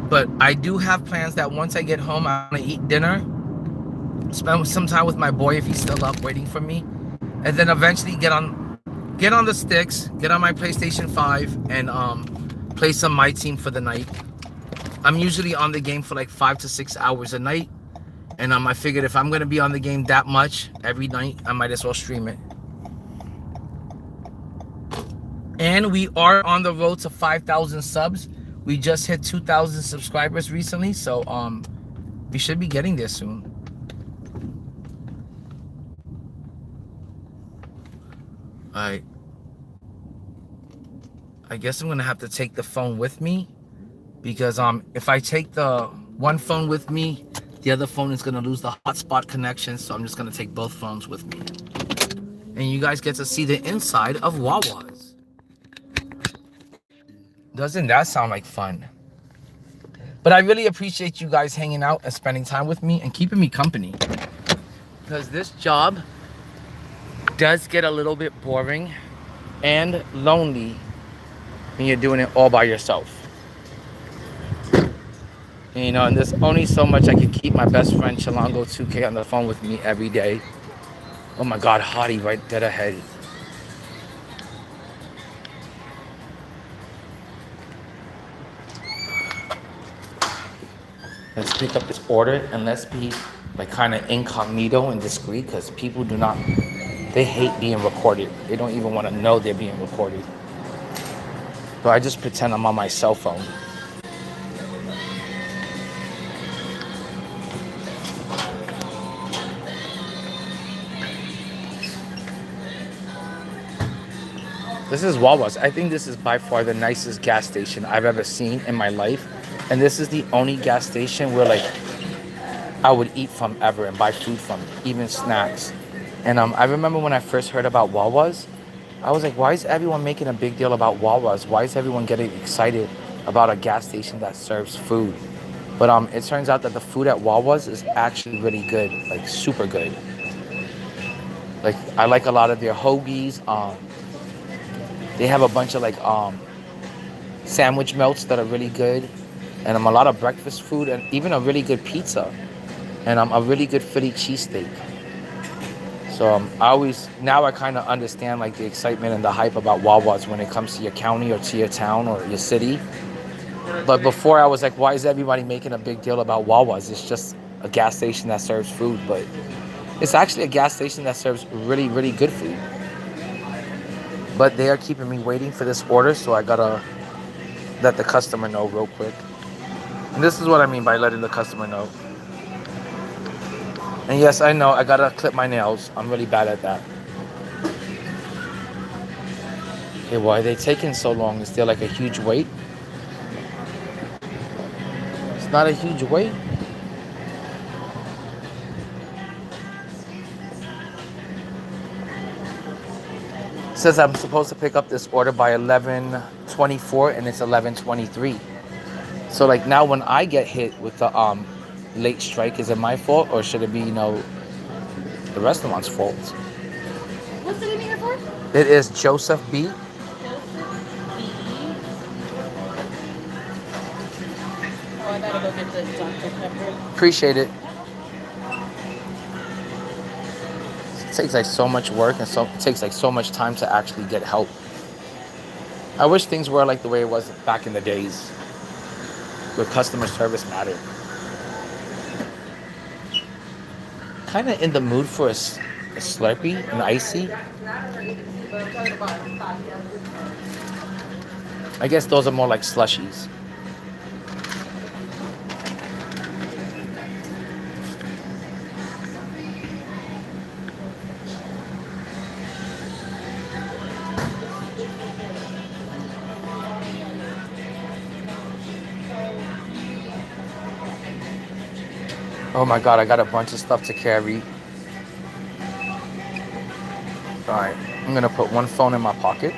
But I do have plans that once I get home, I'm gonna eat dinner, spend some time with my boy if he's still up waiting for me, and then eventually get on the sticks, get on my PlayStation 5, and play some MYTEAM for the night. I'm usually on the game for like 5 to 6 hours a night, and I figured if I'm gonna be on the game that much every night, I might as well stream it. And we are on the road to 5,000 subs. We just hit 2,000 subscribers recently, so we should be getting there soon. Alright. I guess I'm gonna have to take the phone with me, because if I take the one phone with me, the other phone is gonna lose the hotspot connection, so I'm just gonna take both phones with me. And you guys get to see the inside of Wawa's. Doesn't that sound like fun? But I really appreciate you guys hanging out and spending time with me and keeping me company. Because this job does get a little bit boring and lonely when you're doing it all by yourself. And, you know, and there's only so much I can keep my best friend Indie2K on the phone with me every day. Oh my God, Hottie right dead ahead. Let's pick up this order and let's be like kind of incognito and discreet, because people they hate being recorded. They don't even want to know they're being recorded. So I just pretend I'm on my cell phone. This is Wawa's. I think this is by far the nicest gas station I've ever seen in my life. And this is the only gas station where like I would eat from ever and buy food from, even snacks. And I remember when I first heard about Wawa's, I was like, why is everyone making a big deal about Wawa's? Why is everyone getting excited about a gas station that serves food? But it turns out that the food at Wawa's is actually really good, like super good. Like I like a lot of their hoagies. They have a bunch of like sandwich melts that are really good, and a lot of breakfast food, and even a really good pizza, and a really good Philly cheesesteak. So I kind of understand like the excitement and the hype about Wawa's when it comes to your county or to your town or your city. But before I was like, why is everybody making a big deal about Wawa's? It's just a gas station that serves food, but it's actually a gas station that serves really, really good food. But they are keeping me waiting for this order, so I gotta let the customer know real quick. And this is what I mean by letting the customer know. And yes, I know, I gotta clip my nails. I'm really bad at that. Okay, why are they taking so long? Is there like a huge wait? It's not a huge wait. It says I'm supposed to pick up this order by 11:24 and it's 11:23. So like now when I get hit with the late strike, is it my fault or should it be, the restaurant's fault? What's the name of your for? It is Joseph B. Joseph B. Oh, I gotta go get the Dr. Pepper. Appreciate it. It takes like so much work and it takes like so much time to actually get help. I wish things were like the way it was back in the days, where customer service mattered. Kind of in the mood for a Slurpee, an icy. I guess those are more like slushies. Oh my God, I got a bunch of stuff to carry. All right, I'm gonna put one phone in my pocket.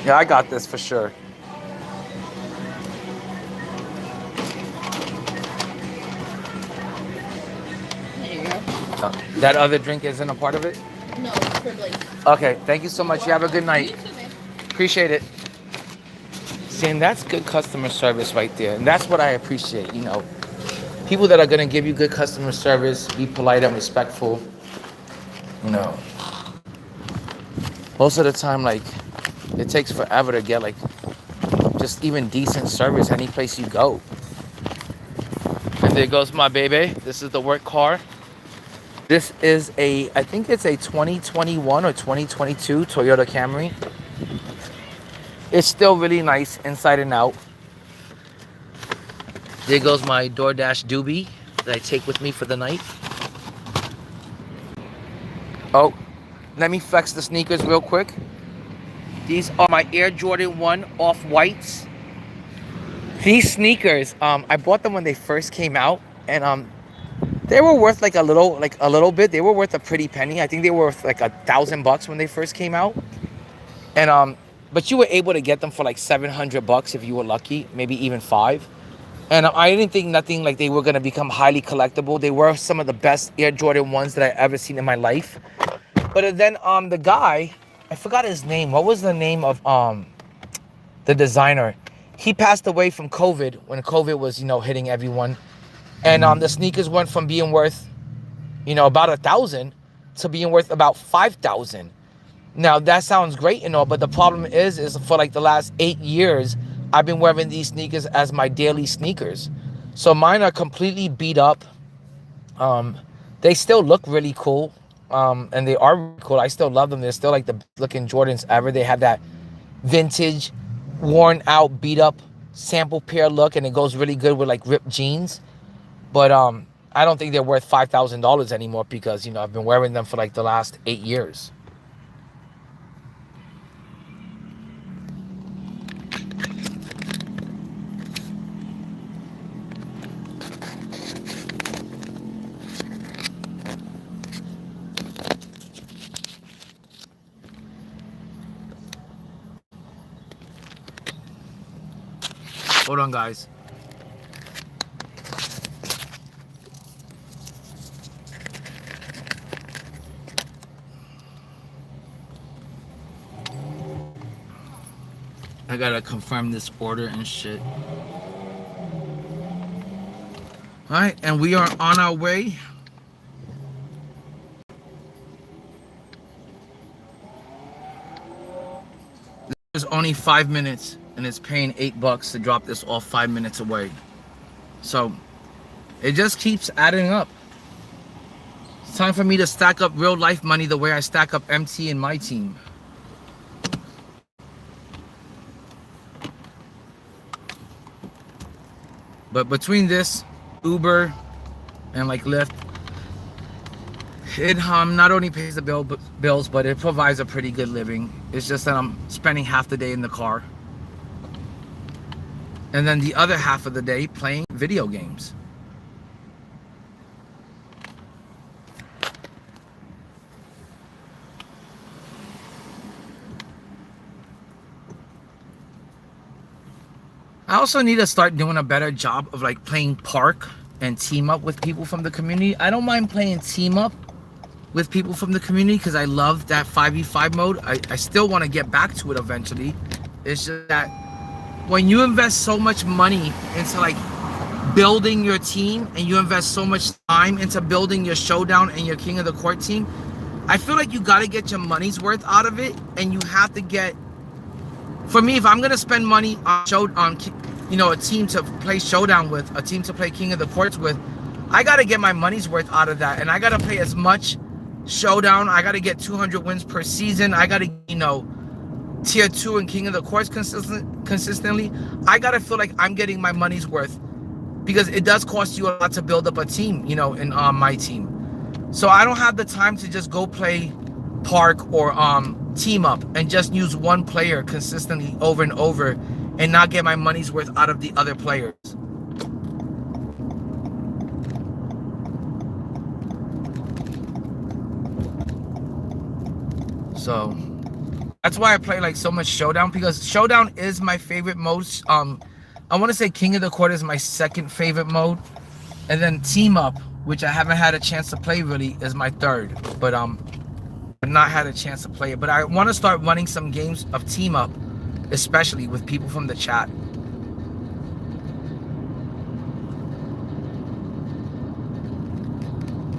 Yeah, I got this for sure. There you go. That other drink isn't a part of it? No, for Blake. Okay, thank you so much. You have a good night. You too, man. Appreciate it. See, and that's good customer service right there. And that's what I appreciate, you know. People that are gonna give you good customer service, be polite and respectful, you know. Most of the time, like, it takes forever to get, like, just even decent service any place you go. And there goes my baby. This is the work car. This is I think it's a 2021 or 2022 Toyota Camry. It's still really nice inside and out. There goes my DoorDash doobie that I take with me for the night. Oh, let me flex the sneakers real quick. These are my Air Jordan 1 off-whites. These sneakers, I bought them when they first came out, and they were worth like a little bit. They were worth a pretty penny. I think they were worth like $1,000 when they first came out. And but you were able to get them for like $700 if you were lucky, maybe even $5. And I didn't think nothing like they were gonna become highly collectible. They were some of the best Air Jordan 1s that I ever seen in my life. But then the guy, I forgot his name. What was the name of the designer? He passed away from COVID when COVID was, you know, hitting everyone. And the sneakers went from being worth, you know, about $1,000 to being worth about $5,000. Now that sounds great and all, but the problem is for like the last 8 years, I've been wearing these sneakers as my daily sneakers. So mine are completely beat up. They still look really cool. And they are really cool. I still love them. They're still like the best looking Jordans ever. They have that vintage, worn out, beat up sample pair look, and it goes really good with like ripped jeans. But I don't think they're worth $5,000 anymore because, you know, I've been wearing them for like the last 8 years. Hold on, guys. I gotta confirm this order and shit. Alright, and we are on our way. This is only 5 minutes, and it's paying $8 to drop this off 5 minutes away. So it just keeps adding up. It's time for me to stack up real life money the way I stack up MT and MYTEAM. But between this, Uber, and like Lyft, it not only pays the bills, but it provides a pretty good living. It's just that I'm spending half the day in the car. And then the other half of the day playing video games. I also need to start doing a better job of like playing park and team up with people from the community. I don't mind playing team up with people from the community because I love that 5v5 mode. I still want to get back to it eventually. It's just that when you invest so much money into like building your team and you invest so much time into building your showdown and your king of the court team, I feel like you got to get your money's worth out of it, and you have to get. For me, if I'm gonna spend money on a team to play showdown with, a team to play king of the courts with, I gotta get my money's worth out of that, and I gotta play as much showdown. I gotta get 200 wins per season. I gotta, tier 2 and king of the courts consistently. I gotta feel like I'm getting my money's worth, because it does cost you a lot to build up a team, in my team. So I don't have the time to just go play park or team up and just use one player consistently over and over and not get my money's worth out of the other players. So that's why I play like so much showdown, because showdown is my favorite mode. I want to say king of the court is my second favorite mode, and then team up, which I haven't had a chance to play really, is my third, but not had a chance to play it. But I want to start running some games of team up, especially with people from the chat.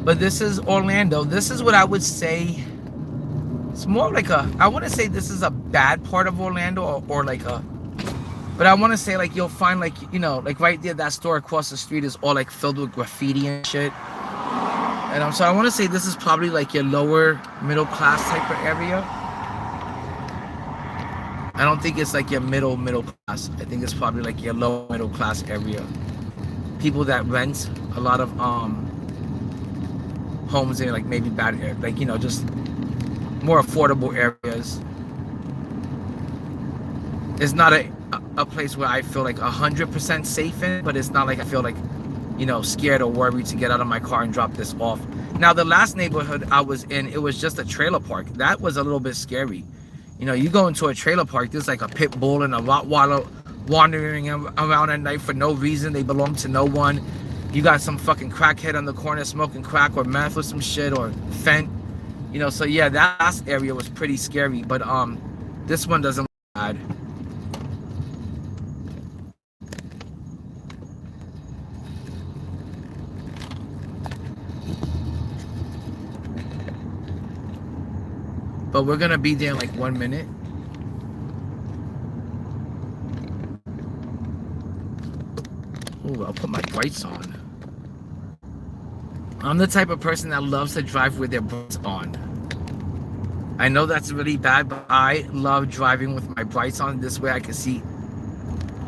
But this is Orlando. This is what I would say, it's more like I want to say this is a bad part of Orlando, or like but I want to say like you'll find like, like right there, that store across the street is all like filled with graffiti and shit. And so I want to say this is probably like your lower middle class type of area. I don't think it's like your middle class. I think it's probably like your low middle class area. People that rent a lot of homes in like maybe bad, like just more affordable areas. It's not a place where I feel like 100% safe in, but it's not like I feel like scared or worried to get out of my car and drop this off. Now, the last neighborhood I was in, it was just a trailer park. That was a little bit scary. You go into a trailer park, there's like a pit bull and a Rottweiler wandering around at night for no reason. They belong to no one. You got some fucking crackhead on the corner smoking crack or meth or some shit, or fent. So yeah, that last area was pretty scary, but this one doesn't look bad. But we're gonna be there in like 1 minute. Ooh, I'll put my brights on. I'm the type of person that loves to drive with their brights on. I know that's really bad, but I love driving with my brights on. This way I can see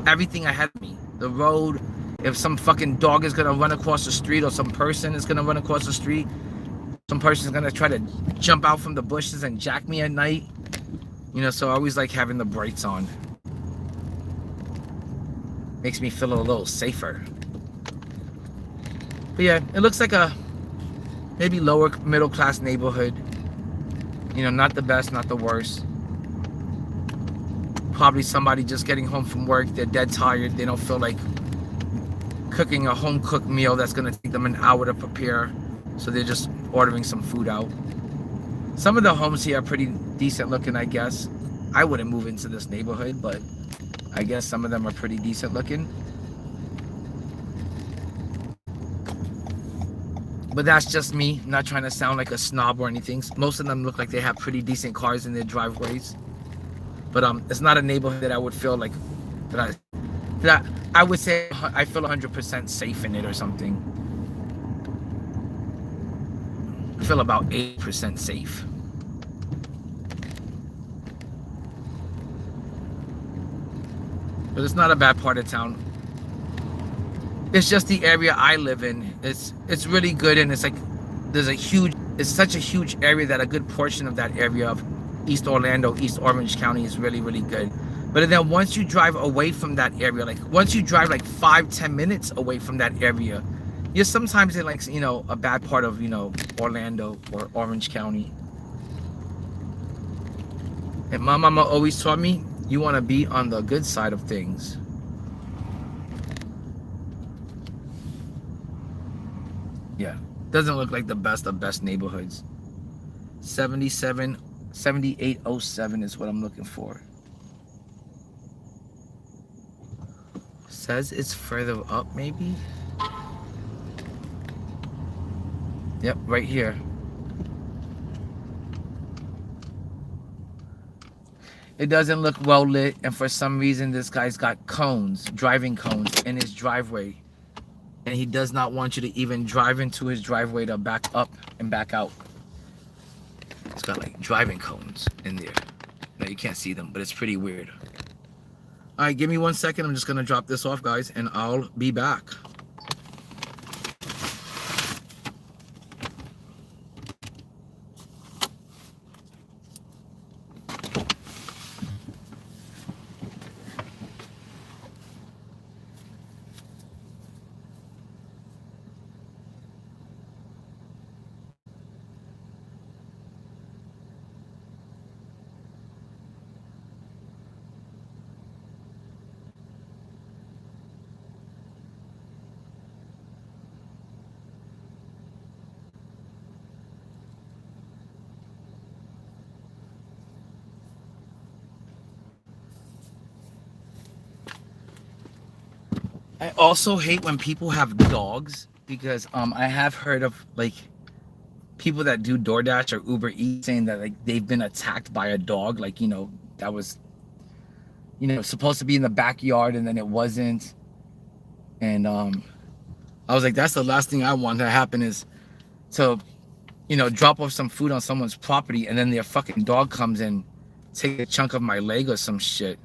everything ahead of me. The road, if some fucking dog is gonna run across the street, or some person is gonna run across the street, some person's gonna try to jump out from the bushes and jack me at night. So I always like having the brights on. Makes me feel a little safer. But yeah, it looks like a maybe lower middle class neighborhood. Not the best, not the worst. Probably somebody just getting home from work. They're dead tired. They don't feel like cooking a home cooked meal that's gonna take them an hour to prepare. So they're just ordering some food out. Some of the homes here are pretty decent looking, I guess. I wouldn't move into this neighborhood, but I guess some of them are pretty decent looking. But that's just me, not trying to sound like a snob or anything. Most of them look like they have pretty decent cars in their driveways. But it's not a neighborhood that I would feel like that I would say I feel 100% safe in it or something. I feel about 8% safe. But it's not a bad part of town. It's just the area I live in. It's really good, and it's like it's such a huge area that a good portion of that area of East Orlando, East Orange County is really, really good. But then once you drive away from that area, like once you drive like 5-10 minutes away from that area, you're sometimes in like, a bad part of, Orlando or Orange County. And my mama always taught me, you want to be on the good side of things. Yeah, doesn't look like the best of best neighborhoods. 7807 is what I'm looking for. says it's further up, maybe. Yep, right here. It doesn't look well lit, and for some reason this guy's got cones, driving cones in his driveway, and he does not want you to even drive into his driveway to back up and back out. It's got like driving cones in there. Now you can't see them, but it's pretty weird. All right, give me 1 second. I'm just gonna drop this off, guys, and I'll be back. I also hate when people have dogs because I have heard of like people that do DoorDash or Uber Eats saying that like they've been attacked by a dog, like, you know, that was, you know, supposed to be in the backyard and then it wasn't. And I was like, that's the last thing I want to happen, is to, you know, drop off some food on someone's property and then their fucking dog comes in, take a chunk of my leg or some shit.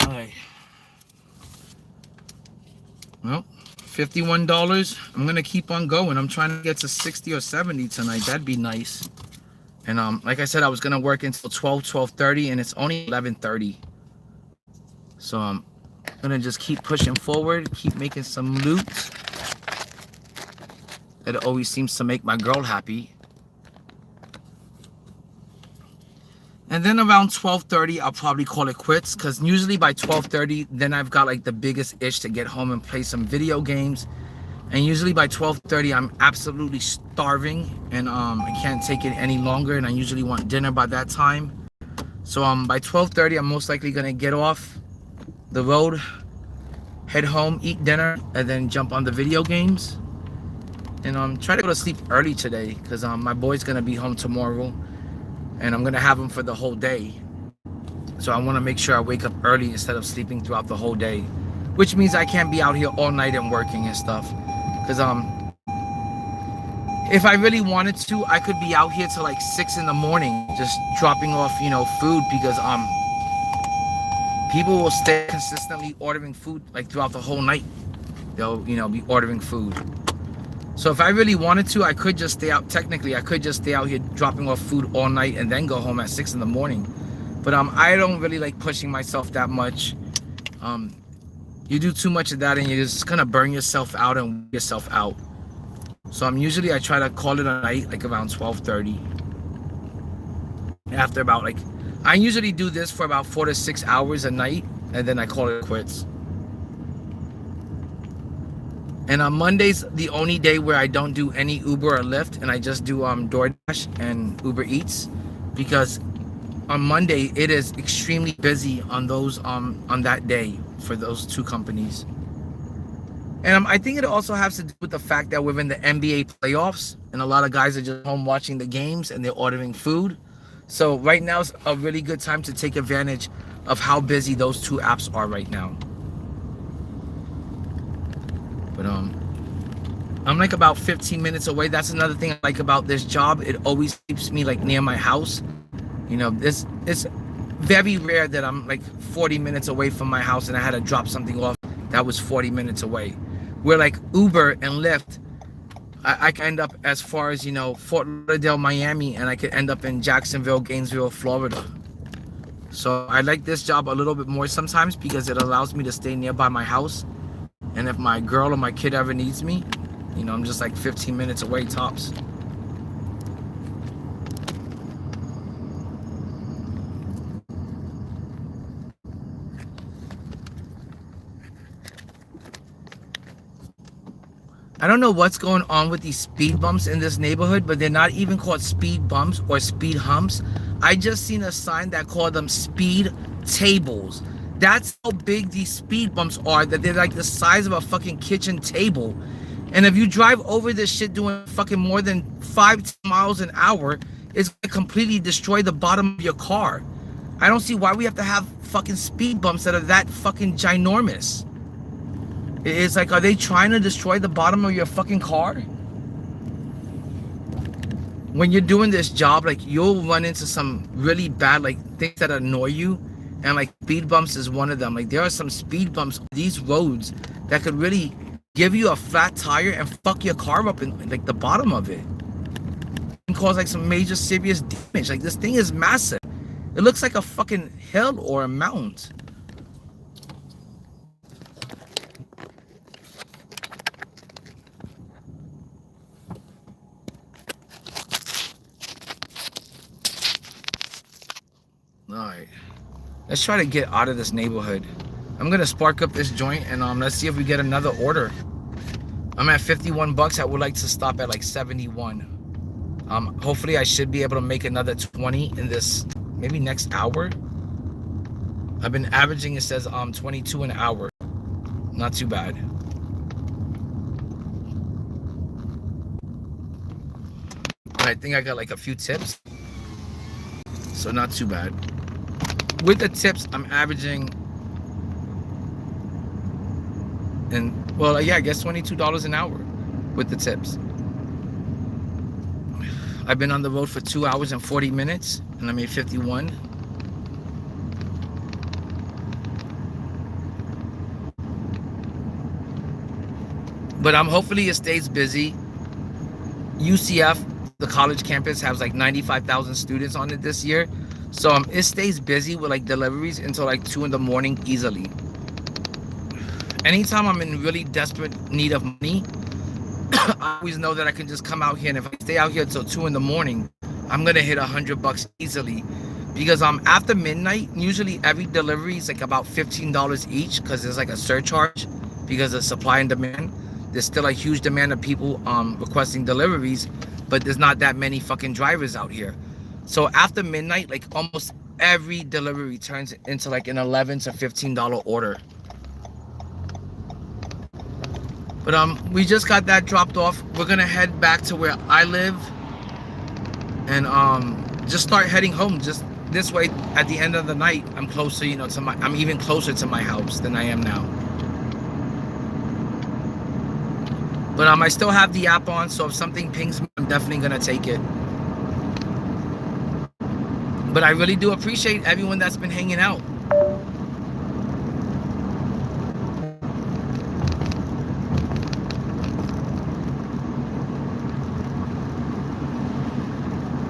All right. Well, $51. I'm gonna keep on going. I'm trying to get to 60 or 70 tonight. That'd be nice. And like I said, I was gonna work until 12:30, and it's only 11:30. So I'm gonna just keep pushing forward, keep making some loot. It always seems to make my girl happy. And then around 12:30, I'll probably call it quits, because usually by 12:30, then I've got like the biggest itch to get home and play some video games. And usually by 12:30, I'm absolutely starving, and I can't take it any longer, and I usually want dinner by that time. So by 12:30, I'm most likely gonna get off the road, head home, eat dinner, and then jump on the video games. And try to go to sleep early today, because my boy's gonna be home tomorrow, and I'm gonna have him for the whole day. So I want to make sure I wake up early instead of sleeping throughout the whole day, which means I can't be out here all night and working and stuff. Because if I really wanted to, I could be out here till like 6 in the morning, just dropping off, you know, food, because people will stay consistently ordering food like throughout the whole night. They'll, you know, be ordering food. So if I really wanted to, I could just stay out. Technically, I could just stay out here dropping off food all night and then go home at 6 in the morning. But I don't really like pushing myself that much. You do too much of that and you're just gonna burn yourself out and wear yourself out. So usually I try to call it a night, like around 12:30. After about like, I usually do this for about 4 to 6 hours a night, and then I call it quits. And on Monday's the only day where I don't do any Uber or Lyft, and I just do DoorDash and Uber Eats, because on Monday it is extremely busy on those on that day for those two companies. And I think it also has to do with the fact that we're in the NBA playoffs, and a lot of guys are just home watching the games and they're ordering food. So right now is a really good time to take advantage of how busy those two apps are right now. But I'm like about 15 minutes away. That's another thing I like about this job. It always keeps me like near my house. You know, it's very rare that I'm like 40 minutes away from my house and I had to drop something off that was 40 minutes away. Where like Uber and Lyft, I can end up as far as, you know, Fort Lauderdale, Miami, and I could end up in Jacksonville, Gainesville, Florida. So I like this job a little bit more sometimes because it allows me to stay nearby my house. And if my girl or my kid ever needs me, you know, I'm just like 15 minutes away tops. I don't know what's going on with these speed bumps in this neighborhood, but they're not even called speed bumps or speed humps. I just seen a sign that called them speed tables. That's how big these speed bumps are, that they're like the size of a fucking kitchen table. And if you drive over this shit doing fucking more than 5 miles an hour, it's gonna completely destroy the bottom of your car. I don't see why we have to have fucking speed bumps that are that fucking ginormous. It's like, are they trying to destroy the bottom of your fucking car? When you're doing this job, like, you'll run into some really bad, like, things that annoy you. And, like, speed bumps is one of them. Like, there are some speed bumps on these roads that could really give you a flat tire and fuck your car up in, like, the bottom of it. And cause, like, some major serious damage. Like, this thing is massive. It looks like a fucking hill or a mountain. Alright, let's try to get out of this neighborhood. I'm gonna spark up this joint and let's see if we get another order. I'm at 51 bucks. I would like to stop at like 71. Hopefully I should be able to make another 20 in this, maybe next hour. I've been averaging, it says 22 an hour. Not too bad. I think I got like a few tips, so not too bad. With the tips, I'm averaging, and well, yeah, I guess $22 an hour with the tips. I've been on the road for 2 hours and 40 minutes, and I made 51. But hopefully it stays busy. UCF, the college campus, has like 95,000 students on it this year. So it stays busy with like deliveries until like 2 in the morning easily. Anytime I'm in really desperate need of money, I always know that I can just come out here, and if I stay out here till 2 in the morning, I'm gonna hit $100 easily. Because after midnight, usually every delivery is like about $15 each, because there's like a surcharge because of supply and demand. There's still a huge demand of people requesting deliveries, but there's not that many fucking drivers out here. So after midnight, like almost every delivery turns into like an $11 to $15 order. But we just got that dropped off. We're gonna head back to where I live and just start heading home. Just this way, at the end of the night, I'm closer, you know, I'm even closer to my house than I am now. But I still have the app on, so if something pings me, I'm definitely gonna take it. But I really do appreciate everyone that's been hanging out.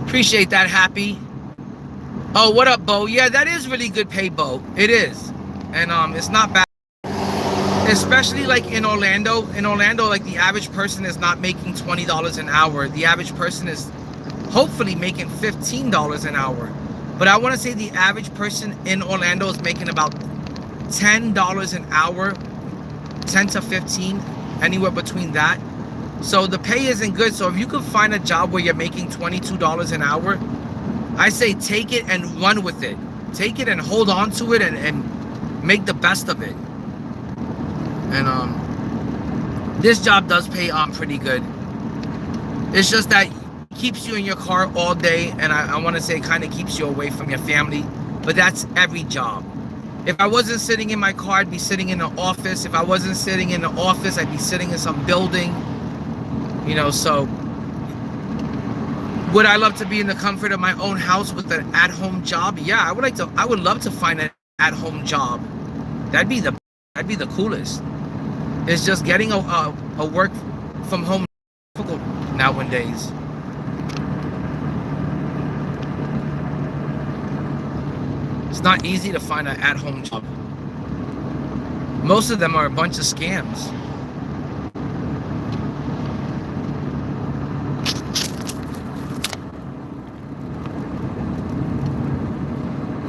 Appreciate that, Happy. Oh, what up, Bo? Yeah, that is really good pay, Bo. It is. And it's not bad. Especially like in Orlando. In Orlando, like the average person is not making $20 an hour. The average person is hopefully making $15 an hour. But I want to say the average person in Orlando is making about $10 an hour, 10 to 15, anywhere between that. So the pay isn't good. So if you can find a job where you're making $22 an hour, I say take it and run with it. Take it and hold on to it and make the best of it. And this job does pay pretty good. It's just that it keeps you in your car all day, and I want to say it kind of keeps you away from your family. But that's every job. If I wasn't sitting in my car, I'd be sitting in the office. If I wasn't sitting in the office, I'd be sitting in some building. You know, so would I love to be in the comfort of my own house with an at-home job? Yeah, I would love to find an at-home job. That'd be the coolest. It's just getting a work from home difficult nowadays. It's not easy to find an at-home job. Most of them are a bunch of scams.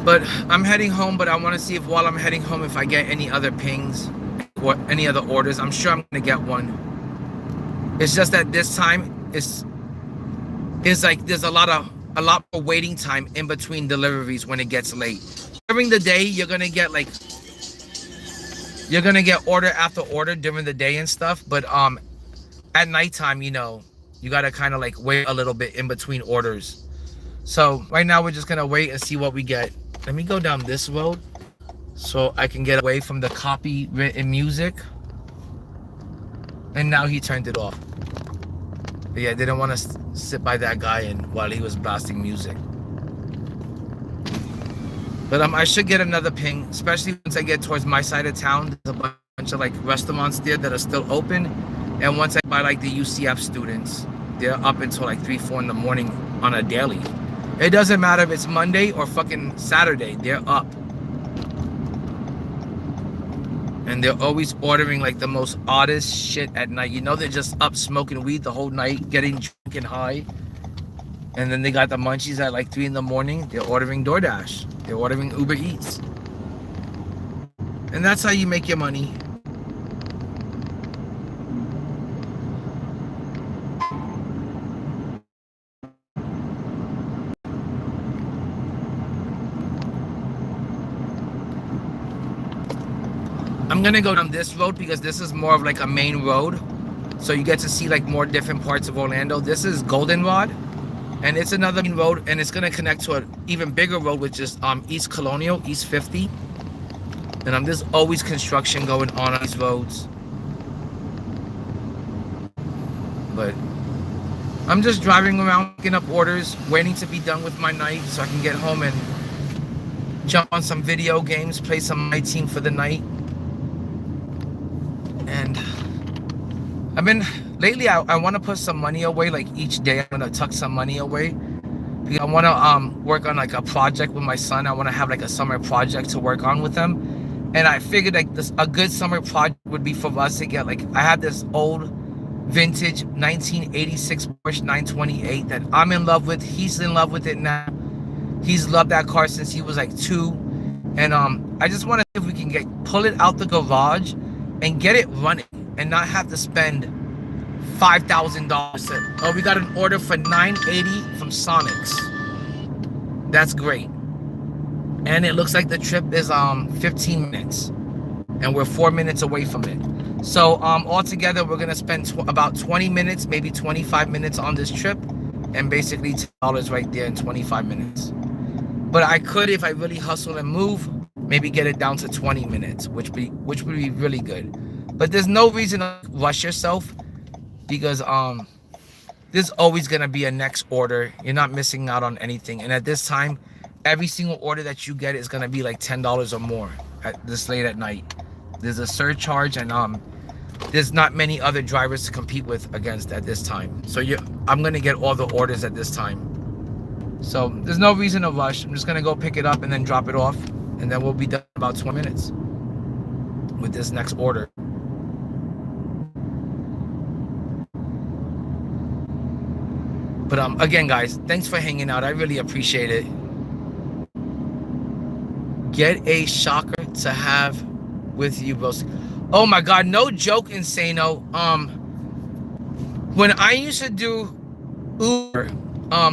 But I'm heading home, but I want to see if while I'm heading home, if I get any other pings or any other orders. I'm sure I'm going to get one. It's just that this time it's like there's a lot more waiting time in between deliveries when it gets late. During the day, you're gonna get order after order during the day and stuff, but at nighttime, you know, you gotta kind of like wait a little bit in between orders. So right now we're just gonna wait and see what we get. Let me go down this road so I can get away from the copywritten music. And now he turned it off. But yeah, I didn't want to sit by that guy and while he was blasting music. But I should get another ping, especially once I get towards my side of town. There's a bunch of like restaurants there that are still open. And once I buy like the UCF students, they're up until like 3, 4 in the morning on a daily. It doesn't matter if it's Monday or fucking Saturday, they're up. And they're always ordering like the most oddest shit at night. You know, they're just up smoking weed the whole night, getting drunk and high. And then they got the munchies at like 3 in the morning. They're ordering DoorDash. They're ordering Uber Eats. And that's how you make your money. I'm gonna go down this road because this is more of like a main road. So you get to see like more different parts of Orlando. This is Goldenrod. And it's another main road, and it's gonna connect to an even bigger road, which is East Colonial, East 50. And there's always construction going on these roads. But I'm just driving around, picking up orders, waiting to be done with my night so I can get home and jump on some video games, play some MYTEAM for the night. And lately I want to put some money away. Like each day I'm gonna tuck some money away because I want to work on like a project with my son. I want to have like a summer project to work on with him. And I figured like a good summer project would be for us to get like, I have this old vintage 1986 Porsche 928 that I'm in love with. He's in love with it now. He's loved that car since he was like 2. And I just want to see if we can pull it out the garage and get it running and not have to spend $5,000. Oh, we got an order for $980 from Sonics. That's great. And it looks like the trip is 15 minutes and we're 4 minutes away from it. So altogether we're gonna spend about 20 minutes, maybe 25 minutes on this trip, and basically $10 right there in 25 minutes. But I could, if I really hustle and move, maybe get it down to 20 minutes, which would be really good. But there's no reason to rush yourself because there's always gonna be a next order. You're not missing out on anything. And at this time, every single order that you get is gonna be like $10 or more at this late at night. There's a surcharge, and there's not many other drivers to compete with against at this time. So I'm gonna get all the orders at this time. So there's no reason to rush. I'm just gonna go pick it up and then drop it off, and then we'll be done in about 20 minutes with this next order. But again, guys, thanks for hanging out. I really appreciate it. Get a shocker to have with you, bros. Oh my God, no joke, Insano. When I used to do Uber,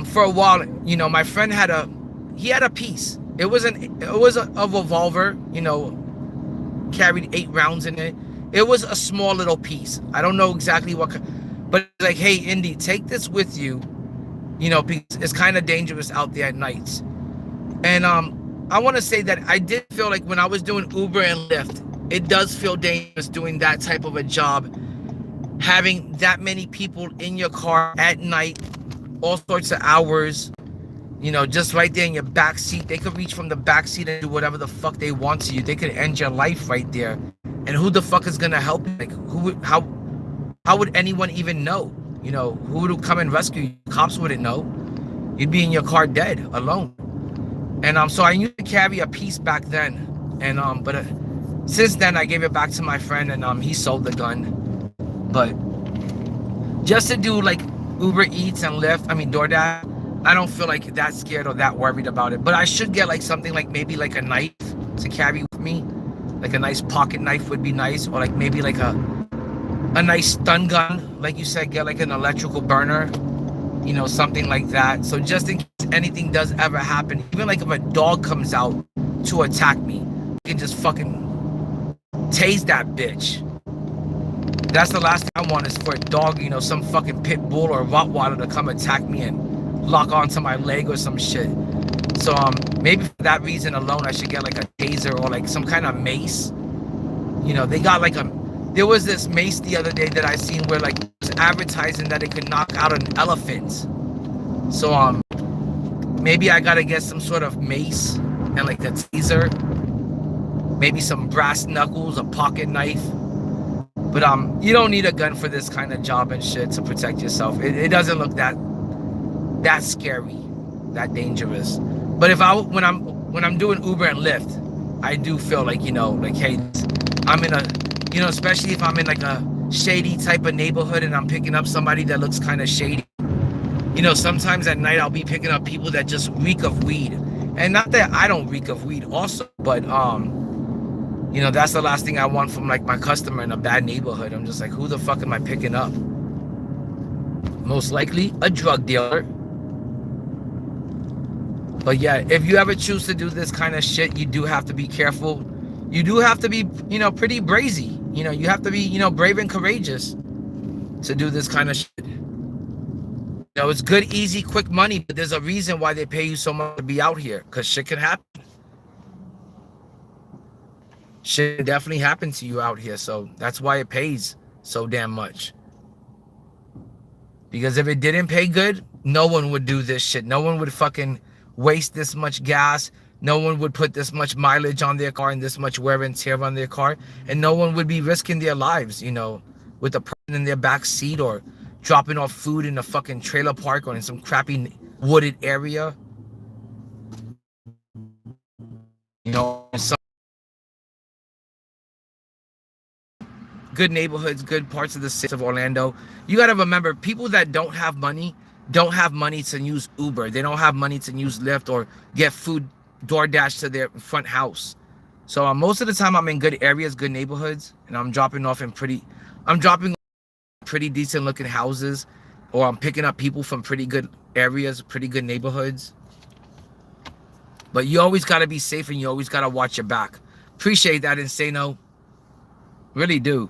for a while, you know, my friend had a piece. It was a revolver, you know, carried 8 rounds in it. It was a small little piece. I don't know exactly what, but it's like, hey, Indy, take this with you, you know, because it's kind of dangerous out there at nights. And I want to say that I did feel like when I was doing Uber and Lyft, it does feel dangerous doing that type of a job, having that many people in your car at night, all sorts of hours, you know, just right there in your back seat. They could reach from the back seat and do whatever the fuck they want to you. They could end your life right there. And who the fuck is gonna help you? Like, how would anyone even know? You know, who would come and rescue you? Cops wouldn't know. You'd be in your car dead, alone. And so I used to carry a piece back then. And but since then I gave it back to my friend, and he sold the gun. But just to do like Uber Eats and Lyft, I mean DoorDash, I don't feel like that scared or that worried about it. But I should get like something like maybe like a knife to carry with me. Like a nice pocket knife would be nice, or like maybe like a a nice stun gun, like you said, get like an electrical burner, you know, something like that. So just in case anything does ever happen, even like if a dog comes out to attack me, I can just fucking tase that bitch. That's the last thing I want is for a dog, you know, some fucking pit bull or Rottweiler to come attack me and lock onto my leg or some shit. So maybe for that reason alone, I should get like a taser or like some kind of mace. You know, they got like there was this mace the other day that I seen where like it was advertising that it could knock out an elephant. So maybe I gotta get some sort of mace and like a taser, maybe some brass knuckles, a pocket knife. But you don't need a gun for this kind of job and shit to protect yourself. It doesn't look that scary, that dangerous. But if when I'm doing Uber and Lyft, I do feel like, you know, like, hey, I'm in a, you know, especially if I'm in like a shady type of neighborhood and I'm picking up somebody that looks kind of shady. You know, sometimes at night I'll be picking up people that just reek of weed. And not that I don't reek of weed also, but you know, that's the last thing I want from like my customer in a bad neighborhood. I'm just like, who the fuck am I picking up? Most likely a drug dealer. But yeah, if you ever choose to do this kind of shit, you do have to be careful. You do have to be, you know, pretty brazy. You know, you have to be, you know, brave and courageous to do this kind of shit. You know, it's good, easy, quick money, but there's a reason why they pay you so much to be out here, because shit can happen. Shit can definitely happen to you out here, so that's why it pays so damn much. Because if it didn't pay good, no one would do this shit. No one would fucking waste this much gas. No one would put this much mileage on their car and this much wear and tear on their car. And no one would be risking their lives, you know, with a person in their back seat or dropping off food in a fucking trailer park or in some crappy wooded area. You know, some good neighborhoods, good parts of the city of Orlando. You got to remember, people that don't have money to use Uber. They don't have money to use Lyft or get food DoorDash to their front house. So most of the time I'm in good areas, good neighborhoods, and I'm dropping pretty decent looking houses, or I'm picking up people from pretty good areas, pretty good neighborhoods. But you always got to be safe and you always got to watch your back. Appreciate that, Insano. Really do.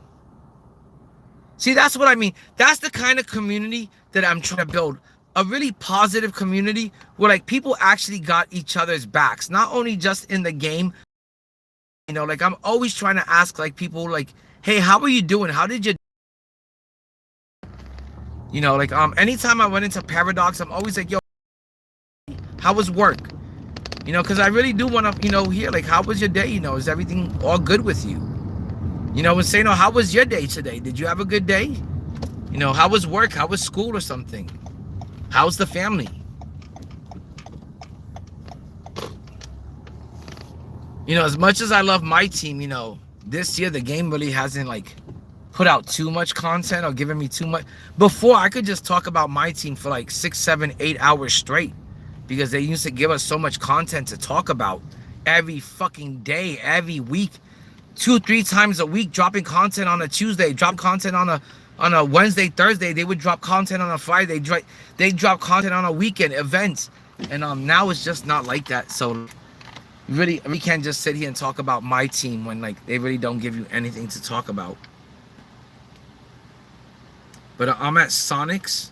See, that's what I mean. That's the kind of community that I'm trying to build. A really positive community where like people actually got each other's backs. Not only just in the game. You know, like I'm always trying to ask like people like, hey, how are you doing? How did you, you know, like anytime I went into Paradox, I'm always like, yo, how was work? You know, because I really do want to, you know, hear like, how was your day? You know, is everything all good with you? You know, and say, no, how was your day today? Did you have a good day? You know, how was work? How was school or something? How's the family? You know, as much as I love MYTEAM, you know, this year the game really hasn't like put out too much content or given me too much. Before, I could just talk about MYTEAM for like 6, 7, 8 hours straight, because they used to give us so much content to talk about every fucking day, every week. 2, 3 times a week, dropping content on a Tuesday, drop content on a Wednesday, Thursday. They would drop content on a Friday. They drop content on a weekend, events. And now it's just not like that. So really, we can't just sit here and talk about MYTEAM when like they really don't give you anything to talk about. But I'm at Sonic's,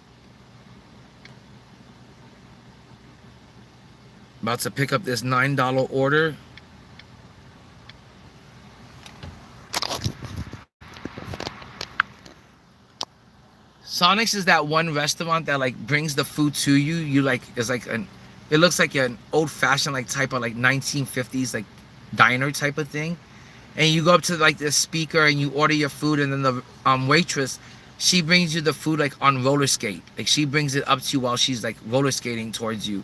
about to pick up this $9 order. Sonic's is that one restaurant that like brings the food to you. You like, it's like it looks like an old-fashioned like type of like 1950s like diner type of thing. And you go up to like this speaker and you order your food, and then the waitress, she brings you the food like on roller skate. Like she brings it up to you while she's like roller skating towards you.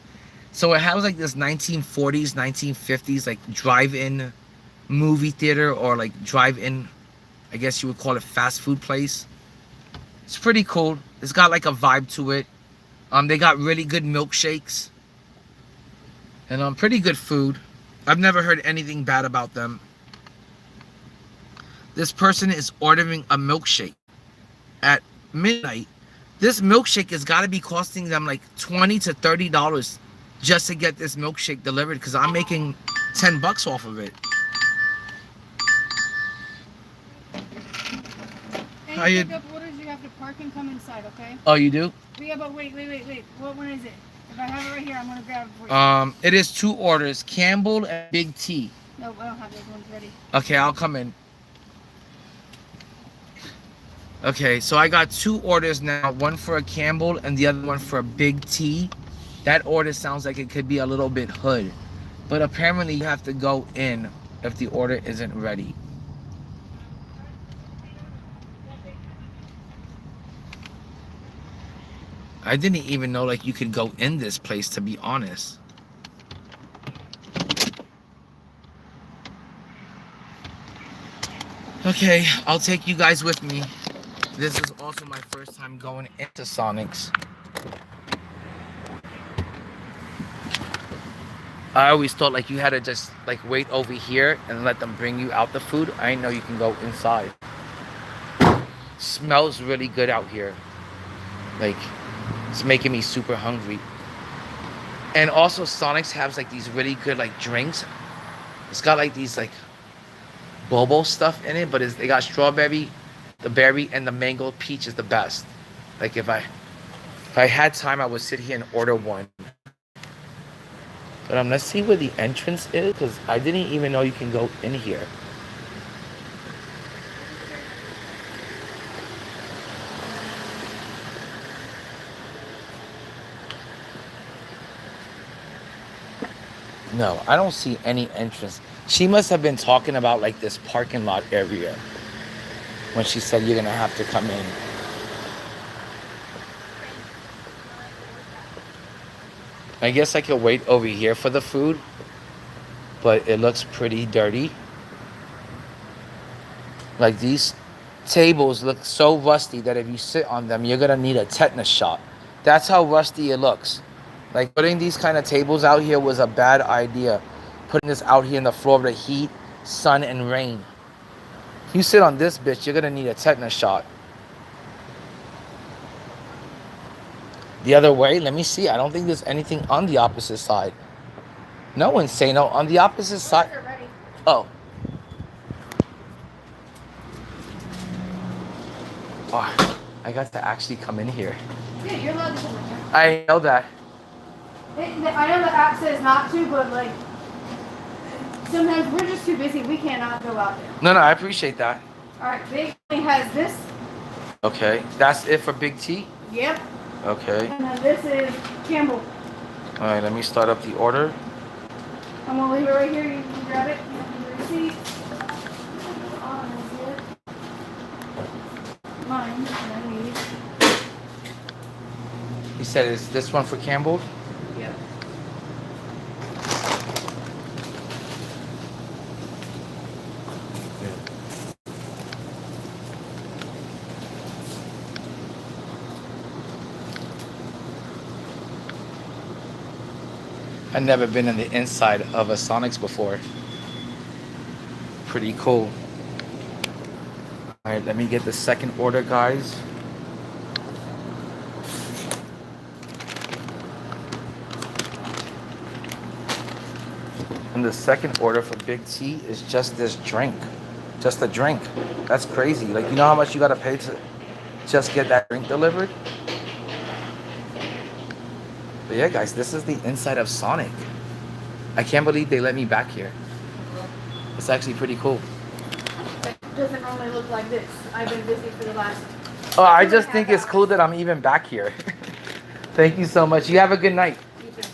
So it has like this 1940s, 1950s like drive-in movie theater, or like drive-in, I guess you would call it fast food place. It's pretty cool. It's got like a vibe to it. They got really good milkshakes. And pretty good food. I've never heard anything bad about them. This person is ordering a milkshake. at midnight, this milkshake has got to be costing them like $20 to $30 just to get this milkshake delivered because I'm making $10 off of it. How Any you? pickup orders, you have to park and come inside, okay? Oh, you do? Yeah, but wait. What one is it? If I have it right here, I'm gonna grab it for you. It is 2 orders, Campbell and Big T. No, I don't have those ones ready. Okay, I'll come in. Okay, so I got 2 orders now, one for a Campbell and the other one for a Big T. That order sounds like it could be a little bit hood, but apparently you have to go in if the order isn't ready. I didn't even know like you could go in this place, to be honest. Okay, I'll take you guys with me. This is also my first time going into Sonic's. I always thought like you had to just like wait over here and let them bring you out the food. I didn't know you can go inside. Smells really good out here. Like, it's making me super hungry. And also Sonic's has like these really good like drinks. It's got like these like bobo stuff in it, but they got strawberry, the berry, and the mango peach is the best. Like if I had time, I would sit here and order one. But let's see where the entrance is, because I didn't even know you can go in here. No, I don't see any entrance. She must have been talking about like this parking lot area when she said you're gonna have to come in. I guess I could wait over here for the food, but it looks pretty dirty. Like these tables look so rusty that if you sit on them, you're gonna need a tetanus shot. That's how rusty it looks. Like putting these kind of tables out here was a bad idea. Putting this out here in the floor of the heat, sun, and rain. You sit on this bitch, you're gonna need a tetanus shot. The other way, let me see. I don't think there's anything on the opposite side. No one's saying no. On the opposite side. Oh. Oh, I got to actually come in here. Yeah, you're allowed to come in here. I know that. I know the app says not to, but like sometimes we're just too busy. We cannot go out there. No, I appreciate that. All right, Big T has this. Okay, that's it for Big T? Yep. Okay. And then this is Campbell. All right, let me start up the order. I'm gonna leave it right here. You can grab it. You have your receipt. Mine. And then these. You said is this one for Campbell? Yep. I've never been in the inside of a Sonic's before. Pretty cool. All right, let me get the second order, guys. And the second order for Big T is just this drink. Just a drink. That's crazy. Like, you know how much you gotta pay to just get that drink delivered? But yeah, guys, this is the inside of Sonic. I can't believe they let me back here. It's actually pretty cool. It doesn't normally look like this. I've been busy for the last. Oh, I just think it's cool that I'm even back here. Thank you so much. You have a good night. You too.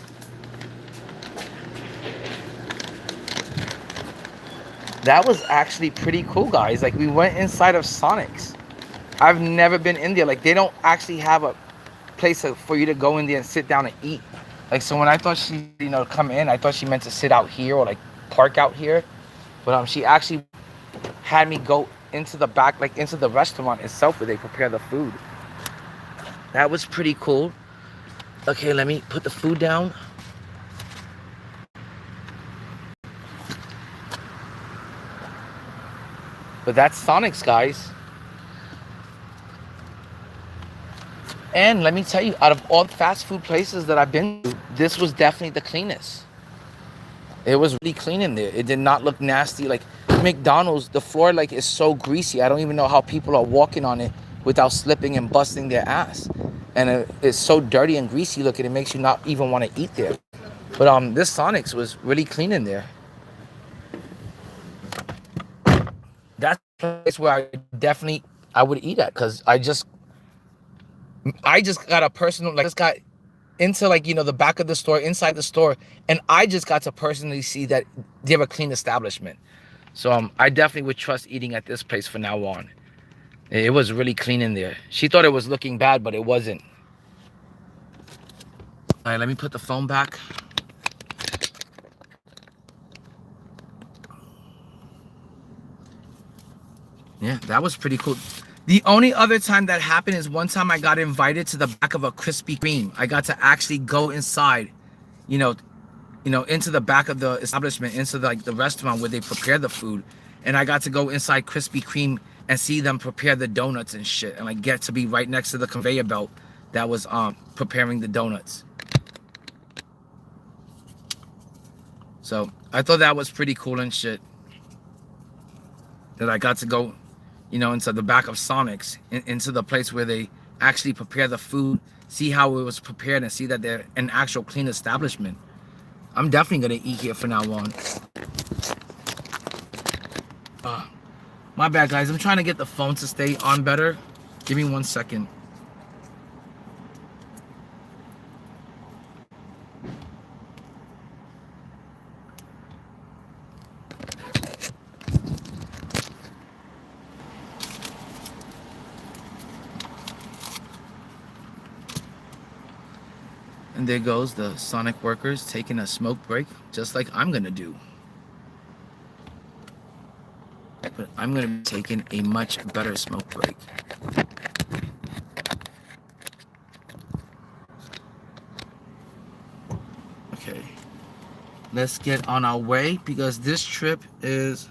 That was actually pretty cool, guys. Like, we went inside of Sonic's. I've never been in there. Like, they don't actually have a place for you to go in there and sit down and eat. Like, so when I thought she, come in, I thought she meant to sit out here or like park out here. But she actually had me go into the back, like into the restaurant itself where they prepare the food. That was pretty cool. Okay, let me put the food down. But that's Sonic's, guys. And let me tell you, out of all the fast food places that I've been to, this was definitely the cleanest. It was really clean in there. It did not look nasty. Like McDonald's, the floor like is so greasy. I don't even know how people are walking on it without slipping and busting their ass. And it's so dirty and greasy looking, it makes you not even want to eat there. But this Sonic's was really clean in there. That's a place where I would eat at, because I just got a personal, like, just got into, like, you know, the back of the store, inside the store, and I just got to personally see that they have a clean establishment. So I definitely would trust eating at this place from now on. It was really clean in there. She thought it was looking bad, but it wasn't. All right, let me put the phone back. Yeah, that was pretty cool. The only other time that happened is one time I got invited to the back of a Krispy Kreme. I got to actually go inside, you know, into the back of the establishment, into the, like, the restaurant where they prepare the food. And I got to go inside Krispy Kreme and see them prepare the donuts and shit, and like get to be right next to the conveyor belt that was preparing the donuts. So I thought that was pretty cool and shit, that I got to go, you know, into the back of Sonic's, into the place where they actually prepare the food, see how it was prepared, and see that they're an actual clean establishment. I'm definitely gonna eat here from now on. My bad, guys. I'm trying to get the phone to stay on better. Give me 1 second. And there goes the Sonic workers taking a smoke break, just like I'm gonna do. But I'm gonna be taking a much better smoke break. Okay, let's get on our way, because this trip is,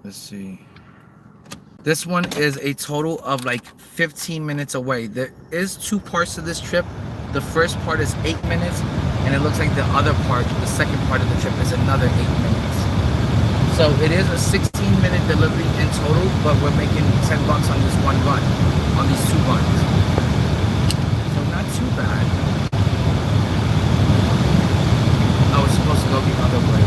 let's see, this one is a total of like 15 minutes away. There is 2 parts to this trip. The first part is 8 minutes, and it looks like the other part, the second part of the trip, is another 8 minutes. So it is a 16-minute delivery in total, but we're making $10 on this one run, on these 2 runs. So not too bad. I was supposed to go the other way.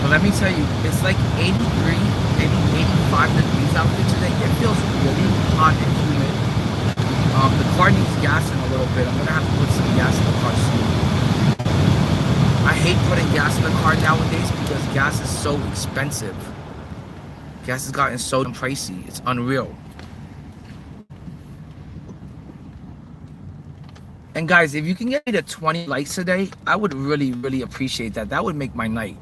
But let me tell you, it's like 83, maybe 85 degrees out there today. It feels really hot and humid. The car needs gassing a little bit. I'm gonna have to put some gas in the car soon. I hate putting gas in the car nowadays because gas is so expensive. Gas has gotten so pricey. It's unreal. And guys, if you can get me to 20 likes today, I would really, really appreciate that. That would make my night.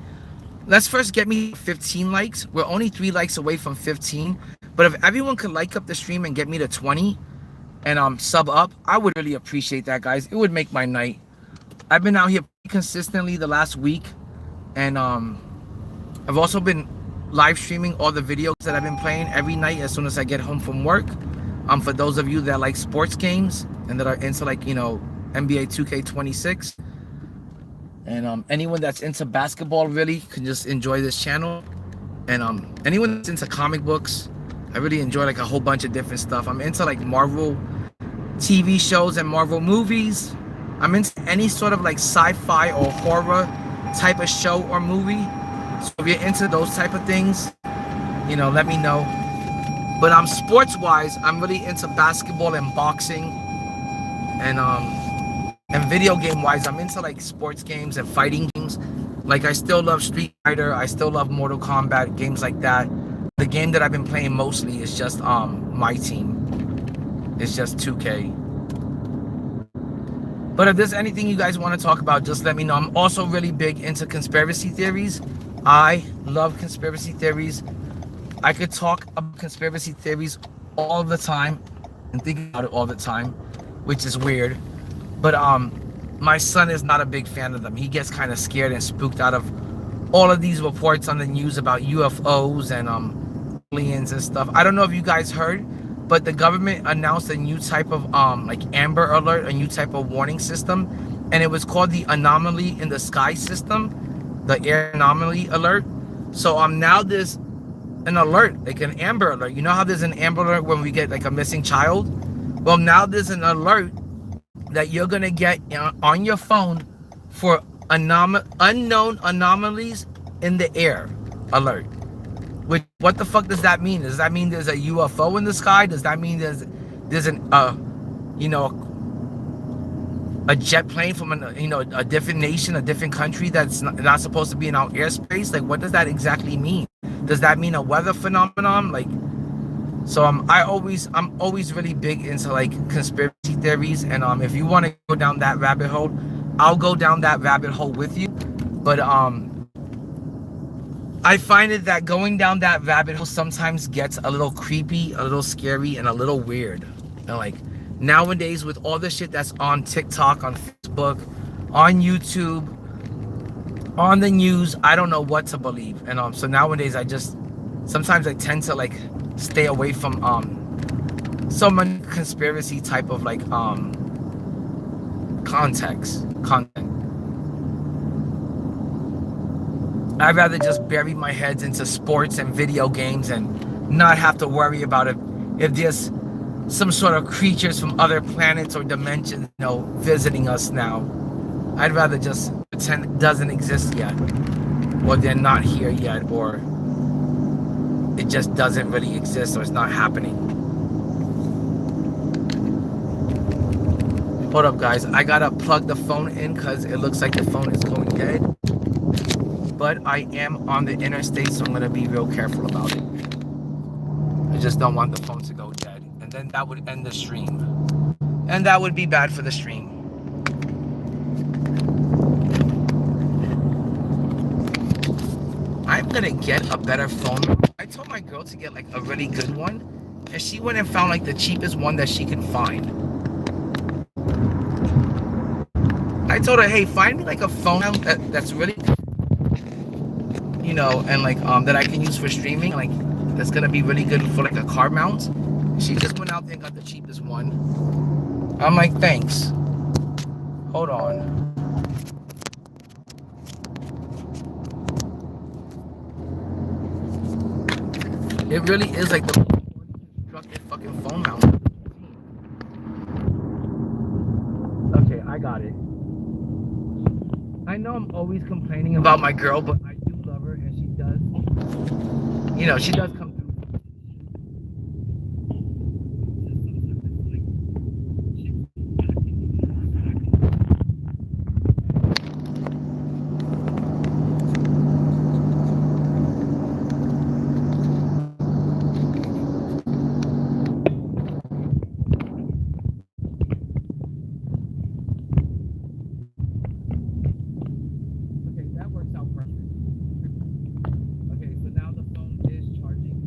Let's first get me 15 likes. We're only 3 likes away from 15. But if everyone could like up the stream and get me to 20 and sub up, I would really appreciate that, guys. It would make my night. I've been out here consistently the last week, and I've also been live streaming all the videos that I've been playing every night as soon as I get home from work. For those of you that like sports games and that are into, like, you know, NBA2K26. And anyone that's into basketball really can just enjoy this channel. And anyone that's into comic books, I really enjoy like a whole bunch of different stuff. I'm into like Marvel TV shows and Marvel movies. I'm into any sort of like sci-fi or horror type of show or movie. So if you're into those type of things, you know, let me know. But sports-wise, I'm really into basketball and boxing. And video game-wise, I'm into like sports games and fighting games. Like, I still love Street Fighter. I still love Mortal Kombat, games like that. The game that I've been playing mostly is just MYTEAM. It's just 2K. But if there's anything you guys want to talk about, just let me know. I'm also really big into conspiracy theories. I love conspiracy theories. I could talk about conspiracy theories all the time and think about it all the time, which is weird. But my son is not a big fan of them. He gets kind of scared and spooked out of all of these reports on the news about UFOs and aliens and stuff. I don't know if you guys heard, but the government announced a new type of like Amber Alert, a new type of warning system, and it was called the Anomaly in the Sky system, the Air Anomaly Alert. So now there's an alert, like an Amber Alert. You know how there's an Amber Alert when we get like a missing child? Well, now there's an alert that you're gonna get on your phone for unknown anomalies in the air alert. Which, what the fuck does that mean? Does that mean there's a UFO in the sky? Does that mean there's an you know, a jet plane from a different nation, a different country that's not supposed to be in our airspace? Like, what does that exactly mean? Does that mean a weather phenomenon? Like, so I'm always really big into like conspiracy theories, and if you want to go down that rabbit hole, I'll go down that rabbit hole with you. But I find it that going down that rabbit hole sometimes gets a little creepy, a little scary, and a little weird. And like nowadays with all the shit that's on TikTok, on Facebook, on YouTube, on the news, I don't know what to believe. And so nowadays sometimes I tend to like stay away from so much conspiracy type of like content. I'd rather just bury my heads into sports and video games and not have to worry about it if there's some sort of creatures from other planets or dimensions, visiting us now. I'd rather just pretend it doesn't exist yet, or they're not here yet, or it just doesn't really exist, or it's not happening. Hold up, guys. I gotta plug the phone in because it looks like the phone is going dead. But I am on the interstate, so I'm gonna be real careful about it. I just don't want the phone to go dead, and then that would end the stream, and that would be bad for the stream. I'm gonna get a better phone. I told my girl to get like a really good one, and she went and found like the cheapest one that she can find. I told her, hey, find me like a phone that's really, and like that I can use for streaming, like that's gonna be really good for like a car mount. She just went out there and got the cheapest one. I'm like, thanks. Hold on. It really is like the constructed fucking phone mount. Okay, I got it. I know I'm always complaining about my girl, but I do love her, and she does, she does come through. Okay, that works out perfect. Okay, so now the phone is charging.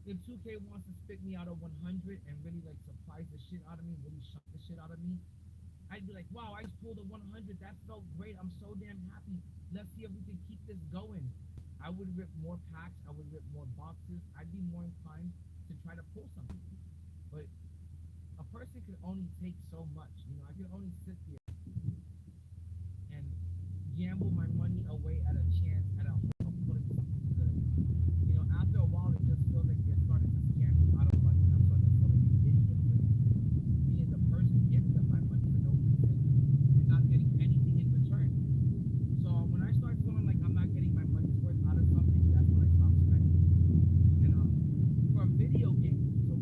if 2K wants to spit me out of 100 and really like surprise the shit out of me, really shock the shit out of me, I'd be like, wow, I just pulled a 100. That felt great. I'm so damn happy. Let's see if we can keep this going. I would rip more packs. I would rip more boxes. I'd be more inclined to try to pull something. But a person can only take so much. You know, I can only sit there and gamble my money away at a chance at a hope of putting something good. You know, after a while, it just feels like they're starting to scam me out of money. I'm starting to feel like an idiot for being the person giving them my money for no reason and not getting anything in return. So when I start feeling like I'm not getting my money's worth out of something, that's when I stop spending. And for a video game to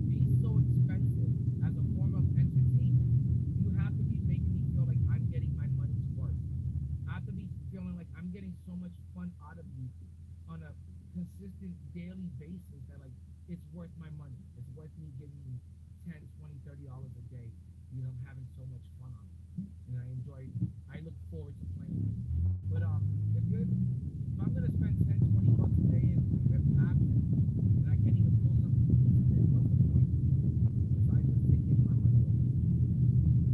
be so expensive as a form of entertainment, you have to be making me feel like I'm getting my money's worth. I have to be feeling like I'm getting so much fun out of you on a consistent daily basis that like it's worth my money. It's worth me giving you 10, 20, $30 a day. You know, I'm having so much fun on it. And I look forward to playing it. But if I'm gonna spend 10, 20 bucks a day and rip packs and I can't even pull something decent, then what's the point? Besides just taking my money away.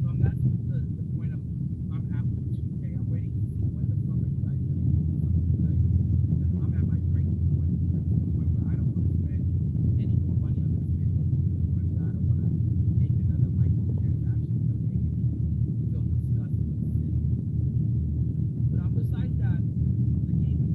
So that's the point I'm at with 2K. I'm waiting to see when the fuck are you guys gonna give me something good. Because I'm at my breaking point, like to the point where I don't want to spend any more money on this video. To the point where I don't want to make another microtransaction that make me feel disgusted and sick. But besides that, the game is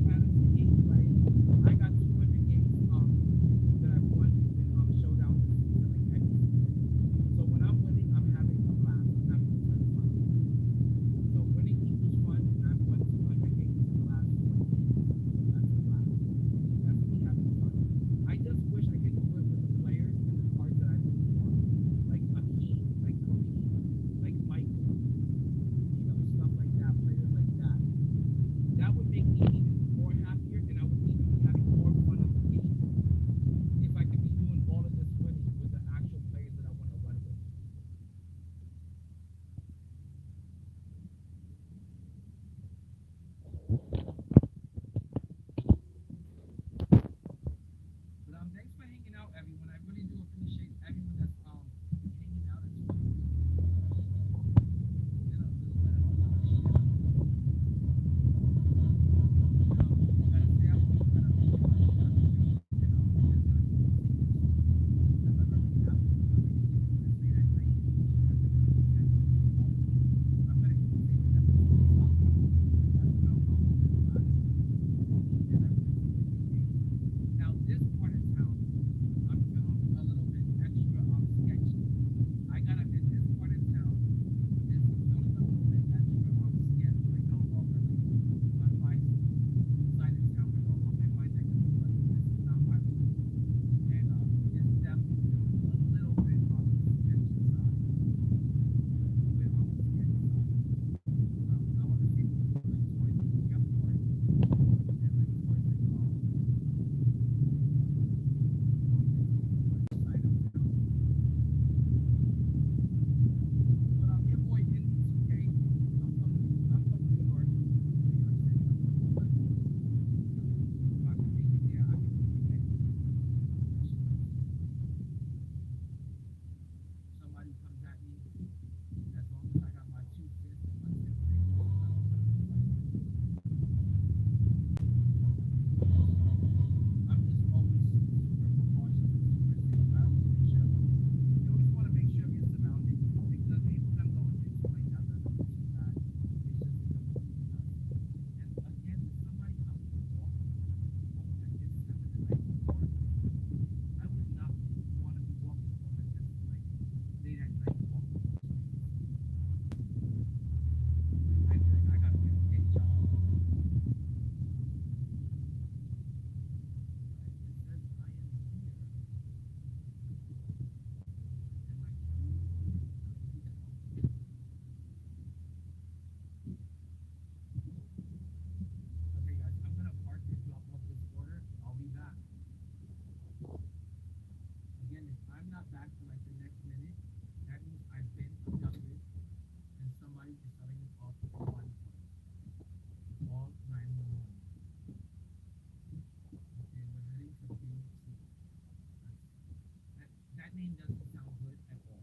name doesn't sound good at all.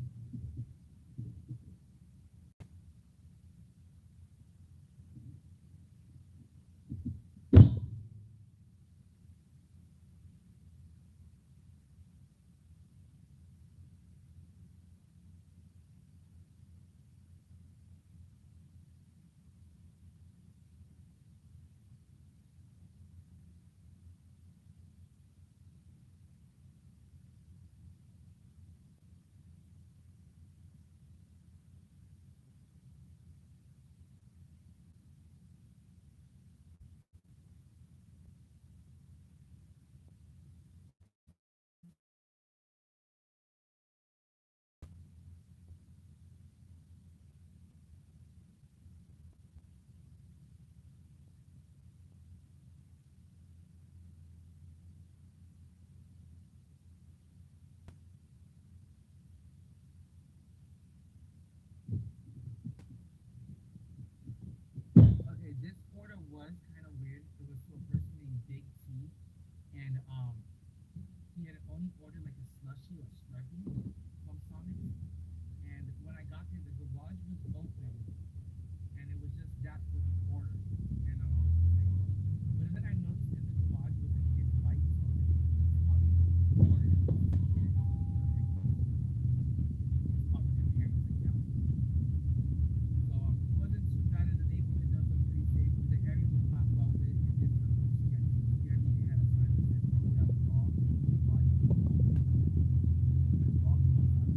Okay, this order was kind of weird. It was to a person named Big T, and he had only ordered like a slushy or Slurpee from Sonic. And when I got there, the garage was open, and it was just that for the order. And I was just like, but then I noticed in the garage was a kid's bike, so it's probably ordered it for the kids. It's probably their parents' account. So it wasn't too bad in the neighborhood. That was pretty safe. The area was not well lit. It did scare me. They had a sign that said "Don't grab dogs." The garage was open. It said dogs outside.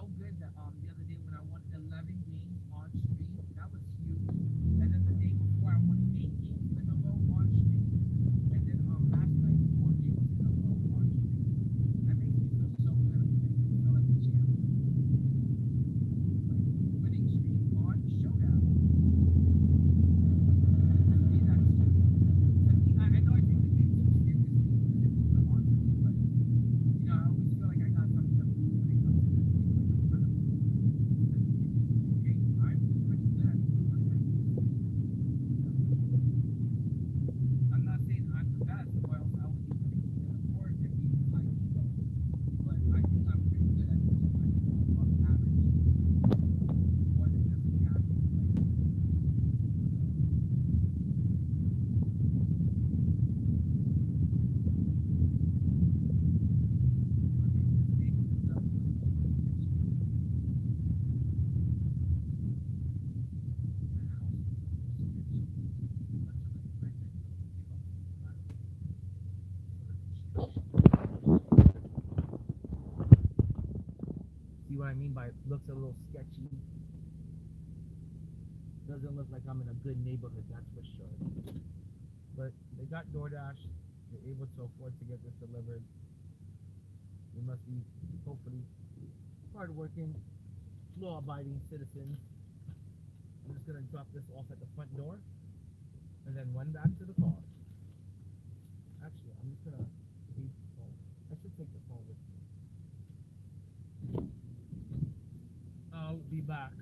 so good that the other day when I won 11 games on stream, that was huge. And then the day before I won 8 games in a row on stream, and then last night 4 games in a row on stream. That makes me feel so good. It makes me feel like a champ. Like winning streak on Showdown. To me, that's huge. To me, I know I take the game too seriously because it means a lot to me, but I always feel like I got something to prove when it comes to this game. Like I'm trying to prove to the game. Okay, I'm pretty good at what I do. I'm not saying I'm the best, or else I would be preaching in the court and being like ego. But I think I'm pretty good at this. I think I'm above average, more than just a casual player. Okay, this neighborhood does look a little sketchy. That house looks a little sketchy. Bunch of like redneck looking trucks in the back for the construction. See what I mean by looks a little sketchy? Doesn't look like I'm in a good neighborhood, that's for sure. But they got DoorDash. They're able to afford to get this delivered. They must be, hopefully, hardworking, law-abiding citizens. I'm just gonna drop this off at the front door and then run back to the car. Actually, I'm just gonna leave the phone. I should take the phone with me. I'll be back.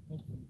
Hopefully.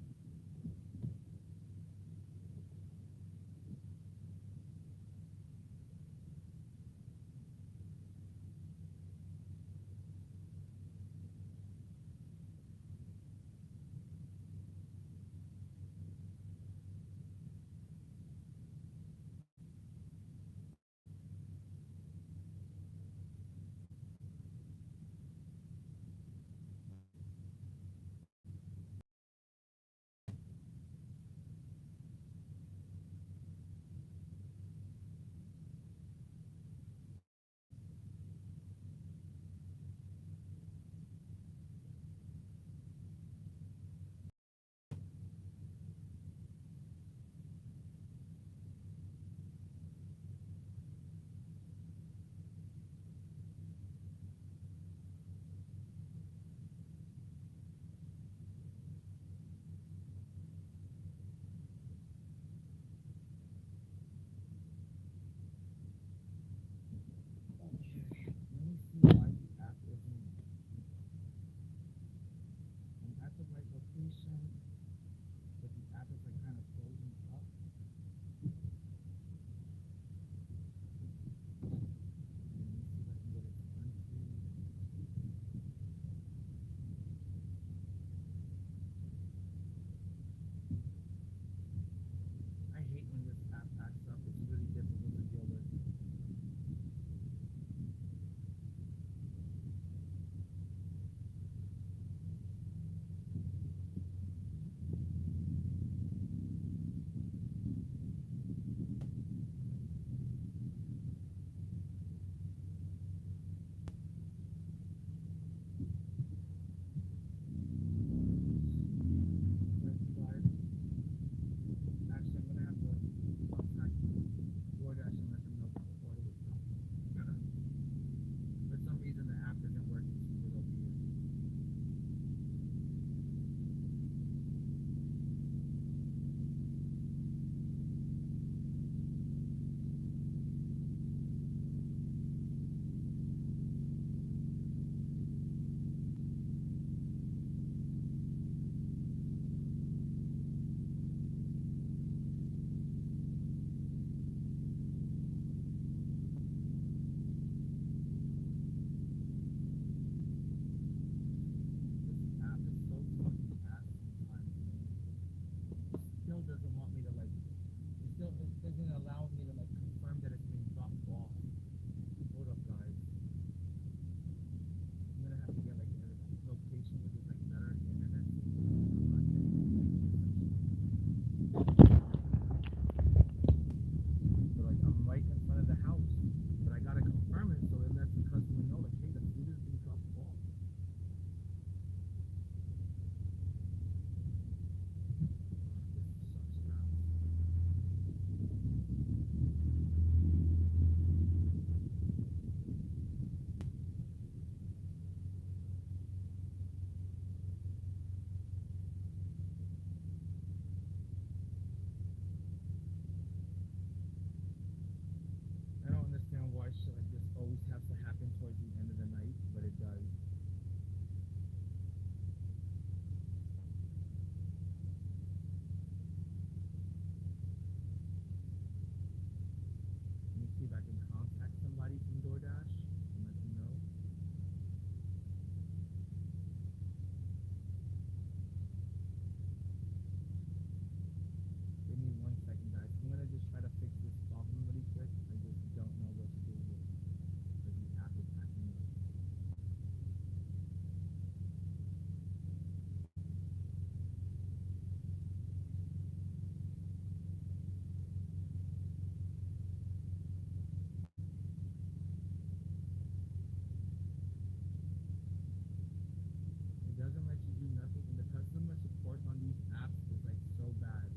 customer support on these apps is like so bad.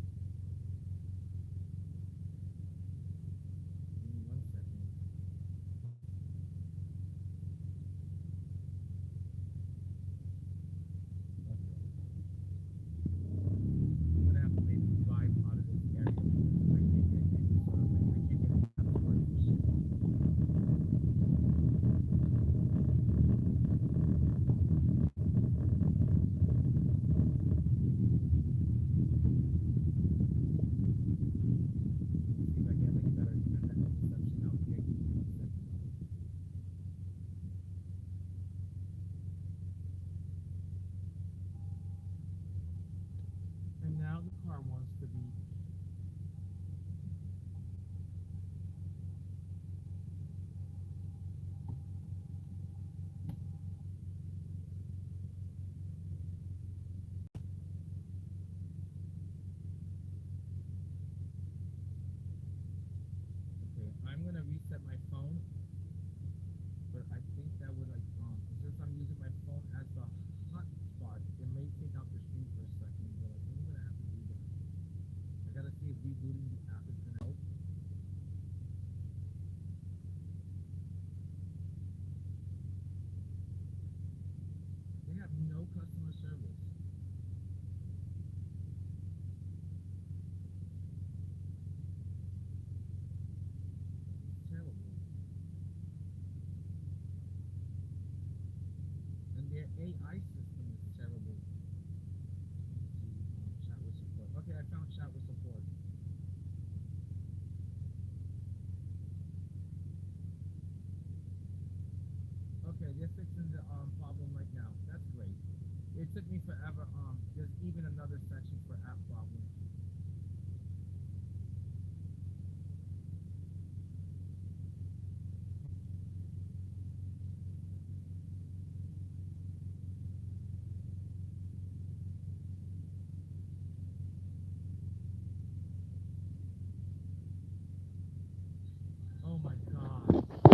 Give me 1 second. Okay. I'm gonna have to maybe drive out of this area because I can't get any sort of like I can't get any app stores for shit. See if I get like better internet reception out here. Give me 1 second. And now the car wants to be. Okay, I'm gonna reset my phone, but I think that would like since I'm using my phone as the hotspot, it may take out the stream for a second. But I think I'm gonna have to do that. I gotta see if rebooting the app is gonna help. They have no customer service. It's terrible. And their AI system is terrible. Let me see. Chat with support. Okay, I found chat with support. Okay, they're fixing the problem right now. That's great. It took me forever. There's even another section for app problems. Oh my god.